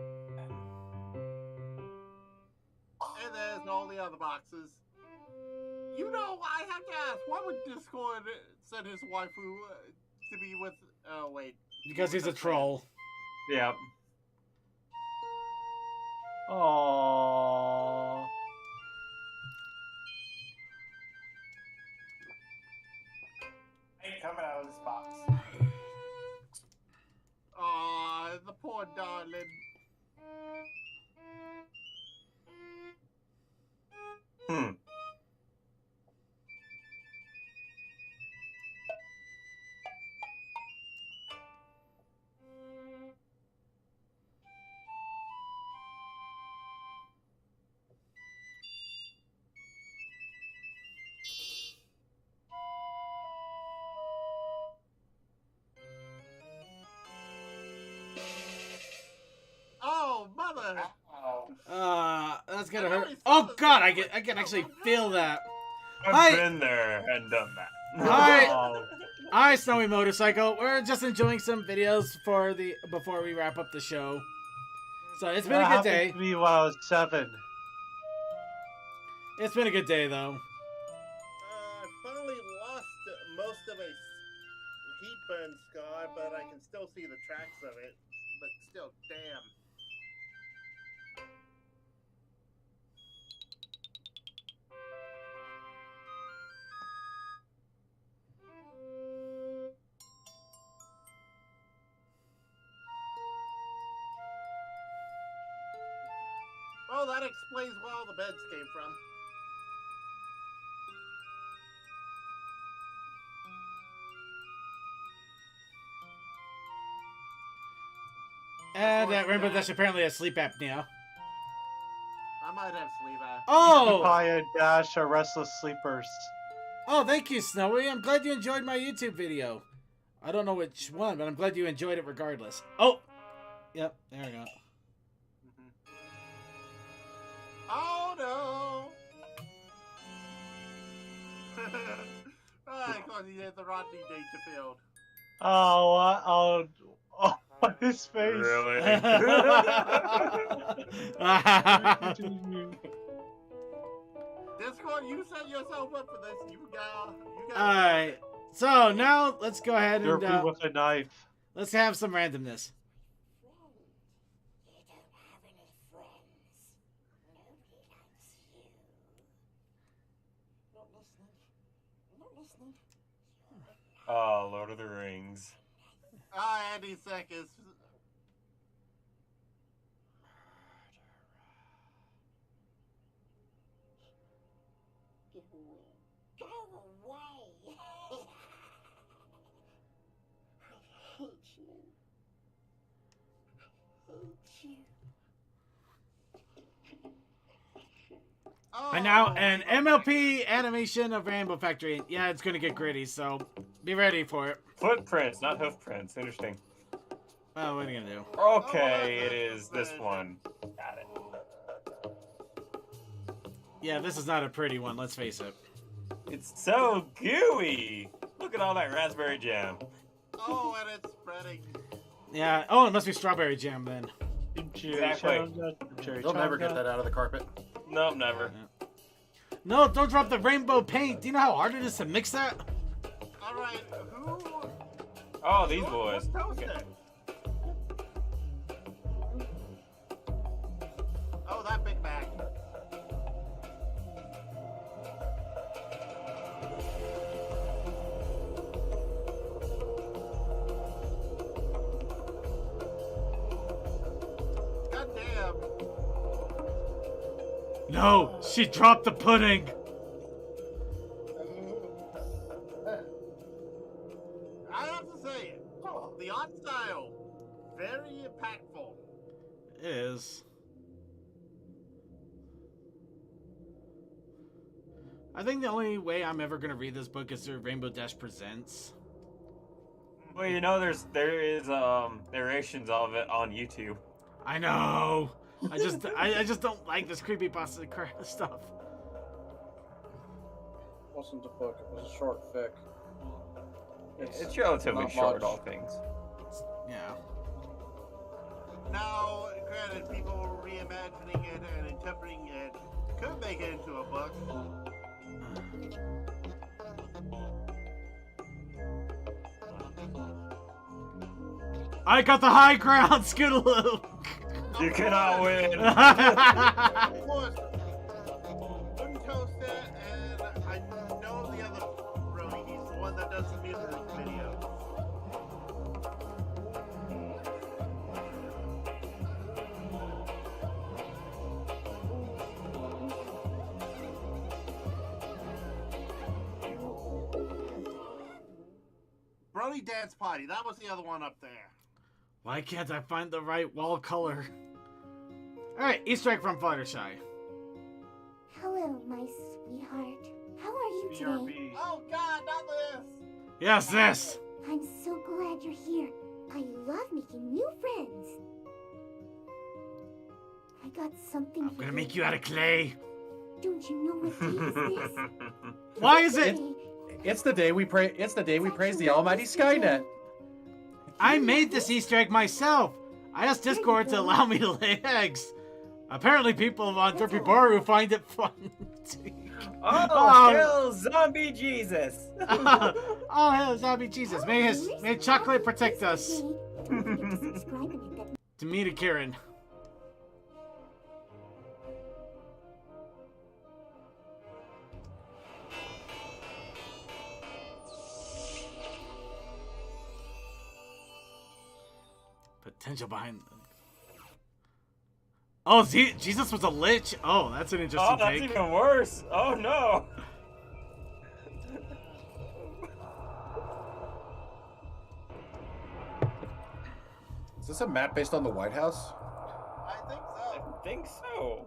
there's all the other boxes. You know, I have to ask, why would Discord send his waifu to be with... Oh, wait. Because he's a troll. Yep. Oh. Ain't coming out of this box. Aw, the poor darling. Hmm. I can actually feel that. I've been there and done that. Hi, Snowy Motorcycle. We're just enjoying some videos before we wrap up the show. So it's been a good day. To me while I was 7. It's been a good day, though. I finally lost most of a heat burn scar, but I can still see the tracks of it. But still, damn. Well, that explains where all the beds came from. And Rainbow Dash apparently has sleep apnea. I might have sleep apnea. Oh! Papaya and Dash are restless sleepers. Oh, thank you, Snowy. I'm glad you enjoyed my YouTube video. I don't know which one, but I'm glad you enjoyed it regardless. Oh! Yep, there we go. Oh no! Because he had the Rodney Dangerfield. Oh, his face. Really? Discord, you set yourself up for this. You got. Alright. So now let's go ahead and with a knife. Let's have some randomness. Oh, Lord of the Rings. Andy Serkis. Go away. I hate you. And now an MLP animation of Rainbow Factory. Yeah, it's gonna get gritty, so be ready for it. Footprints, not hoof prints. Interesting. Well, what are you gonna do? Okay, it is this one. Got it. Yeah, this is not a pretty one, let's face it. It's so gooey. Look at all that raspberry jam. Oh, and it's spreading. Yeah, oh, it must be strawberry jam then. Exactly. They'll never get that out of the carpet. Nope, never. No, don't drop the rainbow paint. Do you know how hard it is to mix that? Alright, who? Oh, these boys. Okay. Oh, that big bag. God damn. No, she dropped the pudding. I have to say, the art style, very impactful. It is. I think the only way I'm ever gonna read this book is through Rainbow Dash Presents. Well, you know, there is narrations of it on YouTube. I know. I just don't like this creepypasta stuff. Wasn't a book. It was a short fic. It's relatively short, all things. Yeah. Now, granted, people reimagining it and interpreting it could make it into a book. I got the high ground, Scootaloo! You cannot win! Of course, Wouldn't Toast it, and I know the other Brony, he's the one that does the music video. Brony Dance Party, that was the other one up there. Why can't I find the right wall color? Alright, Easter egg from Fluttershy. Hello, my sweetheart. How are you today? Oh God, not this! Yes, this! I'm so glad you're here. I love making new friends. I got something I'm gonna make you out of clay. Don't you know what day is this? Why is it? It's the day we pray. It's the day we praise the almighty Skynet. I made this Easter egg myself. I asked Discord to allow me to lay eggs. Apparently, people on Turpiboru find it fun. Oh, hail zombie Jesus! Oh, hail zombie Jesus! May chocolate protect us. To me, to Karen. Potential behind. Oh, Jesus was a lich. Oh, that's an interesting that's take. even worse. Oh no. Is this a map based on the White House? I think so.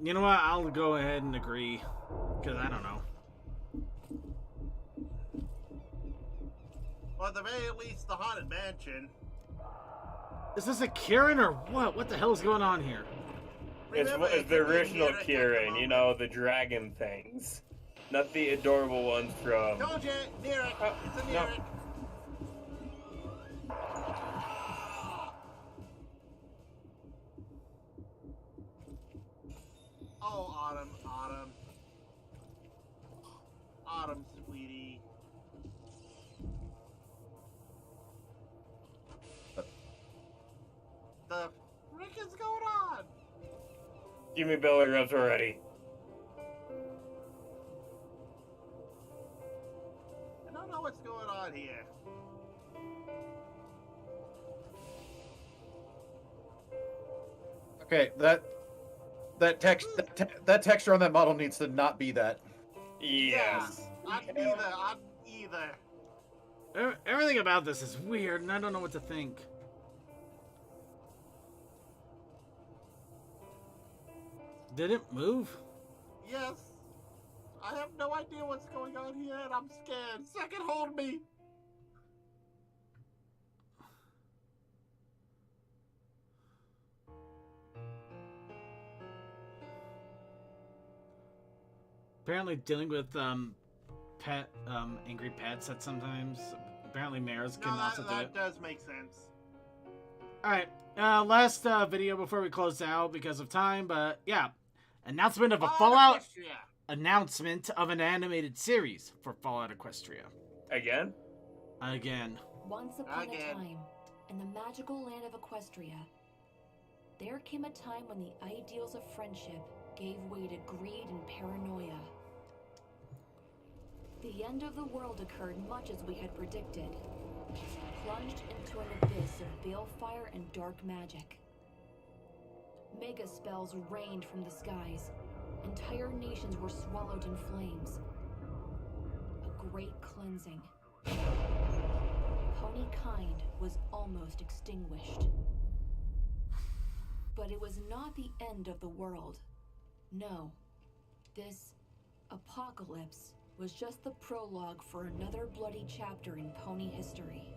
You know what? I'll go ahead and agree, because I don't know. Or at the very least, the Haunted Mansion. Is this a Kieran or what? What the hell is going on here? It's the original Kieran, you know, the dragon things. Not the adorable ones from... Told you, near it. It's a near it. Oh, Autumn. Autumn, sweetie. The frick is going on? Give me belly rubs already. I don't know what's going on here. Okay, that texture on that model needs to not be that. Yes. I'm either. Everything about this is weird, and I don't know what to think. Did it move? Yes. I have no idea what's going on here, and I'm scared. Second, hold me. Apparently dealing with angry pets at sometimes. Apparently mares can also do it. That does make sense. Alright, last video before we close out because of time, but yeah. Announcement of a Fallout announcement of an animated series for Fallout Equestria. Again? Again. Once upon a time, in the magical land of Equestria, there came a time when the ideals of friendship gave way to greed and paranoia. The end of the world occurred much as we had predicted, plunged into an abyss of balefire and dark magic. Mega spells rained from the skies. Entire nations were swallowed in flames. A great cleansing. Pony kind was almost extinguished. But it was not the end of the world. No. This apocalypse was just the prologue for another bloody chapter in pony history.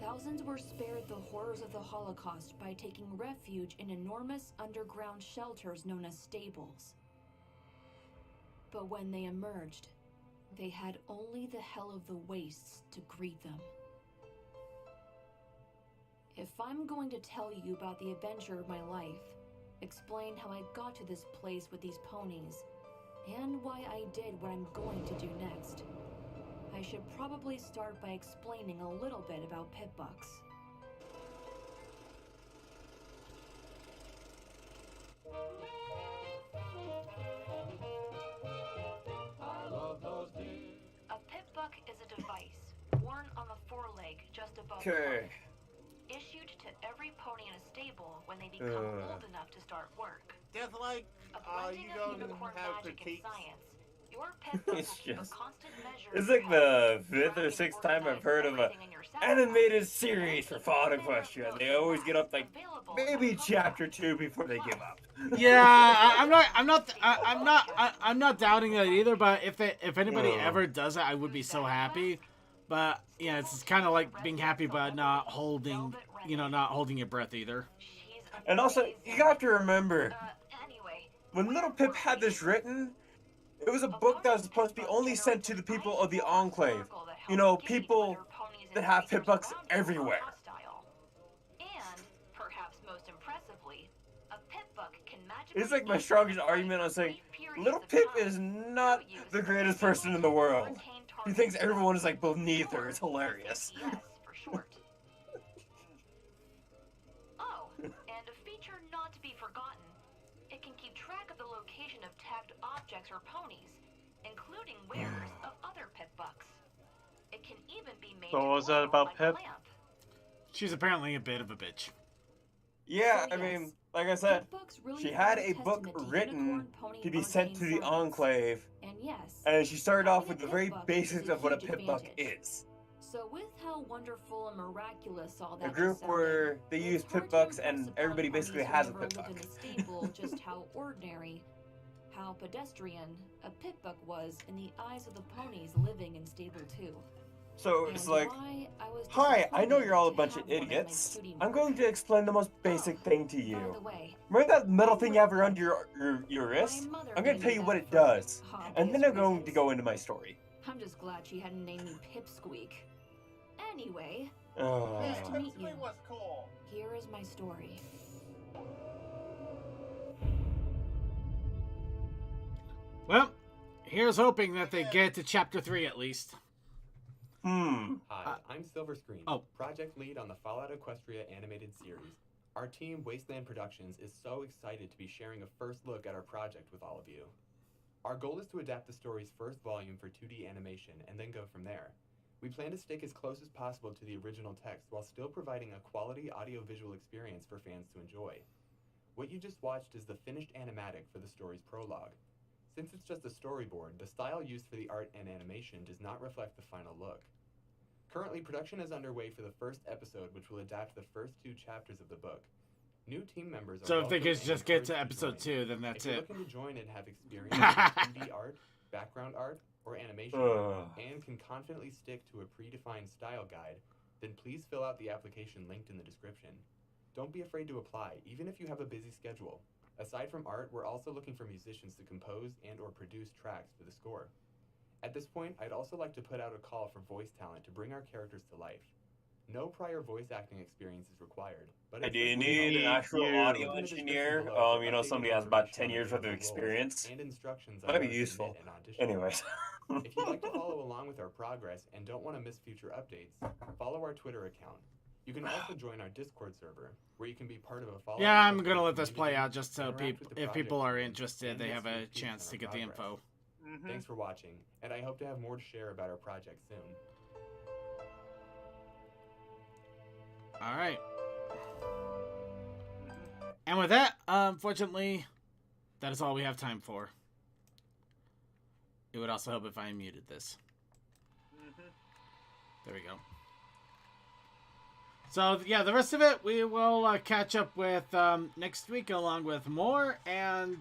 Thousands were spared the horrors of the Holocaust by taking refuge in enormous underground shelters known as stables. But when they emerged, they had only the hell of the wastes to greet them. If I'm going to tell you about the adventure of my life, explain how I got to this place with these ponies, and why I did what I'm going to do next, I should probably start by explaining a little bit about pit bucks. A pit buck is a device worn on the foreleg just above the foot, issued to every pony in a stable when they become old enough to start work. Just like you don't have critiques. Your pet It's just... It's like the 5th or 6th time I've heard of a animated series for Fallout Equestria. They always get up like maybe chapter 2 before they give up. Yeah, I'm not doubting that either. But if anybody ever does it, I would be so happy. But yeah, it's kind of like being happy but not holding your breath either. And also, you have to remember, when Little Pip had this written, it was a book that was supposed to be only sent to the people of the Enclave. You know, people that have Pip-Bucks everywhere. And, perhaps most impressively, a Pip-Buck can It's like my strongest argument on saying, Little Pip is not the greatest person in the world. He thinks everyone is like beneath her. It's hilarious. for short. Oh, and a feature not to be forgotten. It can keep track of the location of tagged objects or ponies, including wearers of other Pip-Bucks. It can even be made So to what was that glow about like Pip? a lamp. She's apparently a bit of a bitch. Yeah, I mean, like I said, she had a book written to be sent to the Enclave, And yes, and she started off with the having a very Pip-Buck basics is a of what a huge Pip-Buck advantage. is. So with how wonderful and miraculous all that A group just sounded, where they use Pip-Bucks and everybody basically has a never lived Pip-Buck. in a stable, just how ordinary, how pedestrian a Pip-Buck was in the eyes of the ponies living in stable 2. So it's And like, why I was hi, I know disappointed you're all a to bunch of have one of my idiots. study I'm going to explain the most basic thing to By you. the way, Remember that metal thing you have around your wrist? my mother I'm going named to tell you me what that it for does, and then obvious I'm going to reasons. go into my story. I'm just glad she hadn't named me Pipsqueak. Anyway, Oh. nice to meet you. was cool. Here is my story. Well, here's hoping that they get to chapter 3 at least. Hi, I'm Silver Screen, oh. project lead on the Fallout Equestria animated series. Our team, Wasteland Productions, is so excited to be sharing a first look at our project with all of you. Our goal is to adapt the story's first volume for 2D animation and then go from there. We plan to stick as close as possible to the original text while still providing a quality audiovisual experience for fans to enjoy. What you just watched is the finished animatic for the story's prologue. Since it's just a storyboard, the style used for the art and animation does not reflect the final look. Currently, production is underway for the first episode, which will adapt the first 2 chapters of the book. New team members are So if they welcome could and just get encouraged to to episode join. 2, then that's If you're it. looking to join and have experience in 2D art, background art, or animation, and can confidently stick to a predefined style guide, then please fill out the application linked in the description. Don't be afraid to apply, even if you have a busy schedule. Aside from art, we're also looking for musicians to compose and or produce tracks for the score. At this point, I'd also like to put out a call for voice talent to bring our characters to life. No prior voice acting experience is required. But Do you need an actual audio engineer? You know, somebody has about 10 years worth of experience. And instructions Might be useful. Anyways. If you'd like to follow along with our progress and don't want to miss future updates, follow our Twitter account. You can also join our Discord server, where you can be part of a follow-up. Yeah, I'm gonna let this play out just so if people are interested, they have a chance to get the info. Thanks for watching, and I hope to have more to share about our project soon. Alright. And with that, unfortunately, that is all we have time for. It would also help if I muted this. There we go. So, yeah, the rest of it we will catch up with next week along with more, and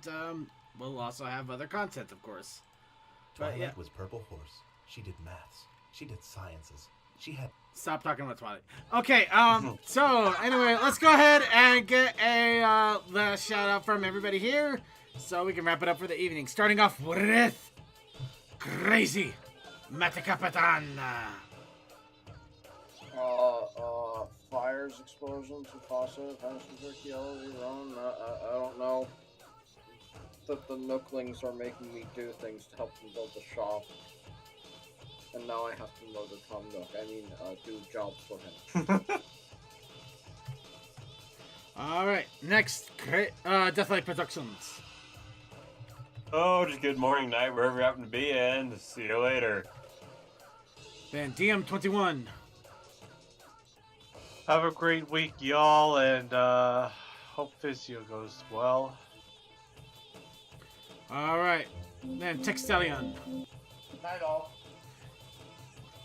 we'll also have other content, of course. Twilight was Purple Horse. She did maths. She did sciences. She had... Stop talking about Twilight. Okay, so, anyway, let's go ahead and get a the shout out from everybody here, so we can wrap it up for the evening. Starting off with Crazy Mate Capitan. Fires, explosions, Mufasa, Vanishing Yellow, Ron, I don't know. The Nooklings are making me do things to help them build the shop. And now I have to murder Tom Nook. I mean, do jobs for him. Alright, next, Deathlight Productions. Oh, just good morning, night, wherever you happen to be, and see you later. Then DM21. Have a great week, y'all, and hope physio goes well. Alright, then Textelion. Night all.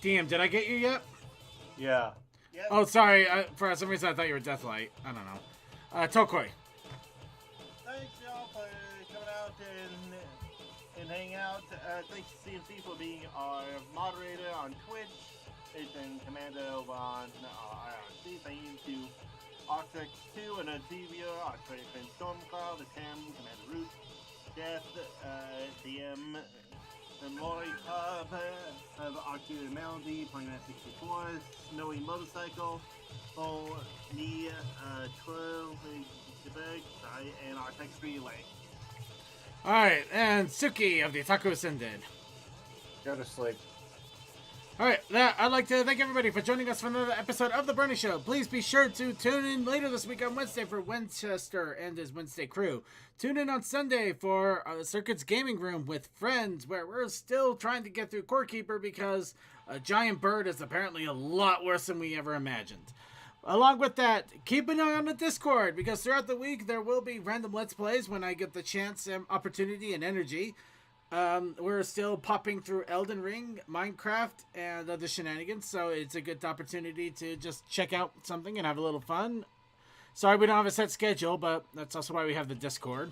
DM, did I get you yet? Yeah. Oh, sorry, for some reason I thought you were Deathlight. I don't know. Tokoi. Thanks, y'all, for coming out and hanging out. Thanks to CMC for being our moderator on Twitch. Ethan Commando on IRC. Thank you to Arctic 2 and Adivia, Arctic and Stormcloud, the Tam, Commander Root, Death, DM, the Mori Pub, of Arctic Melody, playing at 64, Snowy Motorcycle, Full Knee, Twirl, and Artex Relay. Alright, and Suki of the Otaku Ascended. Go to sleep. Alright, I'd like to thank everybody for joining us for another episode of The Brony Show. Please be sure to tune in later this week on Wednesday for Winchester and his Wednesday crew. Tune in on Sunday for Circuit's Gaming Room with friends, where we're still trying to get through Core Keeper because a giant bird is apparently a lot worse than we ever imagined. Along with that, keep an eye on the Discord, because throughout the week there will be random Let's Plays when I get the chance and opportunity and energy. We're still popping through Elden Ring, Minecraft, and other shenanigans, so it's a good opportunity to just check out something and have a little fun. Sorry we don't have a set schedule, but that's also why we have the Discord.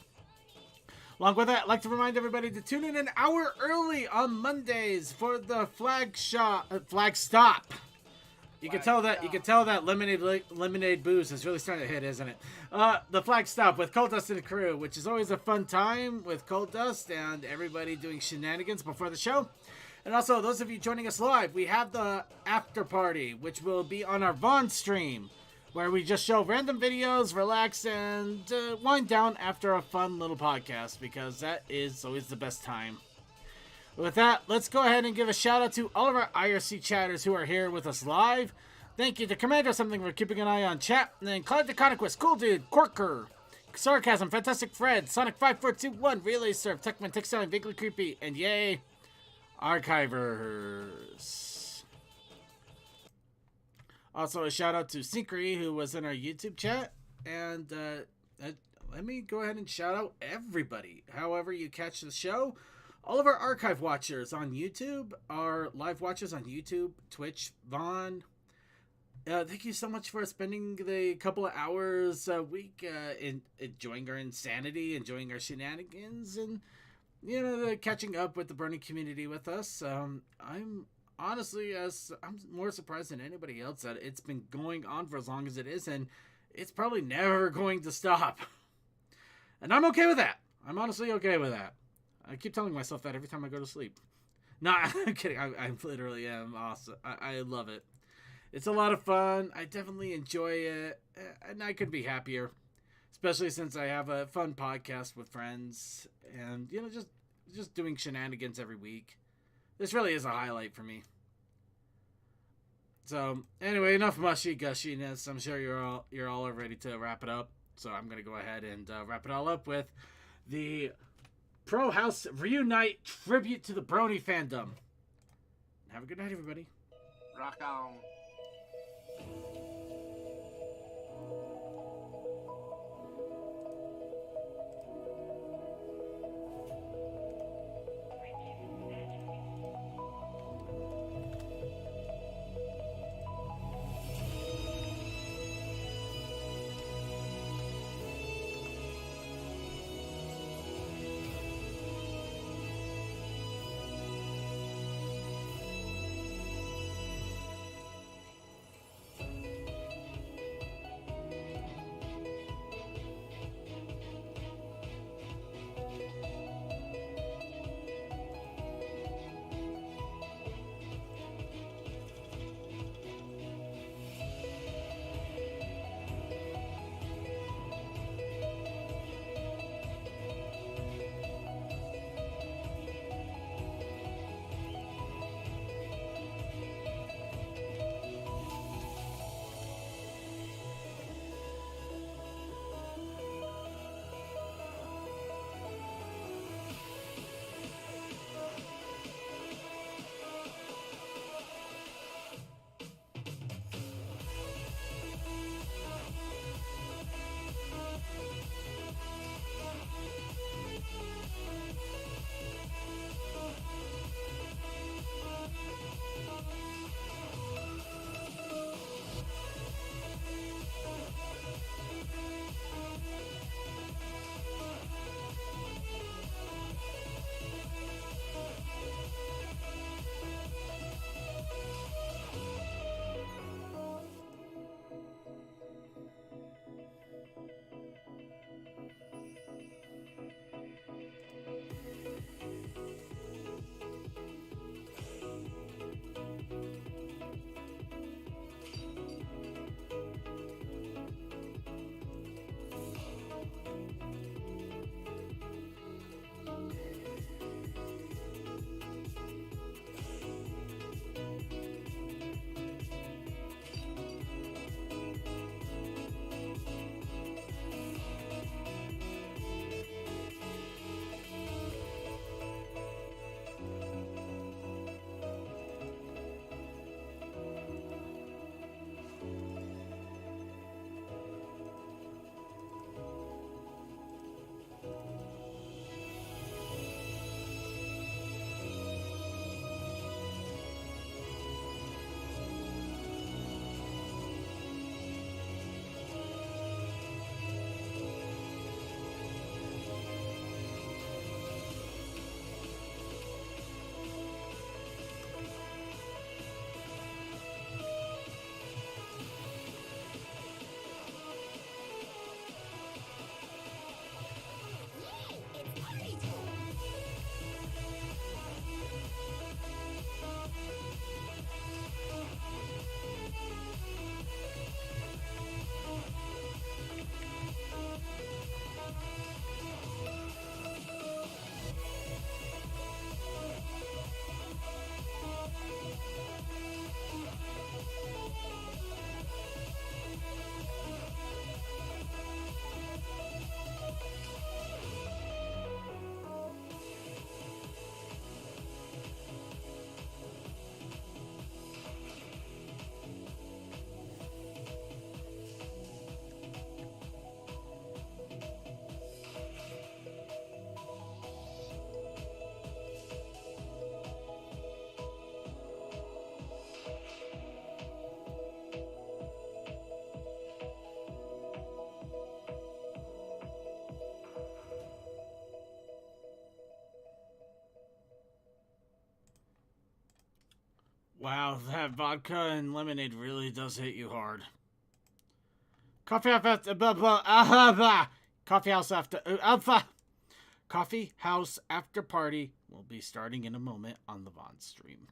Along with that, I'd like to remind everybody to tune in an hour early on Mondays for the Flag Stop. You can tell that lemonade booze is really starting to hit, isn't it? The Flag Stop with Cold Dust and the crew, which is always a fun time with Cold Dust and everybody doing shenanigans before the show. And also, those of you joining us live, we have the after party, which will be on our Vaughn stream, where we just show random videos, relax, and wind down after a fun little podcast, because that is always the best time. With that, let's go ahead and give a shout out to all of our IRC chatters who are here with us live. Thank you to Commander Something for keeping an eye on chat. And then Cloud DeConiquist, Cool Dude, Corker, Sarcasm, Fantastic Fred, Sonic5421, Relay Surf, Techman, Textile, Vaguely Creepy, and yay, Archivers. Also a shout out to Syncry, who was in our YouTube chat. And let me go ahead and shout out everybody. However you catch the show. All of our archive watchers on YouTube, our live watchers on YouTube, Twitch, Vaughn. Thank you so much for spending the couple of hours a week enjoying our insanity, enjoying our shenanigans, and catching up with the Brony community with us. I'm honestly, I'm more surprised than anybody else that it's been going on for as long as it is, and it's probably never going to stop. And I'm okay with that. I'm honestly okay with that. I keep telling myself that every time I go to sleep. No, I'm kidding. I literally am awesome. I love it. It's a lot of fun. I definitely enjoy it. And I could be happier. Especially since I have a fun podcast with friends. And, just doing shenanigans every week. This really is a highlight for me. So, anyway, enough mushy gushiness. I'm sure you're all ready to wrap it up. So I'm going to go ahead and wrap it all up with the Pro House Reunite tribute to the Brony fandom. Have a good night, everybody. Rock on. Wow, that vodka and lemonade really does hit you hard. Coffee house after Coffee house after party will be starting in a moment on the Vaughn stream.